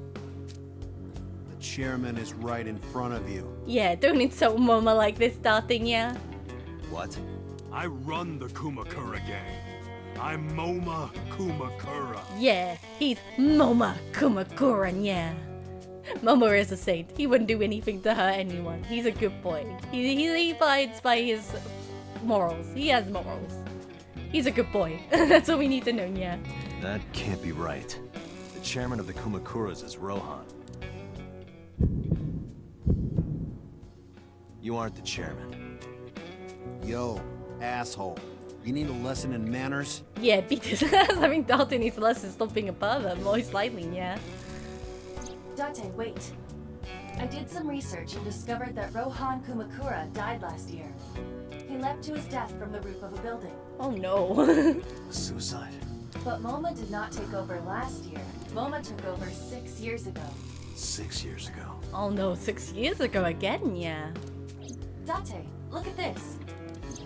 S16: The chairman is right in front of you.
S1: Yeah, don't insult Moma like this, starting, yeah?
S2: What?
S12: I run the Kumakura gang.
S15: I'm Moma Kumakura.
S1: Yeah, he's Moma Kumakura, yeah. Moma is a saint. He wouldn't do anything to hurt anyone. He's a good boy. He abides by his morals. He has morals. He's a good boy. That's all we need to know, yeah.
S2: That can't be right. The chairman of the Kumakuras is Rohan. You aren't the chairman.
S16: Yo, asshole. You need a lesson in manners?
S1: Yeah, beat his ass. I think Dalton needs a lesson. Stop being a pervert, most likely, yeah.
S13: Date, wait. I did some research and discovered that Rohan Kumakura died last year. He leapt to his death from the roof of a building.
S1: Oh no.
S2: Suicide?
S13: But Moma did not take over last year. Moma took over 6 years ago.
S2: 6 years ago.
S1: Oh no, 6 years ago again, yeah.
S13: Date, look at this.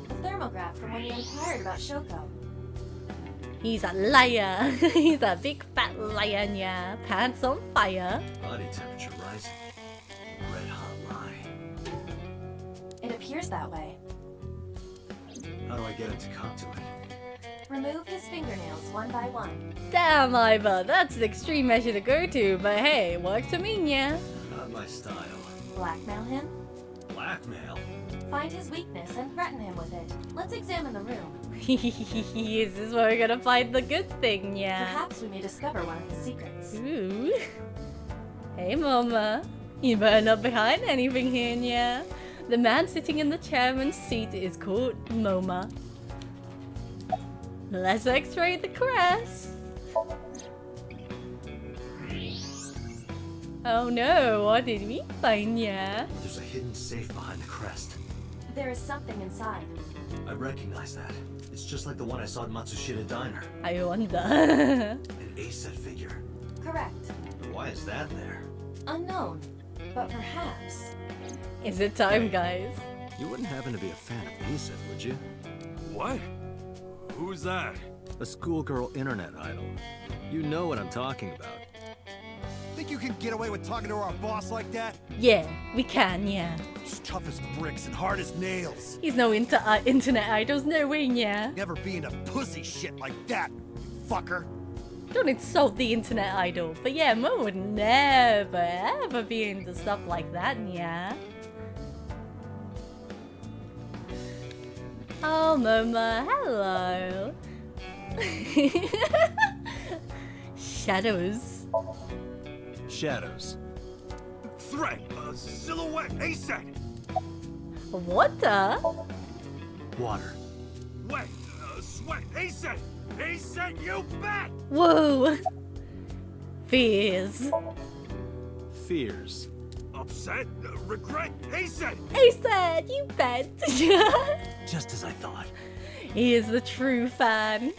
S13: The thermograph from when you inquired about Shoko.
S1: He's a liar. He's a big fat liar, yeah. Pants on fire.
S2: Body temperature rising. Red hot lie.
S13: It appears that way.
S2: How do I get him to come to it?
S13: Remove his fingernails one by one.
S1: Damn, Iva, that's an extreme measure to go to, but hey, works for me, yeah.
S2: Not my style.
S13: Blackmail him?
S2: Blackmail?
S13: Find his weakness and threaten him with it. Let's examine the room.
S1: Is this where we're gonna find the good thing, yeah?
S13: Perhaps we may discover one of his secrets.
S1: Ooh. Hey, Mama. You better not be hiding anything here, yeah? The man sitting in the chairman's seat is called Moma. Let's x-ray the crest. Oh no, what did we find, yeah?
S2: There's a hidden safe behind the crest.
S13: There is something inside.
S2: I recognize that. It's just like the one I saw at Matsushita Diner.
S1: I wonder.
S2: An A-set figure.
S13: Correct.
S2: Why is that there?
S13: Unknown. But perhaps...
S1: Is it time, guys?
S2: You wouldn't happen to be a fan of A-set, would you?
S15: What? Who's that?
S2: A schoolgirl internet idol. You know what I'm talking about.
S16: Think you can get away with talking to our boss like that?
S1: Yeah, we can, yeah.
S16: He's tough as bricks and hard as nails.
S1: He's no internet idols, no way, yeah.
S16: Never be into pussy shit like that, fucker.
S1: Don't insult the internet idol, but yeah, Mo would never ever be into stuff like that, yeah. Oh, Moma, hello. Shadows.
S2: Shadows.
S15: Threat, silhouette, A-set.
S1: What the?
S2: Water.
S15: Wet, sweat, A-set. A-set, you bet.
S1: Whoa. Fears.
S2: Fears.
S15: Upset, regret, A-set.
S1: A-set, you bet.
S2: Just as I thought.
S1: He is the true fan.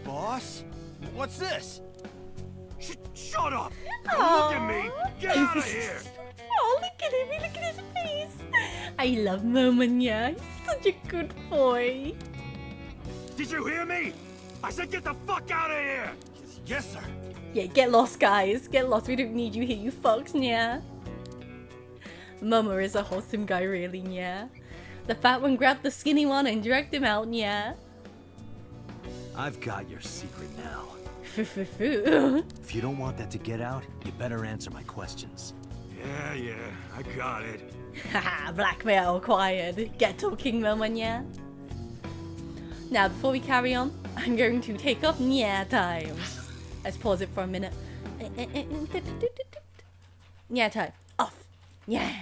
S16: Boss? What's this?
S15: Shut up!
S1: Aww.
S15: Look at me! Get out of here!
S1: Oh, look at him! Look at his face! I love Momanya. He's such a good boy.
S15: Did you hear me? I said get the fuck out of here! Yes, sir.
S1: Yeah, get lost, guys. Get lost. We don't need you here, you fucks, yeah. Momo is a wholesome guy, really, yeah. The fat one grabbed the skinny one and dragged him out, yeah.
S2: I've got your secret now.
S1: Foo-foo-foo.
S2: If you don't want that to get out, you better answer my questions.
S15: Yeah, I got it.
S1: Haha, blackmail acquired. Get talking, Momanya. Now, before we carry on, I'm going to take off Nya time. Let's pause it for a minute. Nya time. Off. Yeah.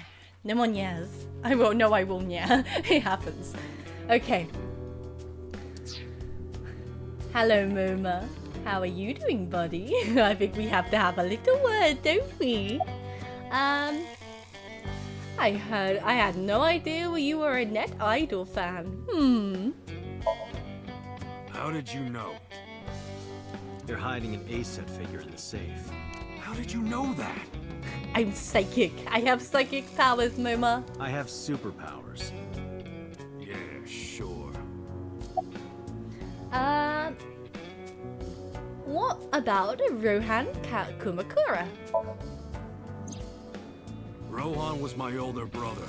S1: No more Nyas. I won't. No, I will Nya. It happens. Okay. Hello, Moma. How are you doing, buddy? I think we have to have a little word, don't we? I had no idea you were a Net Idol fan.
S15: How did you know?
S2: You're hiding an A-set figure in the safe.
S15: How did you know that?
S1: I'm psychic. I have psychic powers, Moma.
S2: I have superpowers.
S15: Yeah, sure.
S1: What about Rohan Kumakura?
S15: Rohan was my older brother.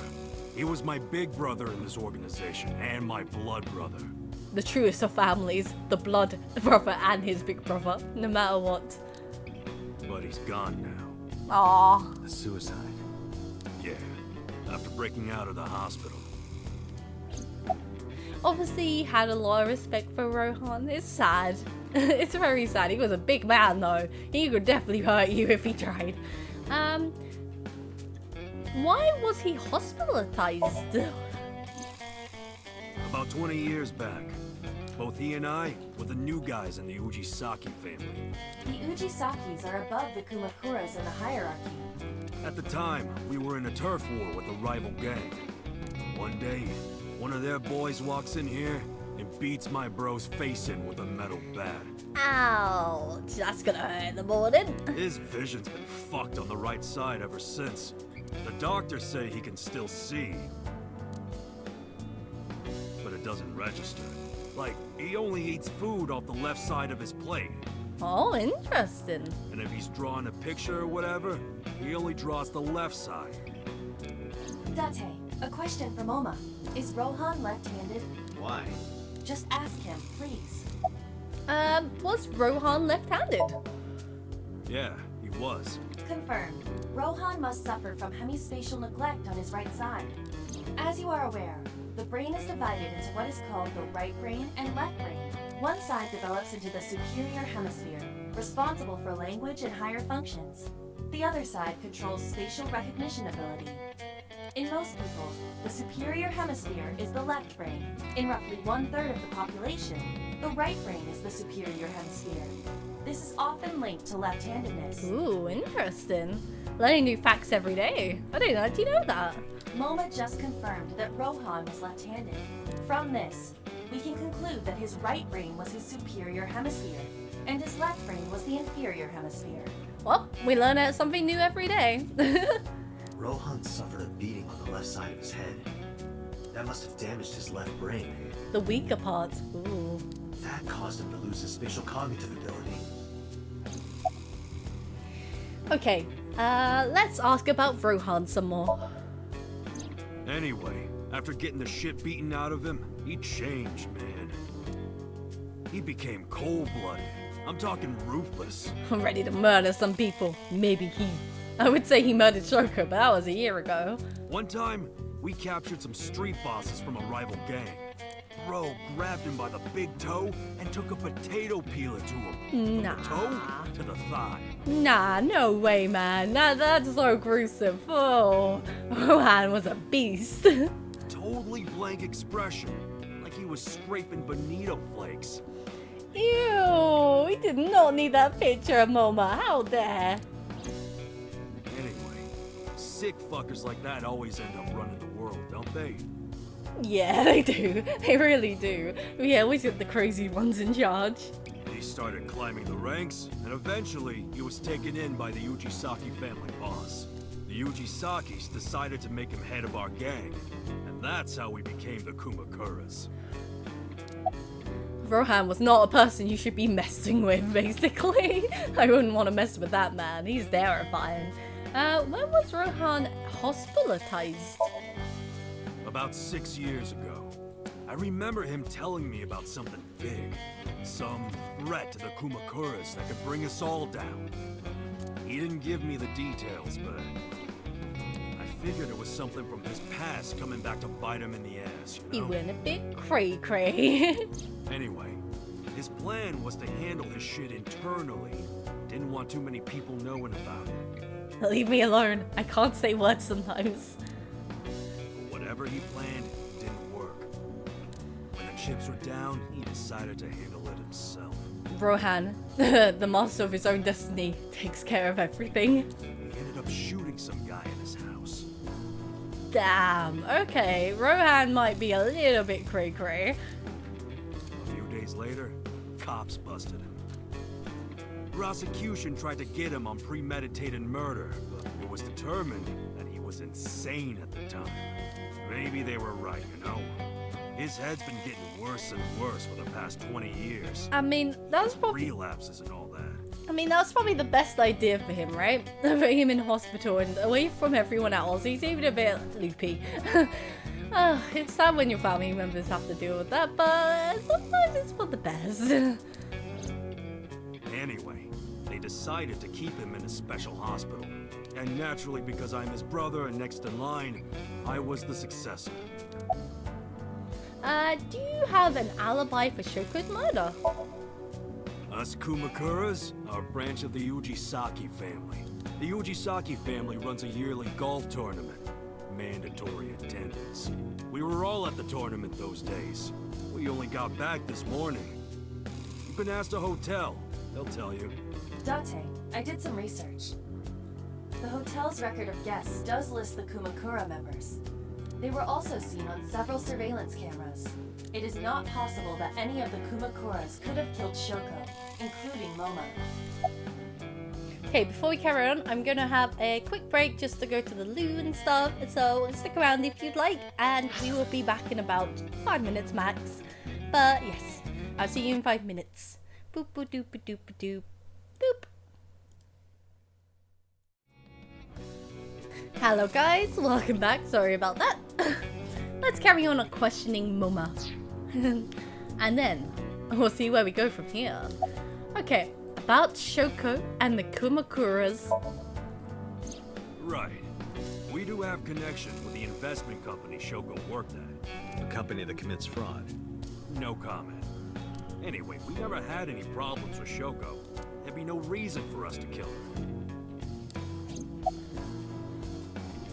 S15: He was my big brother in this organization, and my blood brother.
S1: the truest of families, the blood brother and his big brother, no matter what.
S2: But he's gone now.
S1: Aww.
S2: A suicide. Yeah, after breaking out of the hospital.
S1: Obviously, he had a lot of respect for Rohan. It's sad. It's very sad. He was a big man, though. He could definitely hurt you if he tried. Why was he hospitalized?
S2: About 20 years back, both he and I were the new guys in the Ujisaki family.
S13: The Ujisakis are above the Kumakuras in the hierarchy.
S2: At the time, we were in a turf war with a rival gang. One day, one of their boys walks in here and beats my bro's face in with a metal bat.
S1: Ouch, that's gonna hurt in the morning.
S2: His vision's been fucked on the right side ever since. The doctors say he can still see, but it doesn't register. Like, he only eats food off the left side of his plate.
S1: Oh, interesting.
S2: And if he's drawing a picture or whatever, he only draws the left side.
S13: Date, a question from Oma. Is Rohan left-handed?
S2: Why?
S13: Just ask him, please.
S1: Was Rohan left-handed?
S2: Yeah, he was.
S13: Confirmed. Rohan must suffer from hemispatial neglect on his right side. As you are aware, the brain is divided into what is called the right brain and left brain. One side develops into the superior hemisphere, responsible for language and higher functions. The other side controls spatial recognition ability. In most people, the superior hemisphere is the left brain. In roughly 1/3 of the population, the right brain is the superior hemisphere. This is often linked to left-handedness.
S1: Ooh, interesting. Learning new facts every day. I didn't actually know that.
S13: Moma just confirmed that Rohan was left-handed. From this, we can conclude that his right brain was his superior hemisphere, and his left brain was the inferior hemisphere.
S1: Well, we learn something new every day.
S17: Rohan suffered a beating on the left side of his head. That must have damaged his left brain.
S1: The weaker part. Ooh.
S17: That caused him to lose his spatial cognitive ability.
S1: Okay, let's ask about Rohan some more.
S2: Anyway, after getting the shit beaten out of him, he changed, man. He became cold-blooded. I'm talking ruthless.
S1: I'm ready to murder some people. Maybe he. I would say he murdered Shoko, but that was a year ago.
S2: One time, we captured some street bosses from a rival gang. Bro grabbed him by the big toe and took a potato peeler to him. From
S1: Nah.
S2: the toe to the thigh.
S1: Nah, no way, man. That's so gruesome. Oh, Rohan was a beast.
S2: Totally blank expression, like he was scraping bonito flakes.
S1: Ew, we did not need that picture of Moma. How dare?
S2: Anyway, sick fuckers like that always end up running the world, don't they?
S1: Yeah, they do. They really do. We always get the crazy ones in charge.
S2: He started climbing the ranks, and eventually he was taken in by the Ujisaki family boss. The Ujisakis decided to make him head of our gang, and that's how we became the Kumakuras.
S1: Rohan was not a person you should be messing with, basically. I wouldn't want to mess with that man. He's terrifying. When was Rohan hospitalized?
S2: About 6 years ago. I remember him telling me about something big. Some threat to the Kumakuras that could bring us all down. He didn't give me the details, but I figured it was something from his past coming back to bite him in the ass, you
S1: He
S2: know?
S1: went a bit cray-cray.
S2: Anyway, his plan was to handle his shit internally. Didn't want too many people knowing about it.
S1: Leave me alone. I can't say words sometimes.
S2: Whatever he planned didn't work. When the chips were down, he decided to handle it himself.
S1: Rohan, the master of his own destiny, takes care of everything.
S2: He ended up shooting some guy in his house.
S1: Damn. Okay, Rohan might be a little bit cray-cray.
S2: A few days later, cops busted him. Prosecution tried to get him on premeditated murder, but it was determined that he was insane at the time. Maybe they were right, you know? His head's been getting worse and worse for the past 20 years.
S1: I mean, that's probably...
S2: Relapses and all that.
S1: I mean, that was probably the best idea for him, right? Putting him in hospital and away from everyone else. He's even a bit loopy. It's sad when your family members have to deal with that, but sometimes it's for the best.
S15: Anyway, they decided to keep him in a special hospital. And naturally, because I'm his brother and next in line, I was the successor.
S1: Do you have an alibi for Shoko's murder?
S15: Us Kumakuras are a branch of the Ujisaki family. The Ujisaki family runs a yearly golf tournament. Mandatory attendance. We were all at the tournament those days. We only got back this morning. You can ask the hotel. They'll tell you.
S13: Date, I did some research. The hotel's record of guests does list the Kumakura members. They were also seen on several surveillance cameras. It is not possible that any of the Kumakuras could have killed Shoko, including Momo.
S1: Okay, before we carry on, I'm gonna have a quick break just to go to the loo and stuff, so stick around if you'd like, and we will be back in about 5 minutes max. But yes, I'll see you in 5 minutes. Boop boop doop doop doop boop. Hello guys, welcome back. Sorry about that. Let's carry on questioning Moma. And then we'll see where we go from here. Okay, about Shoko and the Kumakuras.
S15: Right. We do have connection with the investment company Shoko worked at.
S2: A company that commits fraud.
S15: No comment. Anyway, we never had any problems with Shoko. There'd be no reason for us to kill her.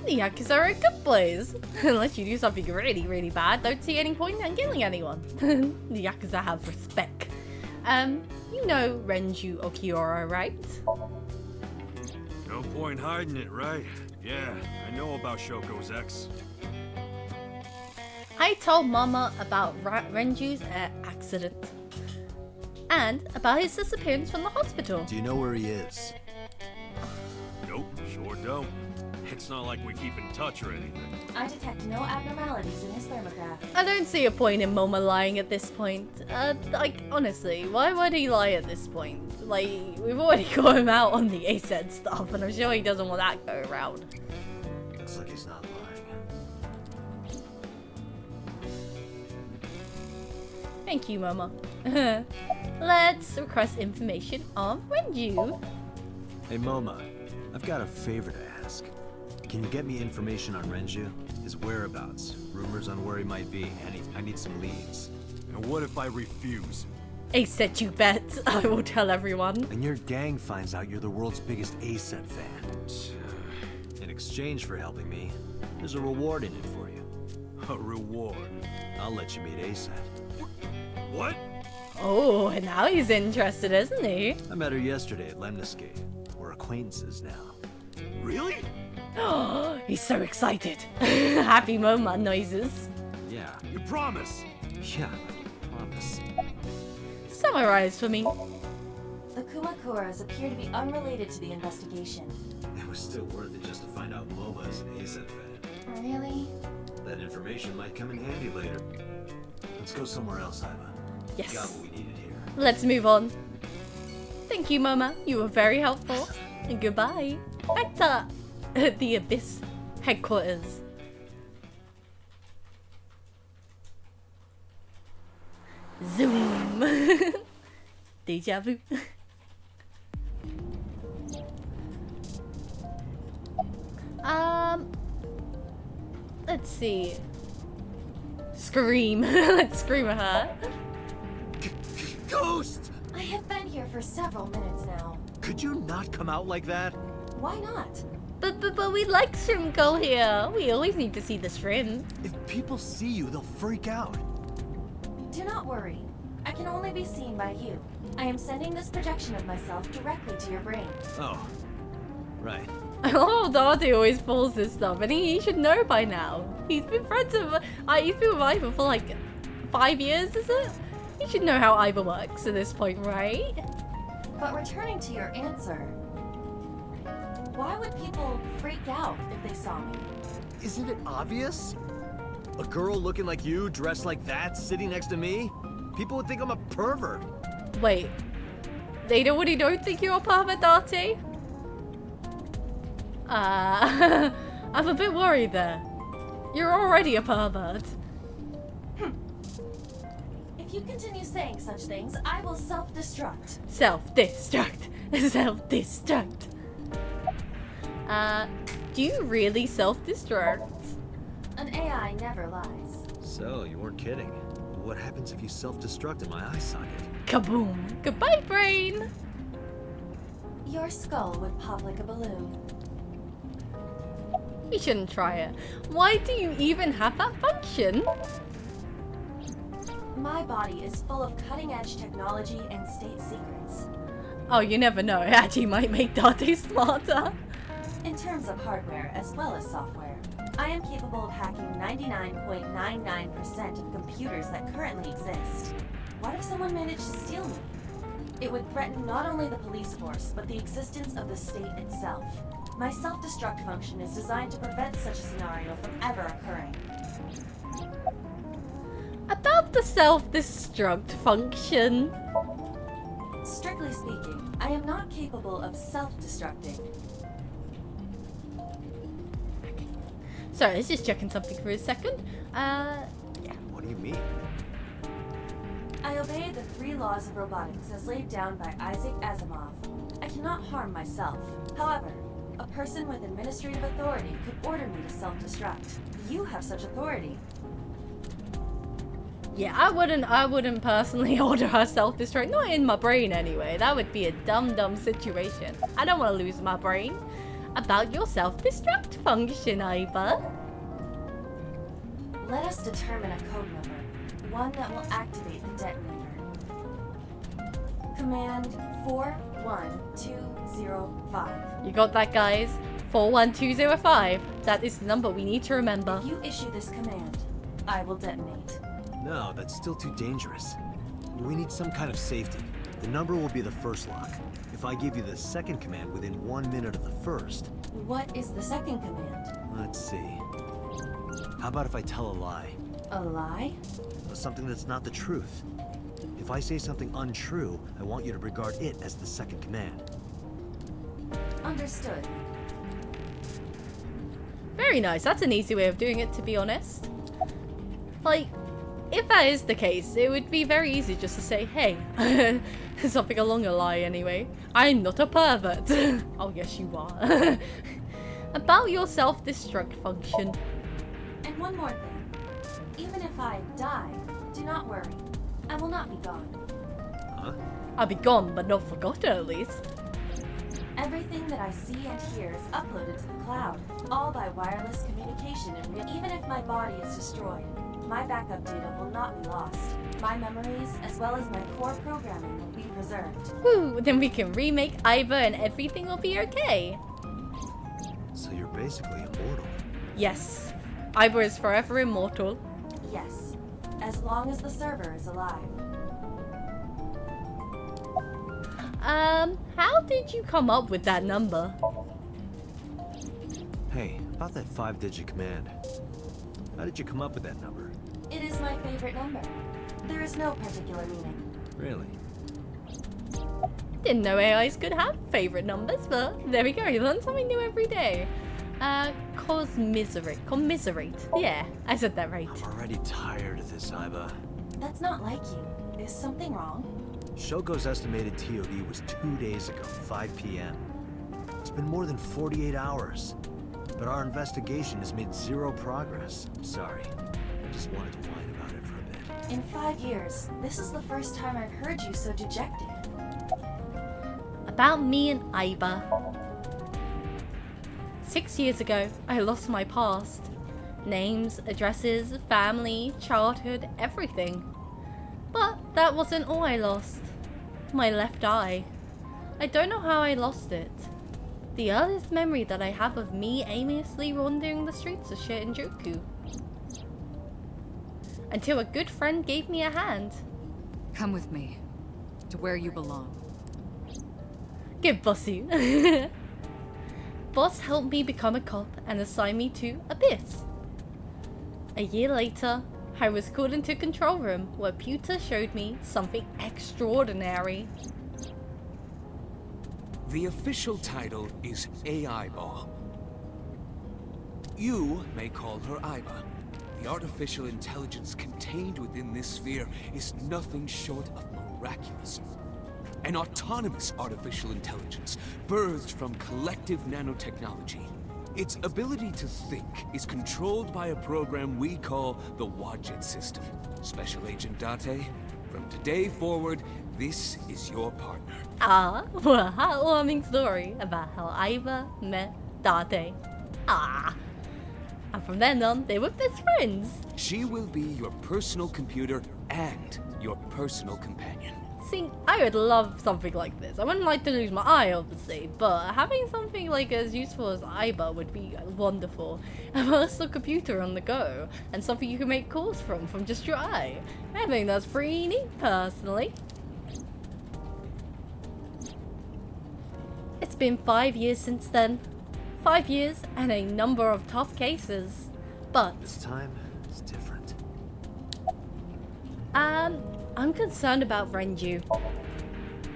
S1: The Yakuza are a good place. Unless you do something really, really bad, don't see any point in killing anyone. The Yakuza have respect. You know Renju Okiura, right?
S15: No point hiding it, right? Yeah, I know about Shoko's ex.
S1: I told Mama about Renju's accident. And about his disappearance from the hospital.
S2: Do you know where he is?
S15: Nope, sure don't. It's not like we keep in touch or anything.
S13: I detect no abnormalities in his thermograph.
S1: I don't see a point in Moma lying at this point. Like, honestly, why would he lie at this point? Like, we've already got him out on the ASED stuff, and I'm sure he doesn't want that go around.
S2: Looks like he's not lying.
S1: Thank you, Moma. Let's request information on Renju.
S2: Hey, Moma, I've got a favor to ask. Can you get me information on Renju? His whereabouts, rumors on where he might be, and I need some leads.
S15: And what if I refuse?
S1: ASED, you bet. I will tell everyone.
S2: And your gang finds out you're the world's biggest ASED fan. In exchange for helping me, there's a reward in it for you.
S15: A reward?
S2: I'll let you meet ASED.
S15: What?
S1: Oh, and now he's interested, isn't he?
S2: I met her yesterday at Lemniscate. We're acquaintances now.
S15: Really?
S1: Oh, he's so excited. Happy Moma noises.
S2: Yeah.
S15: You promise?
S2: Yeah, I promise.
S1: Summarize for me.
S13: The Kumakuras appear to be unrelated to the investigation.
S2: It was still worth it just to find out Moma is an ASED fan.
S13: Really?
S2: That information might come in handy later. Let's go somewhere else, Iva.
S1: Yes.
S2: Got what we needed here.
S1: Let's move on. Thank you, Moma. You were very helpful. And goodbye. Back to the Abyss headquarters. Zoom. Deja vu. Let's see. Scream. Let's scream at her.
S16: Ghost!
S13: I have been here for several minutes now.
S2: Could you not come out like that?
S13: Why not?
S1: But we like Shrimko here. We always need to see the shrimp.
S2: If people see you, they'll freak out.
S13: Do not worry. I can only be seen by you. I am sending this projection of myself directly to your brain.
S2: Oh, right.
S1: Oh, Dante always pulls this stuff, and he should know by now. He's been friends with, he's been with Iva for like 5 years, is it? He should know how Iva works at this point, right?
S13: But returning to your answer, why would people freak out if they saw me?
S2: Isn't it obvious? A girl looking like you, dressed like that, sitting next to me? People would think I'm a pervert.
S1: Wait, they already don't think you're a pervert, Dante? I'm a bit worried there. You're already a pervert.
S13: If you continue saying such things, I will self-destruct.
S1: Self-destruct. Self-destruct. Do you really self-destruct?
S13: An AI never lies.
S2: So, you weren't kidding. What happens if you self-destruct in my eye socket?
S1: Kaboom. Goodbye, brain.
S13: Your skull would pop like a balloon.
S1: We shouldn't try it. Why do you even have that function?
S13: My body is full of cutting-edge technology and state secrets.
S1: Oh, you never know. It actually might make Dante smarter.
S13: In terms of hardware as well as software, I am capable of hacking 99.99% of computers that currently exist. What if someone managed to steal me? It would threaten not only the police force, but the existence of the state itself. My self-destruct function is designed to prevent such a scenario from ever occurring.
S1: About the self-destruct function.
S13: Strictly speaking, I am not capable of self-destructing.
S1: Sorry, let's just checking something for a second.
S2: What do you mean?
S13: I obey the 3 laws of robotics as laid down by Isaac Asimov. I cannot harm myself. However, a person with administrative authority could order me to self-destruct. You have such authority.
S1: Yeah, I wouldn't personally order her self-destruct. Not in my brain anyway. That would be a dumb situation. I don't want to lose my brain. About your self-destruct function, Iva.
S13: Let us determine a code number. One that will activate the detonator. Command 41205.
S1: You got that, guys? 41205. That is the number we need to remember.
S13: If you issue this command, I will detonate.
S2: No, that's still too dangerous. We need some kind of safety. The number will be the first lock. If I give you the second command within 1 minute of the first...
S13: What is the second command?
S2: Let's see. How about if I tell a lie?
S13: A lie?
S2: Something that's not the truth. If I say something untrue, I want you to regard it as the second command.
S13: Understood.
S1: Very nice. That's an easy way of doing it, to be honest. Like, if that is the case, it would be very easy just to say, hey, something along a lie anyway. I'm not a pervert. Oh, yes, you are. About your self-destruct function.
S13: And one more thing. Even if I die, do not worry. I will not be gone.
S2: Huh?
S1: I'll be gone, but not forgotten at least.
S13: Everything that I see and hear is uploaded to the cloud, all by wireless communication in real. Even if my body is destroyed, my backup data will not be lost. My memories, as well as my core programming, will be preserved.
S1: Woo, then we can remake Iva and everything will be okay.
S2: So you're basically immortal.
S1: Yes. Iva is forever immortal.
S13: Yes. As long as the server is alive.
S1: How did you come up with that number?
S2: Hey, about that 5-digit command. How did you come up with that number?
S13: It is my favorite number. There is no particular meaning.
S2: Really?
S1: Didn't know AIs could have favorite numbers, but there we go. You learn something new every day. Commiserate. Yeah, I said that right.
S2: I'm already tired of this, Iva.
S13: That's not like you. Is something wrong?
S2: Shogo's estimated TOD was 2 days ago, 5 p.m. It's been more than 48 hours. But our investigation has made 0 progress. Sorry. I just wanted to whine about it for a bit.
S13: In 5 years, this is the first time I've heard you so dejected.
S1: About me and Iva. 6 years ago, I lost my past. Names, addresses, family, childhood, everything. But that wasn't all I lost. My left eye. I don't know how I lost it. The earliest memory that I have of me aimlessly wandering the streets of Shinjuku. Until a good friend gave me a hand.
S5: Come with me. To where you belong.
S1: Get bossy. Boss helped me become a cop and assigned me to Abyss. A year later, I was called into control room where Pewter showed me something extraordinary.
S6: The official title is AI Ball. You may call her Aiba. The artificial intelligence contained within this sphere is nothing short of miraculous. An autonomous artificial intelligence birthed from collective nanotechnology. Its ability to think is controlled by a program we call the Wadjet system. Special Agent Date, from today forward, this is your partner.
S1: What a heartwarming story about how Aiba met Date. And from then on, they were best friends.
S6: She will be your personal computer and your personal companion.
S1: See, I would love something like this. I wouldn't like to lose my eye, obviously, but having something like as useful as Aiba would be wonderful. A personal computer on the go, and something you can make calls from just your eye. I think that's pretty neat, personally. It's been 5 years since then. 5 years and a number of tough cases, but
S2: this time it's different.
S1: I'm concerned about Renju.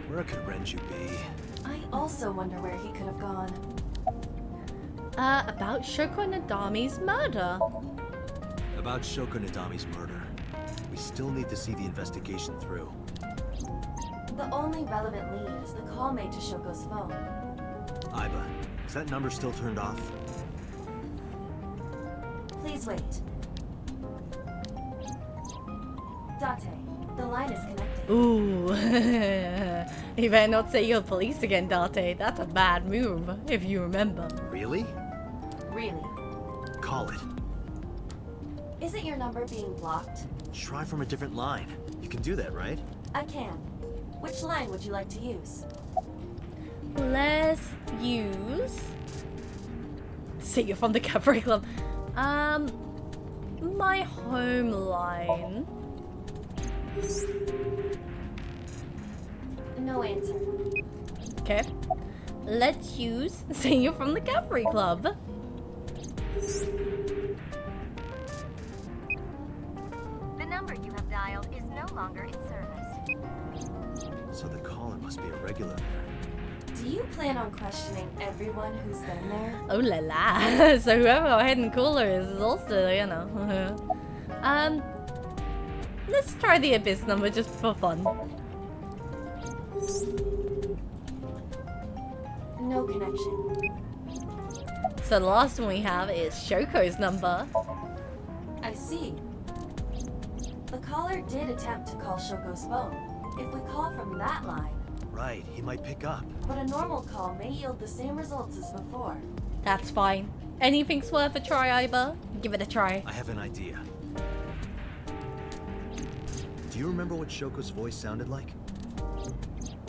S2: Where could Renju be?
S13: I also wonder where he could have gone.
S1: About Shoko Nadami's murder.
S2: About Shoko Nadami's murder. We still need to see the investigation through.
S13: The only relevant lead is the call made to Shoko's phone.
S2: Aiba, is that number still turned off?
S13: Please wait. Date, the line is connected.
S1: Ooh. You better not say you're police again, Date. That's a bad move, if you remember.
S2: Really?
S13: Really?
S2: Call it.
S13: Isn't your number being blocked?
S2: Try from a different line. You can do that, right?
S13: I can. Which line would you like to use?
S1: Let's use... Say you're from the Cabaret Club. My home line.
S13: No answer.
S1: Okay. Let's use Say you're from the Cabaret Club.
S8: The number you have dialed is no longer in service.
S2: So the caller must be a regular there.
S13: Do you plan on questioning everyone who's been there?
S1: Oh la la. So whoever our hidden caller is also, you know. Let's try the Abyss number just for fun.
S13: No connection.
S1: So the last one we have is Shoko's number.
S13: I see. The caller did attempt to call Shoko's phone. If we call from that line...
S2: Right, he might pick up.
S13: But a normal call may yield the same results as before.
S1: That's fine. Anything's worth a try, Aiba. Give it a try.
S2: I have an idea. Do you remember what Shoko's voice sounded like?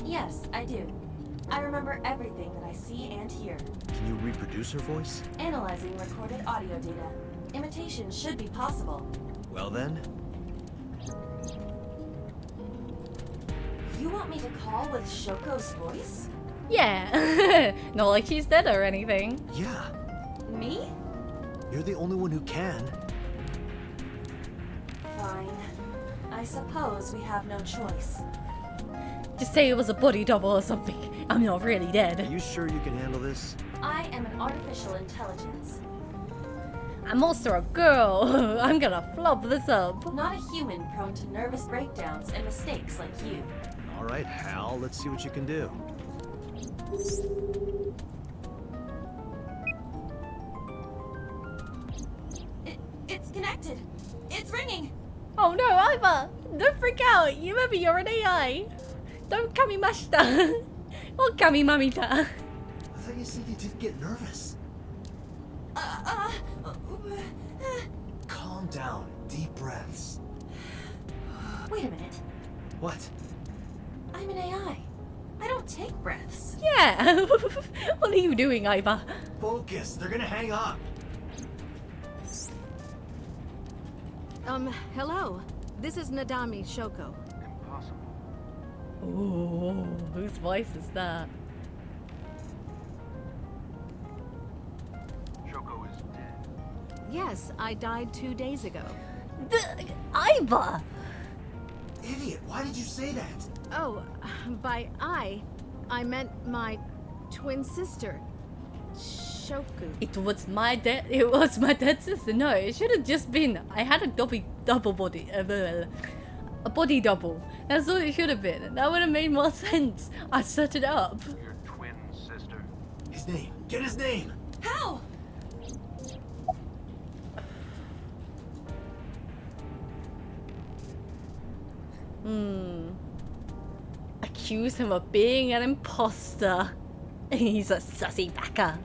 S13: Yes, I do. I remember everything that I see and hear.
S2: Can you reproduce her voice?
S13: Analyzing recorded audio data. Imitation should be possible.
S2: Well then.
S13: You want me to call with Shoko's voice?
S1: Yeah. Not like she's dead or anything.
S2: Yeah.
S13: Me?
S2: You're the only one who can.
S13: Fine. I suppose we have no choice.
S1: Just say it was a body double or something. I'm not really dead.
S2: Are you sure you can handle this?
S13: I am an artificial intelligence.
S1: I'm also a girl. I'm gonna flub this up.
S13: Not a human prone to nervous breakdowns and mistakes like you.
S2: Alright, Hal, let's see what you can do.
S13: It's connected. It's ringing.
S1: Oh no, Aiba! Don't freak out. You remember you're an AI. Don't kamimashita. Or kamimamita.
S2: I thought you said you didn't get nervous. Calm down. Deep breaths.
S13: Wait a minute.
S2: What?
S13: I'm an AI. I don't take breaths.
S1: Yeah. What are you doing, Aiba?
S2: Focus. They're gonna hang up.
S18: Hello. This is Nadami Shoko.
S1: Ooh, whose voice is that?
S7: Shoko is dead.
S18: Yes, I died 2 days ago.
S1: Aiba!
S2: Idiot, why did you say that?
S18: Oh, by I meant my twin sister. Shoku.
S1: It was my dead sister. No, it should have just been. I had a double body. A body double. That's what it should have been. That would have made more sense. I set it up.
S7: Your twin sister.
S17: His name. Get his name.
S13: How?
S1: Accuse him of being an imposter. He's a sussy backer.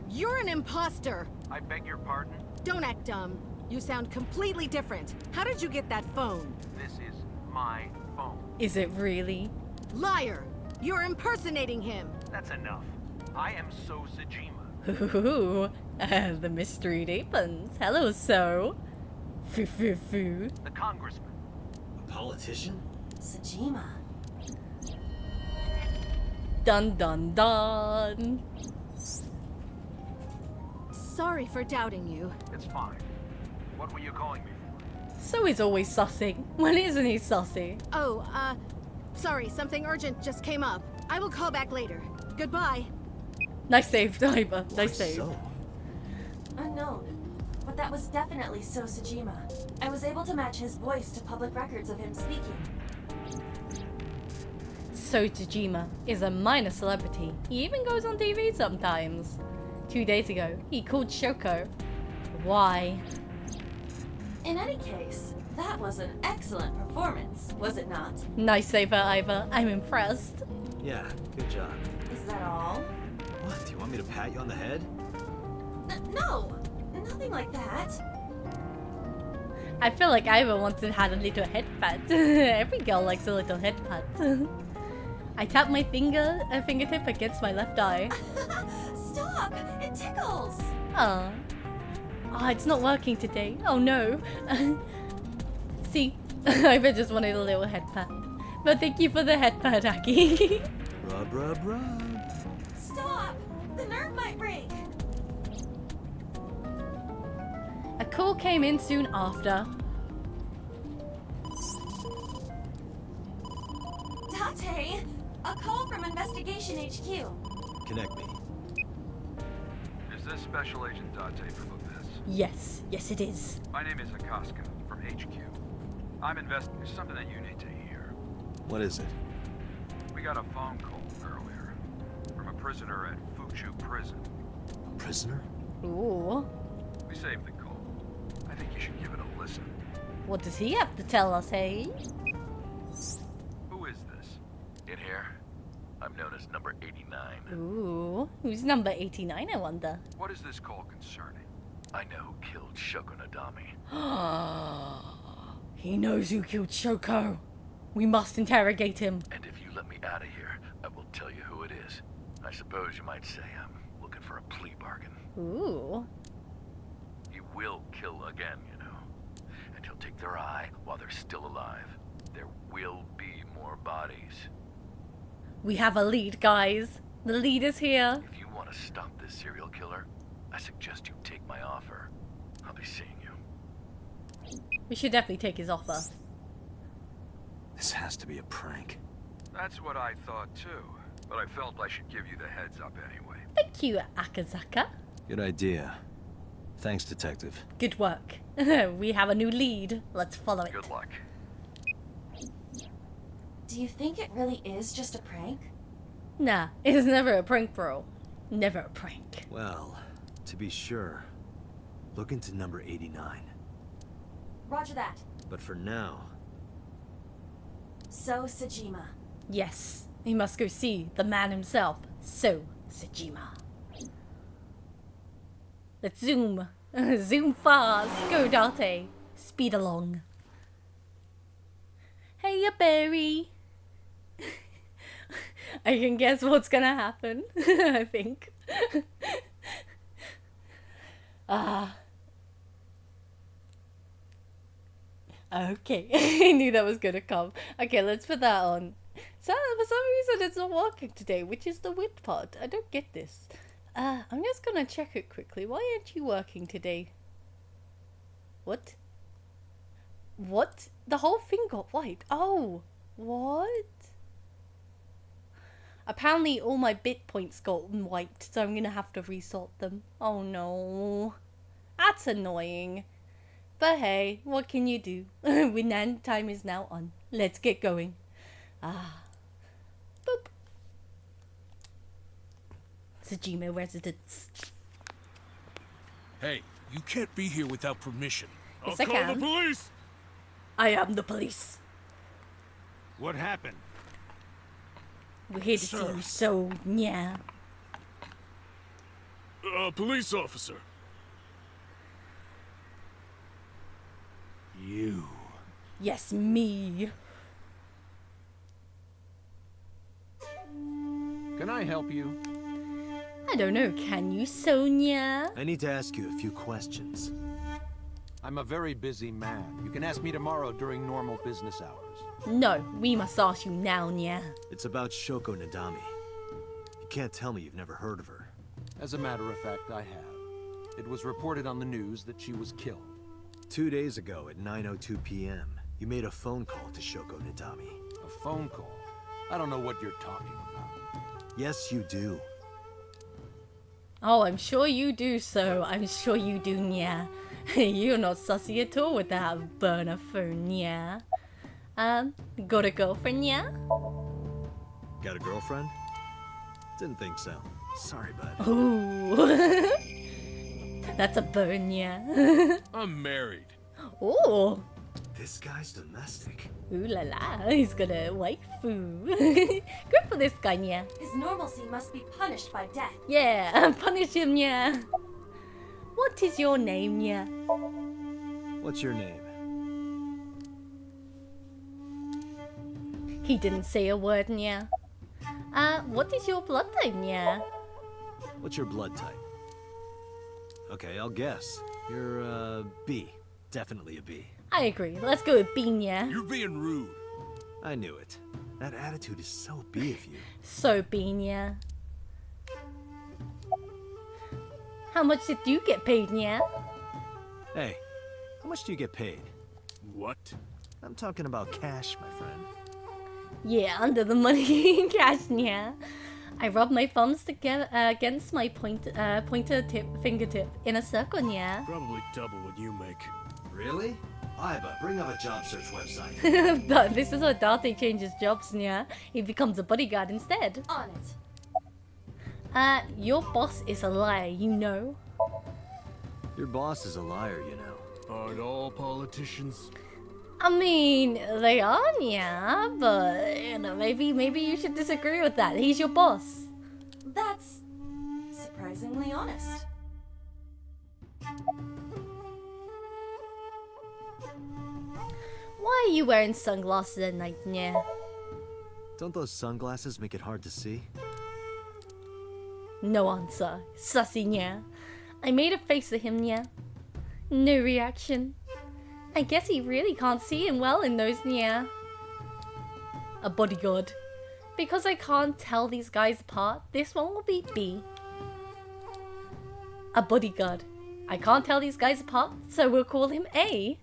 S18: You're an imposter!
S7: I beg your pardon?
S18: Don't act dumb. You sound completely different. How did you get that phone?
S7: This is my phone.
S1: Is it really?
S18: Liar! You're impersonating him!
S7: That's enough. I am So Sajima.
S1: Ooh, the mystery deepens. Hello, So. Foo foo foo.
S7: The congressman.
S17: A politician?
S13: Sajima.
S1: Dun dun dun.
S18: Sorry for doubting you.
S7: It's fine. What were you calling me for?
S1: So he's always sussing. When isn't he sussy?
S18: Oh, sorry, something urgent just came up. I will call back later. Goodbye.
S1: Nice save, Diver. Nice save.
S17: So?
S13: Unknown. But that was definitely So Sajima. I was able to match his voice to public records of him speaking.
S1: So Tajima is a minor celebrity. He even goes on TV sometimes. 2 days ago, he called Shoko. Why?
S13: In any case, that was an excellent performance, was it not?
S1: Nice save, Ivor. I'm impressed.
S17: Yeah, good job.
S13: Is that all?
S17: What? Do you want me to pat you on the head?
S13: No! Nothing like that.
S1: I feel like Ivor once had a little head pat. Every girl likes a little head pat. I tap my fingertip against my left eye.
S13: Stop! It tickles!
S1: Ah, it's not working today. Oh no. See, Ivor just wanted a little head pat. But thank you for the head pat, Aki.
S17: Rub, rub, rub.
S13: Stop! The nerve might break!
S1: A call came in soon after.
S13: Date! A call from Investigation HQ.
S17: Connect me.
S19: Is this Special Agent Date from Abyss?
S1: Yes, yes it is.
S19: My name is Akaska from HQ. I'm investigating something that you need to hear.
S2: What is it?
S19: We got a phone call earlier from a prisoner at Fuchu Prison.
S2: A prisoner?
S1: Ooh.
S19: We saved the call. I think you should give it a listen.
S1: What does he have to tell us, hey?
S19: Who is this?
S20: In here, I'm known as number 89.
S1: Ooh. Who's number 89, I wonder?
S19: What is this call concerning?
S20: I know who killed Shoko Nadami.
S1: He knows who killed Shoko. We must interrogate him.
S20: And if you let me out of here, I will tell you who it is. I suppose you might say I'm looking for a plea bargain.
S1: Ooh.
S20: He will kill again, you know. And he'll take their eye while they're still alive. There will be more bodies.
S1: We have a lead, guys. The lead is here.
S20: If you want to stop this serial killer, I suggest you take my offer. I'll be seeing you.
S1: We should definitely take his offer.
S2: This has to be a prank.
S19: That's what I thought too, but I felt I should give you the heads up anyway.
S1: Thank you, Akazaka.
S2: Good idea. Thanks, Detective.
S1: Good work. We have a new lead. Let's follow it.
S20: Good luck.
S13: Do you think it really is just a prank?
S1: Nah, it's never a prank, bro. Never a prank.
S2: Well, to be sure, look into number 89.
S13: Roger that.
S2: But for now...
S13: So Sajima.
S1: Yes, he must go see the man himself, So Sajima. Let's zoom. Zoom fast. Go, Date. Speed along. Hey, ya Barry. I can guess what's gonna happen. I think. Okay, I knew that was gonna come. Okay, let's put that on. So, for some reason it's not working today, which is the weird part. I don't get this. I'm just gonna check it quickly. Why aren't you working today? What? What? The whole thing got white. Oh, what? Apparently all my bit points got wiped, so I'm gonna have to resort them. Oh no. That's annoying. But hey, what can you do? Winan time is now on. Let's get going. Ah. Boop. Tsujima residence.
S21: Hey, you can't be here without permission.
S1: Yes, I can.
S21: Police!
S1: I am the police.
S21: What happened?
S1: We're here to see you, so yeah.
S21: Police officer. You.
S1: Yes, me.
S22: Can I help you?
S1: I don't know, can you, Sonia?
S2: I need to ask you a few questions.
S22: I'm a very busy man. You can ask me tomorrow during normal business hours.
S1: No, we must ask you now, Nya.
S2: It's about Shoko Nadami. You can't tell me you've never heard of her.
S22: As a matter of fact, I have. It was reported on the news that she was killed.
S2: 2 days ago at 9:02 p.m., you made a phone call to Shoko Nadami.
S22: A phone call? I don't know what you're talking about.
S2: Yes, you do.
S1: Oh, I'm sure you do, so I'm sure you do, Nya. You're not sussy at all with that burner phone, Nya. Got a girlfriend, Nya?
S2: Got a girlfriend? Didn't think so. Sorry, bud.
S1: Ooh. That's a burn, Nya.
S21: I'm married.
S1: Oh.
S2: This guy's domestic.
S1: Ooh la la, he's got a waifu. Good for this guy, Nya.
S13: His normalcy must be punished by death.
S1: Yeah, punish him, Nya. What is your name, Nya?
S2: What's your name?
S1: He didn't say a word, Nya. What is your blood type, Nya?
S2: What's your blood type? Okay, I'll guess. You're, B. Definitely a B.
S1: I agree. Let's go with B, Nya.
S21: You're being rude.
S2: I knew it. That attitude is so B of you.
S1: So B, Nya. How much did you get paid, Nya?
S2: Hey, how much do you get paid?
S21: What?
S2: I'm talking about cash, my friend.
S1: Yeah, under the money cash, Nya. I rub my thumbs together against my pointer fingertip in a circle, Nya.
S21: Probably double what you make.
S17: Really? Iba, bring up a job search website.
S1: But this is what Date changes jobs, Nya. He becomes a bodyguard instead.
S13: On it.
S1: Your boss is a liar, you know.
S2: Your boss is a liar, you know.
S21: Aren't all politicians?
S1: I mean, they are, yeah, but you know, maybe you should disagree with that. He's your boss.
S13: That's surprisingly honest.
S1: Why are you wearing sunglasses at night, Nya?
S2: Don't those sunglasses make it hard to see?
S1: No answer. Sussy, Nya. I made a face at him, Nya. No reaction. I guess he really can't see him well in those, Nya. A bodyguard. Because I can't tell these guys apart, this one will be B. A bodyguard. I can't tell these guys apart, so we'll call him A.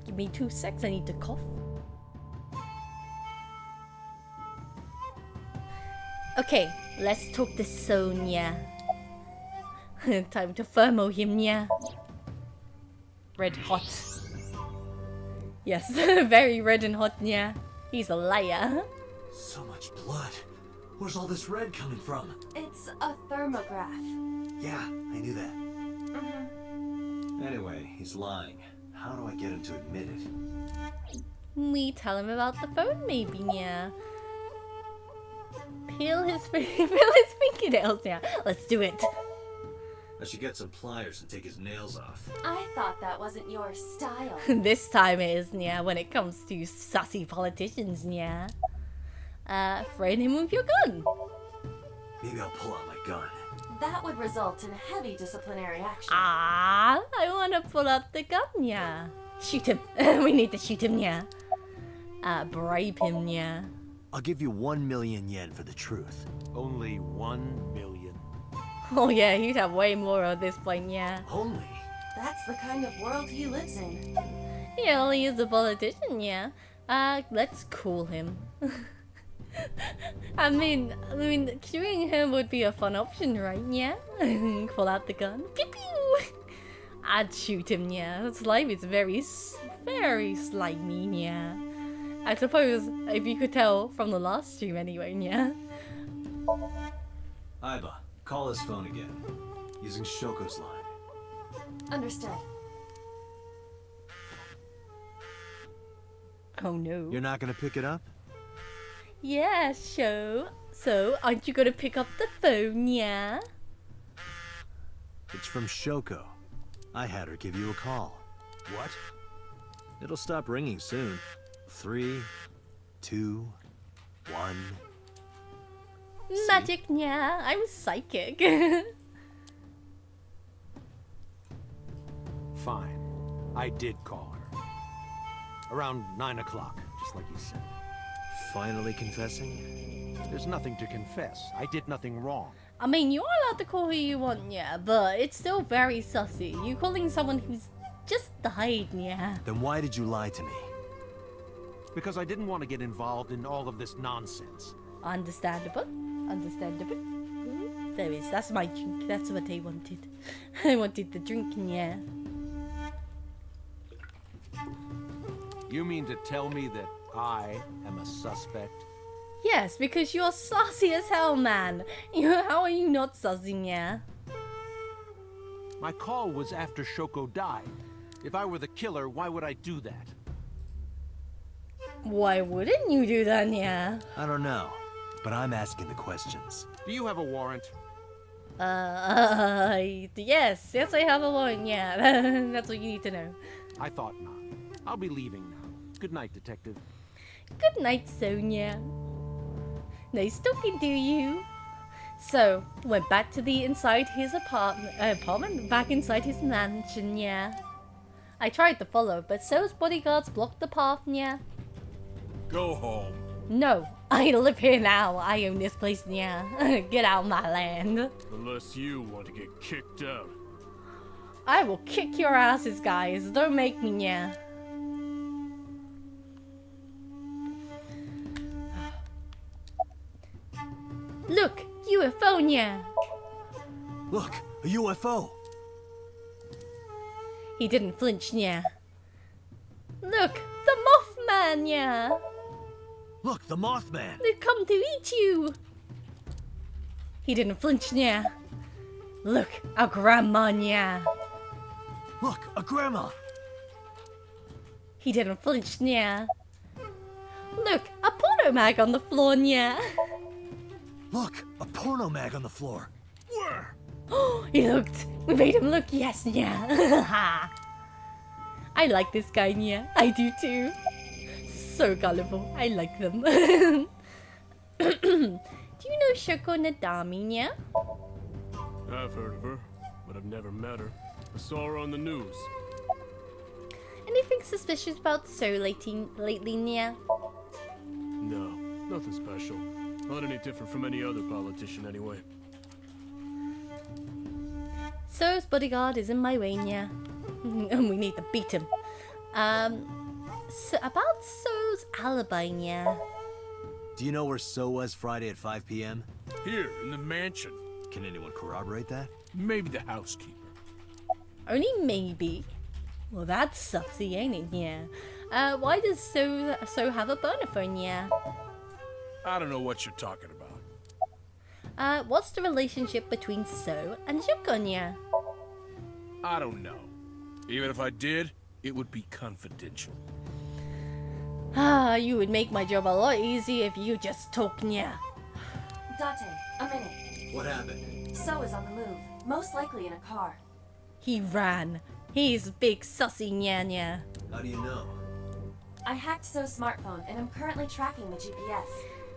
S1: Give me 2 secs, I need to cough. Okay, let's talk to Sonia. Time to thermo him, Nya. Red hot. Yes, very red and hot, Nya. He's a liar.
S17: So much blood. Where's all this red coming from?
S13: It's a thermograph.
S17: Yeah, I knew that.
S13: Mm-hmm.
S17: Anyway, he's lying. How do I get him to admit it?
S1: We tell him about the phone, maybe, Nya. Peel his fingernails, Nya. Let's do it.
S17: I should get some pliers and take his nails off.
S13: I thought that wasn't your style.
S1: This time it is, Nya, when it comes to sassy politicians, Nya. Threaten him with your gun.
S17: Maybe I'll pull out my gun.
S13: That would result in heavy disciplinary action.
S1: Ah, I want to pull out the gun, Nya. Shoot him. We need to shoot him, Nya. Bribe him, Nya.
S2: I'll give you 1 million yen for the truth.
S22: Only 1 million.
S1: Oh yeah, he'd have way more at this point, Nya.
S17: Only?
S13: That's the kind of world he lives in.
S1: He only is a politician, Nya. Let's cool him. I mean, queuing him would be a fun option, right? Yeah. Pull out the gun. Pew pew. I'd shoot him. Yeah. Slime is very slimy. Yeah. I suppose if you could tell from the last stream, anyway. Yeah.
S2: Aiba, call his phone again, using Shoko's line.
S13: Understood.
S1: Oh no.
S2: You're not gonna pick it up?
S1: Yeah, so aren't you gonna pick up the phone, yeah?
S2: It's from Shoko. I had her give you a call. What? It'll stop ringing soon. 3, 2, 1.
S1: Magic, yeah. I'm psychic.
S22: Fine. I did call her. Around 9 o'clock, just like you said.
S2: Finally confessing?
S22: There's nothing to confess. I did nothing wrong.
S1: I mean, you're allowed to call who you want, yeah, but it's still very sussy. You calling someone who's just died, yeah.
S2: Then why did you lie to me?
S22: Because I didn't want to get involved in all of this nonsense.
S1: Understandable. There is. That's my drink. That's what I wanted. I wanted the drink, yeah.
S22: You mean to tell me that I am a suspect?
S1: Yes, because you're saucy as hell, man. How are you not sussing, yeah?
S22: My call was after Shoko died. If I were the killer, why would I do that?
S1: Why wouldn't you do that, yeah?
S2: I don't know, but I'm asking the questions.
S22: Do you have a warrant?
S1: Yes, I have a warrant, yeah. That's what you need to know.
S22: I thought not. I'll be leaving now. Good night, Detective.
S1: Good night, Sonia. Nice talking to you. So, went back to the inside his apartment, back inside his mansion, yeah. I tried to follow, but So's bodyguards blocked the path, yeah.
S21: Go home.
S1: No, I live here now. I own this place, yeah. Get out of my land.
S21: Unless you want to get kicked out.
S1: I will kick your asses, guys. Don't make me, yeah. Look, UFO, yeah.
S2: Look, a UFO.
S1: He didn't flinch, yeah. Look, the Mothman, yeah.
S2: Look, the Mothman.
S1: They've come to eat you. He didn't flinch, yeah. Look, a grandma, yeah.
S2: Look, a grandma.
S1: He didn't flinch, yeah. Look, a porno mag on the floor, yeah.
S2: Look, a porno mag on the floor.
S21: Where?
S1: Oh, he looked. We made him look, yes, yeah. I like this guy, yeah. I do too. So gullible. I like them. Do you know Shoko Nadami, yeah?
S21: I've heard of her, but I've never met her. I saw her on the news.
S1: Anything suspicious about So lately, yeah?
S21: No, nothing special. Not any different from any other politician, anyway.
S1: So's bodyguard is in my way, yeah. And we need to beat him. So about So's alibi, yeah.
S2: Do you know where So was Friday at 5 p.m.?
S21: Here, in the mansion.
S2: Can anyone corroborate that?
S21: Maybe the housekeeper.
S1: Only maybe. Well, that's sussy, ain't it, yeah? Why does So have a burner phone, yeah?
S21: I don't know what you're talking about.
S1: What's the relationship between So and Shoko, yeah?
S21: I don't know. Even if I did, it would be confidential.
S1: You would make my job a lot easier if you just talk, yeah.
S13: Date, a minute.
S2: What happened?
S13: So is on the move, most likely in a car.
S1: He ran. He's big sussy, yeah.
S2: How do you know?
S13: I hacked So's smartphone and am currently tracking the GPS.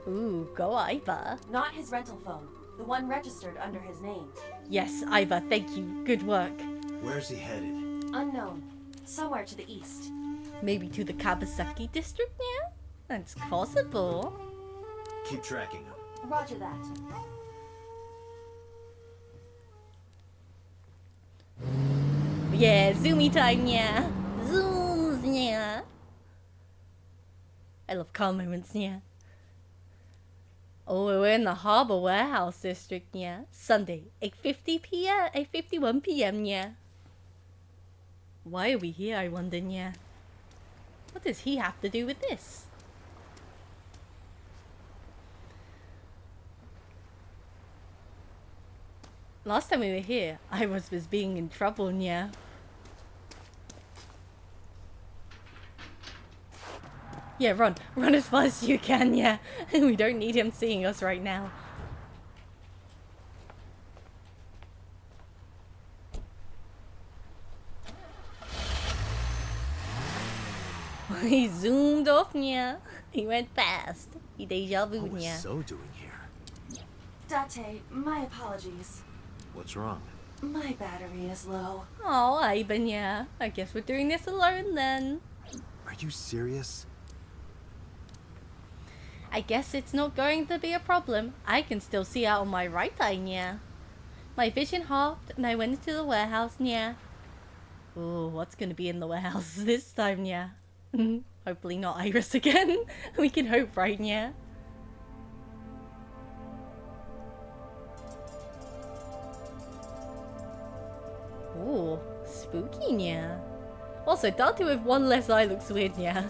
S1: Ooh, go Aiba.
S13: Not his rental phone, the one registered under his name.
S1: Yes, Aiba, thank you. Good work.
S2: Where's he headed?
S13: Unknown. Somewhere to the east.
S1: Maybe to the Kabasaki district, yeah? That's possible.
S2: Keep tracking him.
S13: Roger that.
S1: Yeah, zoomy time, yeah. Zooms, yeah. I love calm moments, yeah. Oh, we're in the Harbor Warehouse District, yeah. Sunday, 8:50 p.m. 8:51 p.m., yeah. Why are we here, I wonder, yeah? What does he have to do with this? Last time we were here, Iris was being in trouble, yeah. Yeah, run. Run as fast as you can, yeah. We don't need him seeing us right now. He zoomed off, yeah. He went fast. He deja vu,
S2: What was
S1: yeah.
S2: So doing here?
S13: Date, my apologies.
S2: What's wrong?
S13: My battery is low.
S1: Oh, Ivan, yeah. I guess we're doing this alone then.
S2: Are you serious?
S1: I guess it's not going to be a problem. I can still see out on my right eye, yeah. My vision halved and I went into the warehouse, yeah. Oh, what's gonna be in the warehouse this time, yeah? Hopefully not Iris again. We can hope, right, yeah? Oh, spooky, yeah. Also, Dante with one less eye looks weird, yeah.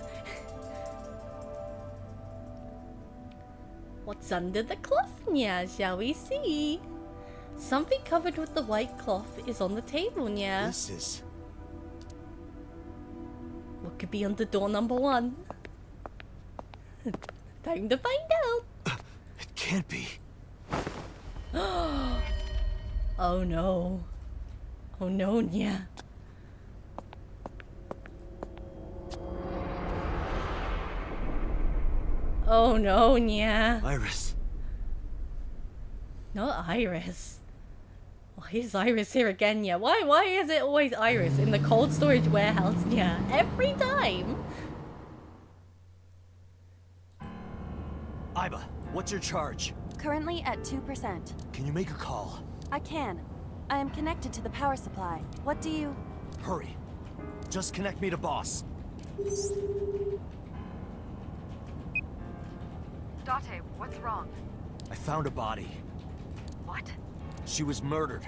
S1: What's under the cloth, yeah? Shall we see? Something covered with the white cloth is on the table, yeah.
S2: This is...
S1: What could be under door number 1? Time to find out.
S2: It can't be.
S1: Oh no. Oh no, yeah. Oh no, yeah.
S2: Iris.
S1: Not Iris. Why is Iris here again, yeah? Why is it always Iris in the cold storage warehouse, yeah? Every time.
S2: Iba, what's your charge?
S3: Currently at 2%.
S2: Can you make a call?
S3: I can. I am connected to the power supply. What do you...
S2: Hurry. Just connect me to boss.
S4: Date, what's wrong?
S2: I found a body.
S4: What?
S2: She was murdered.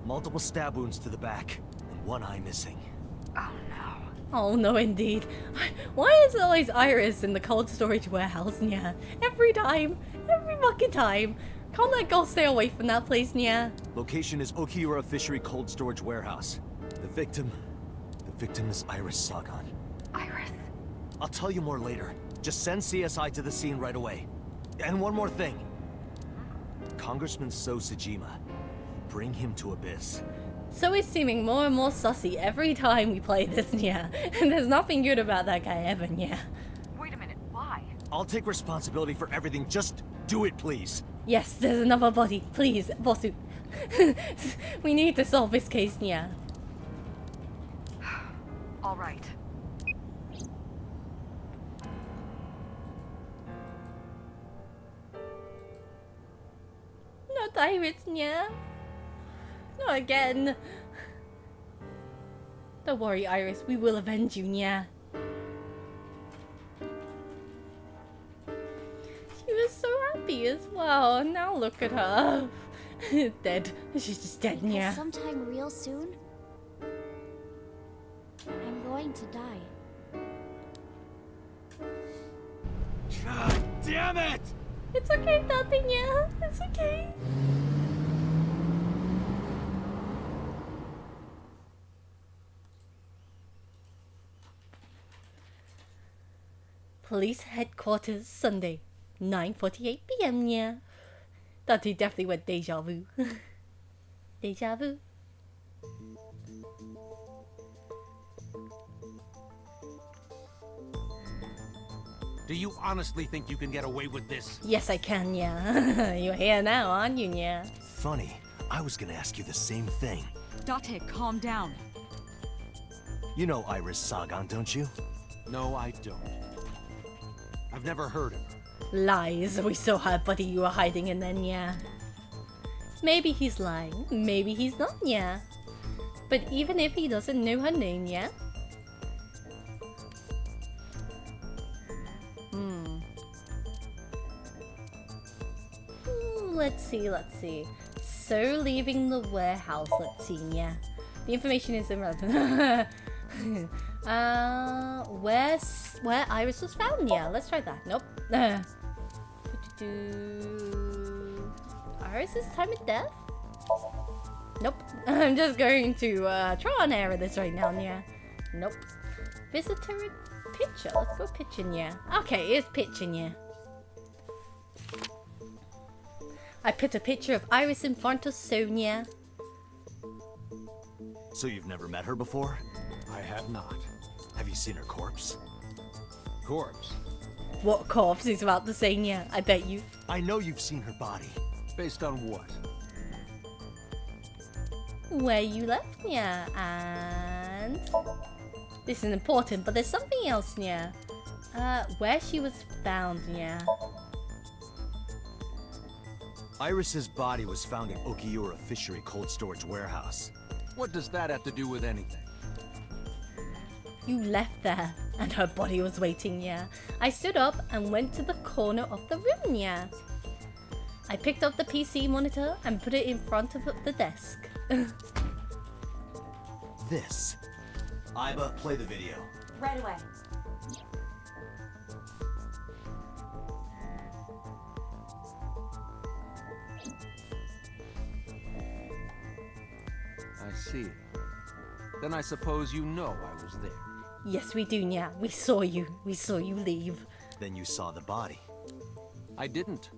S2: Multiple stab wounds to the back, and one eye missing.
S4: Oh no.
S1: Oh no, indeed. Why is it always Iris in the cold storage warehouse, yeah? Every time. Every fucking time. Can't that girl stay away from that place, yeah?
S2: Location is Okiura Fishery Cold Storage Warehouse. The victim is Iris Sagan.
S4: Iris?
S2: I'll tell you more later. Just send CSI to the scene right away. And one more thing. Congressman So Sajima. Bring him to Abyss.
S1: So is seeming more and more sussy every time we play this, yeah. And there's nothing good about that guy ever, yeah.
S4: Wait a minute, why?
S2: I'll take responsibility for everything. Just do it, please.
S1: Yes, there's another body. Please, Bossu. We need to solve this case, yeah.
S4: All right.
S1: Not Iris, yeah. Not again. Don't worry, Iris. We will avenge you, yeah. She was so happy as well. And now look at her. Dead. She's just dead,
S9: Because
S1: yeah.
S9: sometime real soon, I'm going to die.
S2: God damn it!
S1: It's okay, nothing, yeah. It's okay. Police headquarters, Sunday, 9:48 p.m. Yeah, that he definitely went deja vu. Deja vu.
S22: Do you honestly think you can get away with this?
S1: Yes, I can. Yeah, you're here now, aren't you? Yeah.
S2: Funny, I was gonna ask you the same thing.
S5: Date, calm down.
S2: You know Iris Sagan, don't you?
S22: No, I don't. I've never heard of her.
S1: Lies. We saw her buddy you were hiding in then, yeah. Maybe he's lying. Maybe he's not, yeah. But even if he doesn't know her name, yeah. let's see. So leaving the warehouse, let's see, yeah. The information is irrelevant. Where Iris was found? Yeah, let's try that. Nope. Iris's time of death? Nope. I'm just going to try and error this right now, yeah. Nope. Visitor picture. Let's go pitching, yeah. Okay, it's pitching, yeah. I put a picture of Iris in front of Sonia.
S2: So you've never met her before?
S22: I have not.
S2: Have you seen her corpse?
S22: Corpse?
S1: What corpse is about to say, yeah, I bet you.
S2: I know you've seen her body.
S22: Based on what?
S1: Where you left, yeah, and... This isn't important, but there's something else, yeah. Where she was found, yeah.
S2: Iris's body was found in Okiura Fishery Cold Storage Warehouse.
S22: What does that have to do with anything?
S1: You left there, and her body was waiting, yeah. I stood up and went to the corner of the room, yeah. I picked up the PC monitor and put it in front of the desk.
S2: This. Iba, play the video.
S13: Right away.
S22: I see. Then I suppose you know I was there.
S1: Yes, we do, yeah. We saw you. We saw you leave.
S2: Then you saw the body.
S22: I didn't.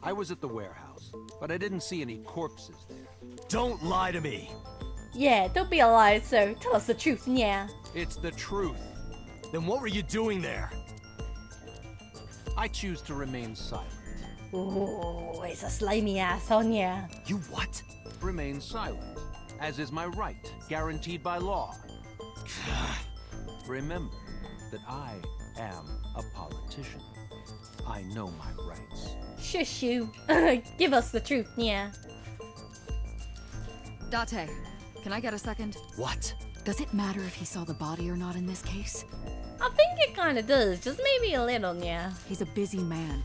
S22: I was at the warehouse, but I didn't see any corpses there.
S2: Don't lie to me!
S1: Yeah, don't be a liar, so tell us the truth, yeah.
S22: It's the truth.
S2: Then what were you doing there?
S22: I choose to remain silent.
S1: Ooh, it's a slimy ass on ya.
S2: You what?
S22: Remain silent, as is my right, guaranteed by law. Remember that I am a politician. I know my rights.
S1: Shush you. Give us the truth, yeah.
S5: Date, can I get a second?
S2: What?
S5: Does it matter if he saw the body or not in this case?
S1: I think it kind of does, just maybe a little, yeah.
S5: He's a busy man.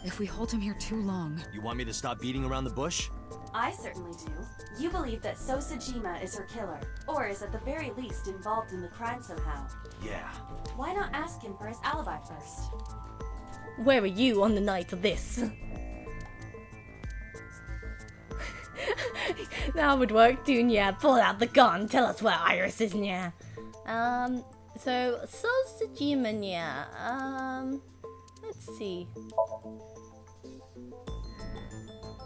S5: If we hold him here too long...
S2: You want me to stop beating around the bush?
S3: I certainly do. You believe that Sosajima is her killer, or is at the very least involved in the crime somehow.
S2: Yeah.
S3: Why not ask him for his alibi first?
S1: Where were you on the night of this? That would work, dude, yeah. Pull out the gun, tell us where Iris is, yeah. So, Sosajima, yeah. Let's see.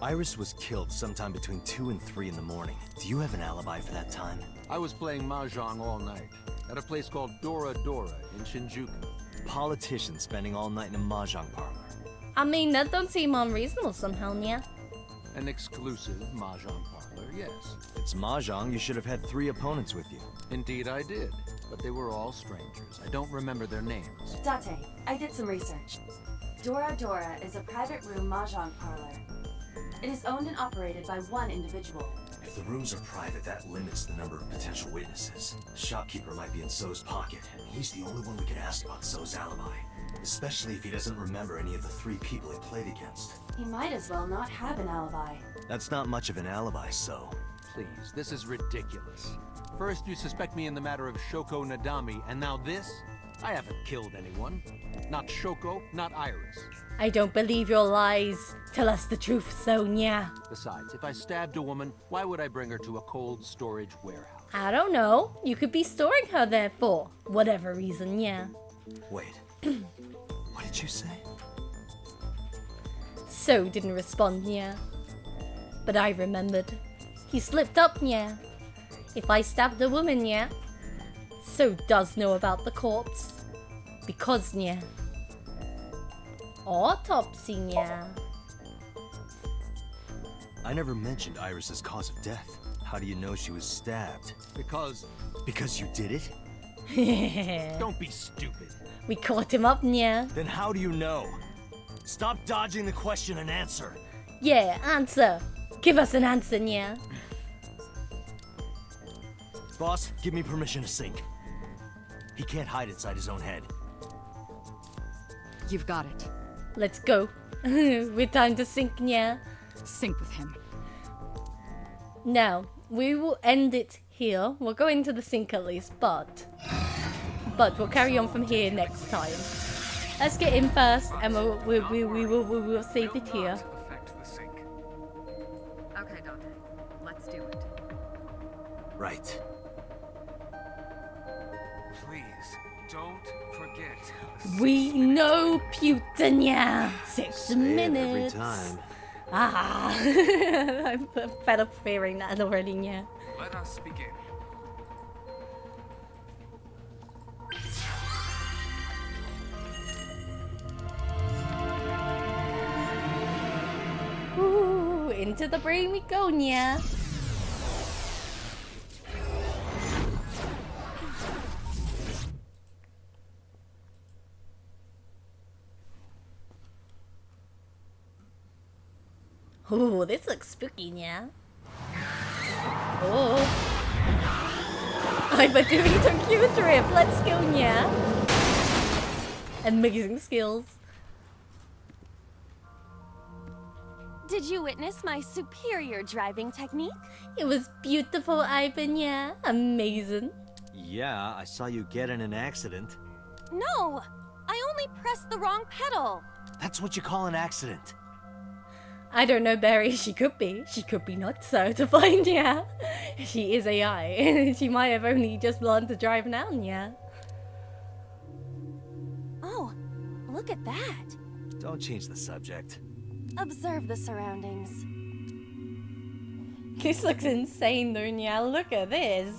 S2: Iris was killed sometime between 2 and 3 in the morning. Do you have an alibi for that time?
S22: I was playing mahjong all night, at a place called Dora Dora in Shinjuku.
S2: Politician spending all night in a mahjong parlor.
S1: I mean, that don't seem unreasonable somehow, yeah.
S22: An exclusive mahjong parlor, yes.
S2: It's mahjong, you should have had 3 opponents with you.
S22: Indeed I did, but they were all strangers. I don't remember their names.
S3: Date, I did some research. Dora Dora is a private room mahjong parlor. It is owned and operated by one individual.
S17: If the rooms are private, that limits the number of potential witnesses. The shopkeeper might be in So's pocket, and he's the only one we can ask about So's alibi. Especially if he doesn't remember any of the 3 people he played against.
S3: He might as well not have an alibi.
S2: That's not much of an alibi, So.
S22: Please, this is ridiculous. First you suspect me in the matter of Shoko Nadami, and now this? I haven't killed anyone. Not Shoko, not Iris.
S1: I don't believe your lies. Tell us the truth, Sonia.
S22: Besides, if I stabbed a woman, why would I bring her to a cold storage warehouse?
S1: I don't know. You could be storing her there for whatever reason, yeah.
S2: Wait. What did you say?
S1: So didn't respond, yeah. But I remembered. He slipped up, yeah. If I stabbed a woman, yeah. So does know about the corpse. Because, yeah. Autopsy, yeah.
S2: I never mentioned Iris's cause of death. How do you know she was stabbed?
S22: Because
S2: you did it?
S22: Don't be stupid.
S1: We caught him up, yeah.
S2: Then how do you know? Stop dodging the question and answer.
S1: Yeah, answer. Give us an answer, yeah.
S2: Boss, give me permission to sink. He can't hide inside his own head.
S5: You've got it.
S1: Let's go. We're time to sink, yeah.
S5: sync with him.
S1: Now, we will end it here. We'll go into the sink at least, but we'll carry on from here next time. Let's get in first, and we'll save it here.
S5: Okay, Dante. Let's do it.
S2: Right.
S6: Please, don't forget.
S1: We know Putanya. 6
S2: Say it every
S1: minutes.
S2: time.
S1: Ah, I'm fed up hearing that already. Yeah.
S6: Let us begin.
S1: Ooh, into the brain we go, yeah. Ooh, this looks spooky, yeah. Oh. I'm doing a cute trip. Let's go, yeah. Amazing skills.
S9: Did you witness my superior driving technique?
S1: It was beautiful, Ivan, yeah. Amazing.
S2: Yeah, I saw you get in an accident.
S9: No! I only pressed the wrong pedal.
S2: That's what you call an accident.
S1: I don't know, Barry. She could be not so to find, yeah. She is AI. She might have only just learned to drive now, yeah.
S9: Oh, look at that.
S2: Don't change the subject.
S9: Observe the surroundings.
S1: This looks insane, though, yeah. Look at this.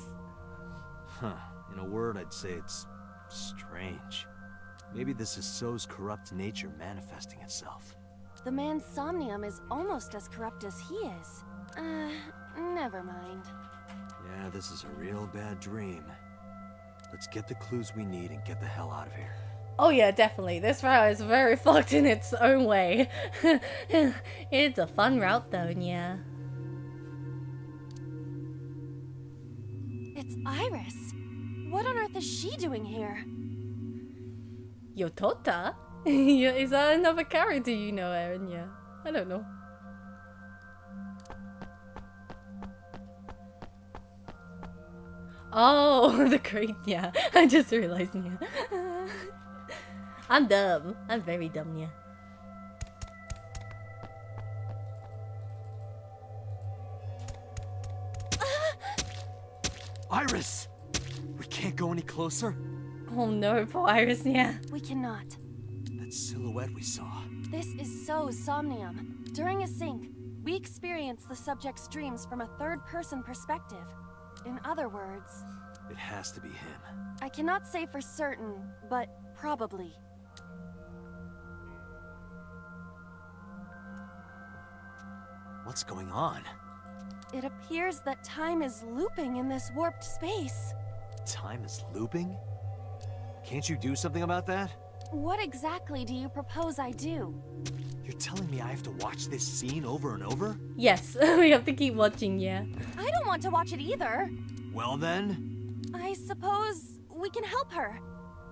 S2: Huh. In a word, I'd say it's strange. Maybe this is So's corrupt nature manifesting itself.
S9: The man's Somnium is almost as corrupt as he is. Never mind.
S2: Yeah, this is a real bad dream. Let's get the clues we need and get the hell out of here.
S1: Oh yeah, definitely. This route is very fucked in its own way. It's a fun route though, yeah.
S9: It's Iris. What on earth is she doing here?
S1: Yotota? Is that another character you know, Aaron? Yeah. I don't know. Oh, the crate, yeah. I just realized, yeah. I'm dumb. I'm very dumb, yeah.
S2: Iris! We can't go any closer?
S1: Oh no, poor Iris, yeah.
S9: We cannot.
S2: That silhouette we saw.
S9: This is So's Somnium. During a sync, we experience the subject's dreams from a third-person perspective. In other words...
S2: It has to be him.
S9: I cannot say for certain, but probably.
S2: What's going on?
S9: It appears that time is looping in this warped space.
S2: Time is looping? Can't you do something about that?
S9: What exactly do you propose I do?
S2: You're telling me I have to watch this scene over and over?
S1: Yes, we have to keep watching, yeah.
S9: I don't want to watch it either.
S2: Well then...
S9: I suppose we can help her.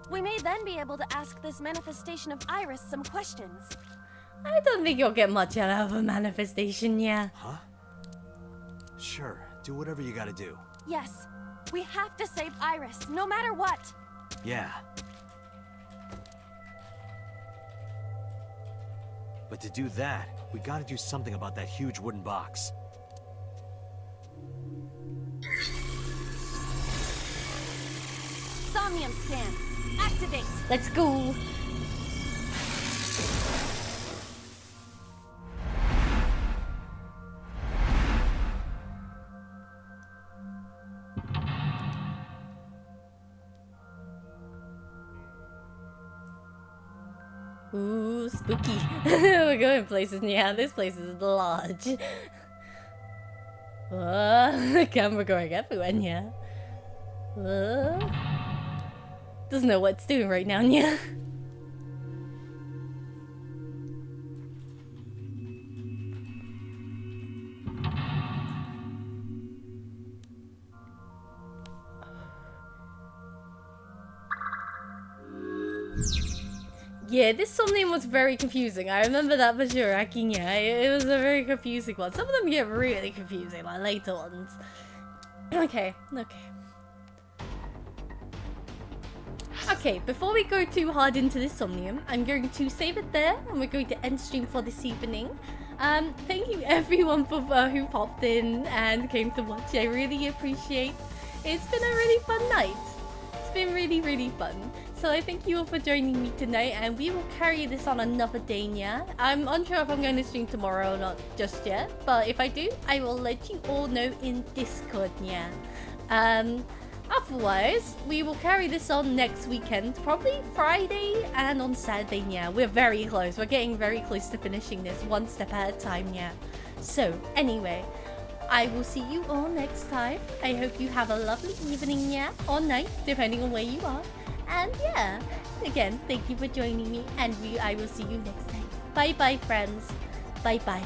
S9: We may then be able to ask this manifestation of Iris some questions.
S1: I don't think you'll get much out of a manifestation, yeah.
S2: Huh? Sure, do whatever you gotta do.
S9: Yes, we have to save Iris, no matter what.
S2: Yeah. But to do that, we gotta do something about that huge wooden box.
S9: Somnium scan. Activate.
S1: Let's go. Ooh, spooky. We're going places. Yeah, this place is large. The camera going everywhere, yeah. Doesn't know what it's doing right now, yeah. Yeah, this Somnium was very confusing. I remember that for sure, yeah. It was a very confusing one. Some of them get really confusing, like later ones. Okay. Okay, before we go too hard into this Somnium, I'm going to save it there, and we're going to end stream for this evening. Thank you everyone for who popped in and came to watch. I really appreciate. It's been a really fun night. It's been really fun. So I thank you all for joining me tonight, and we will carry this on another day, yeah? I'm unsure if I'm going to stream tomorrow or not just yet, but if I do, I will let you all know in Discord, yeah? Otherwise, we will carry this on next weekend, probably Friday and on Saturday, yeah. We're very close. We're getting very close to finishing this one step at a time, yeah. So, anyway, I will see you all next time. I hope you have a lovely evening, yeah, or night, depending on where you are. And yeah, again, thank you for joining me, and I will see you next time. Bye-bye, friends. Bye-bye.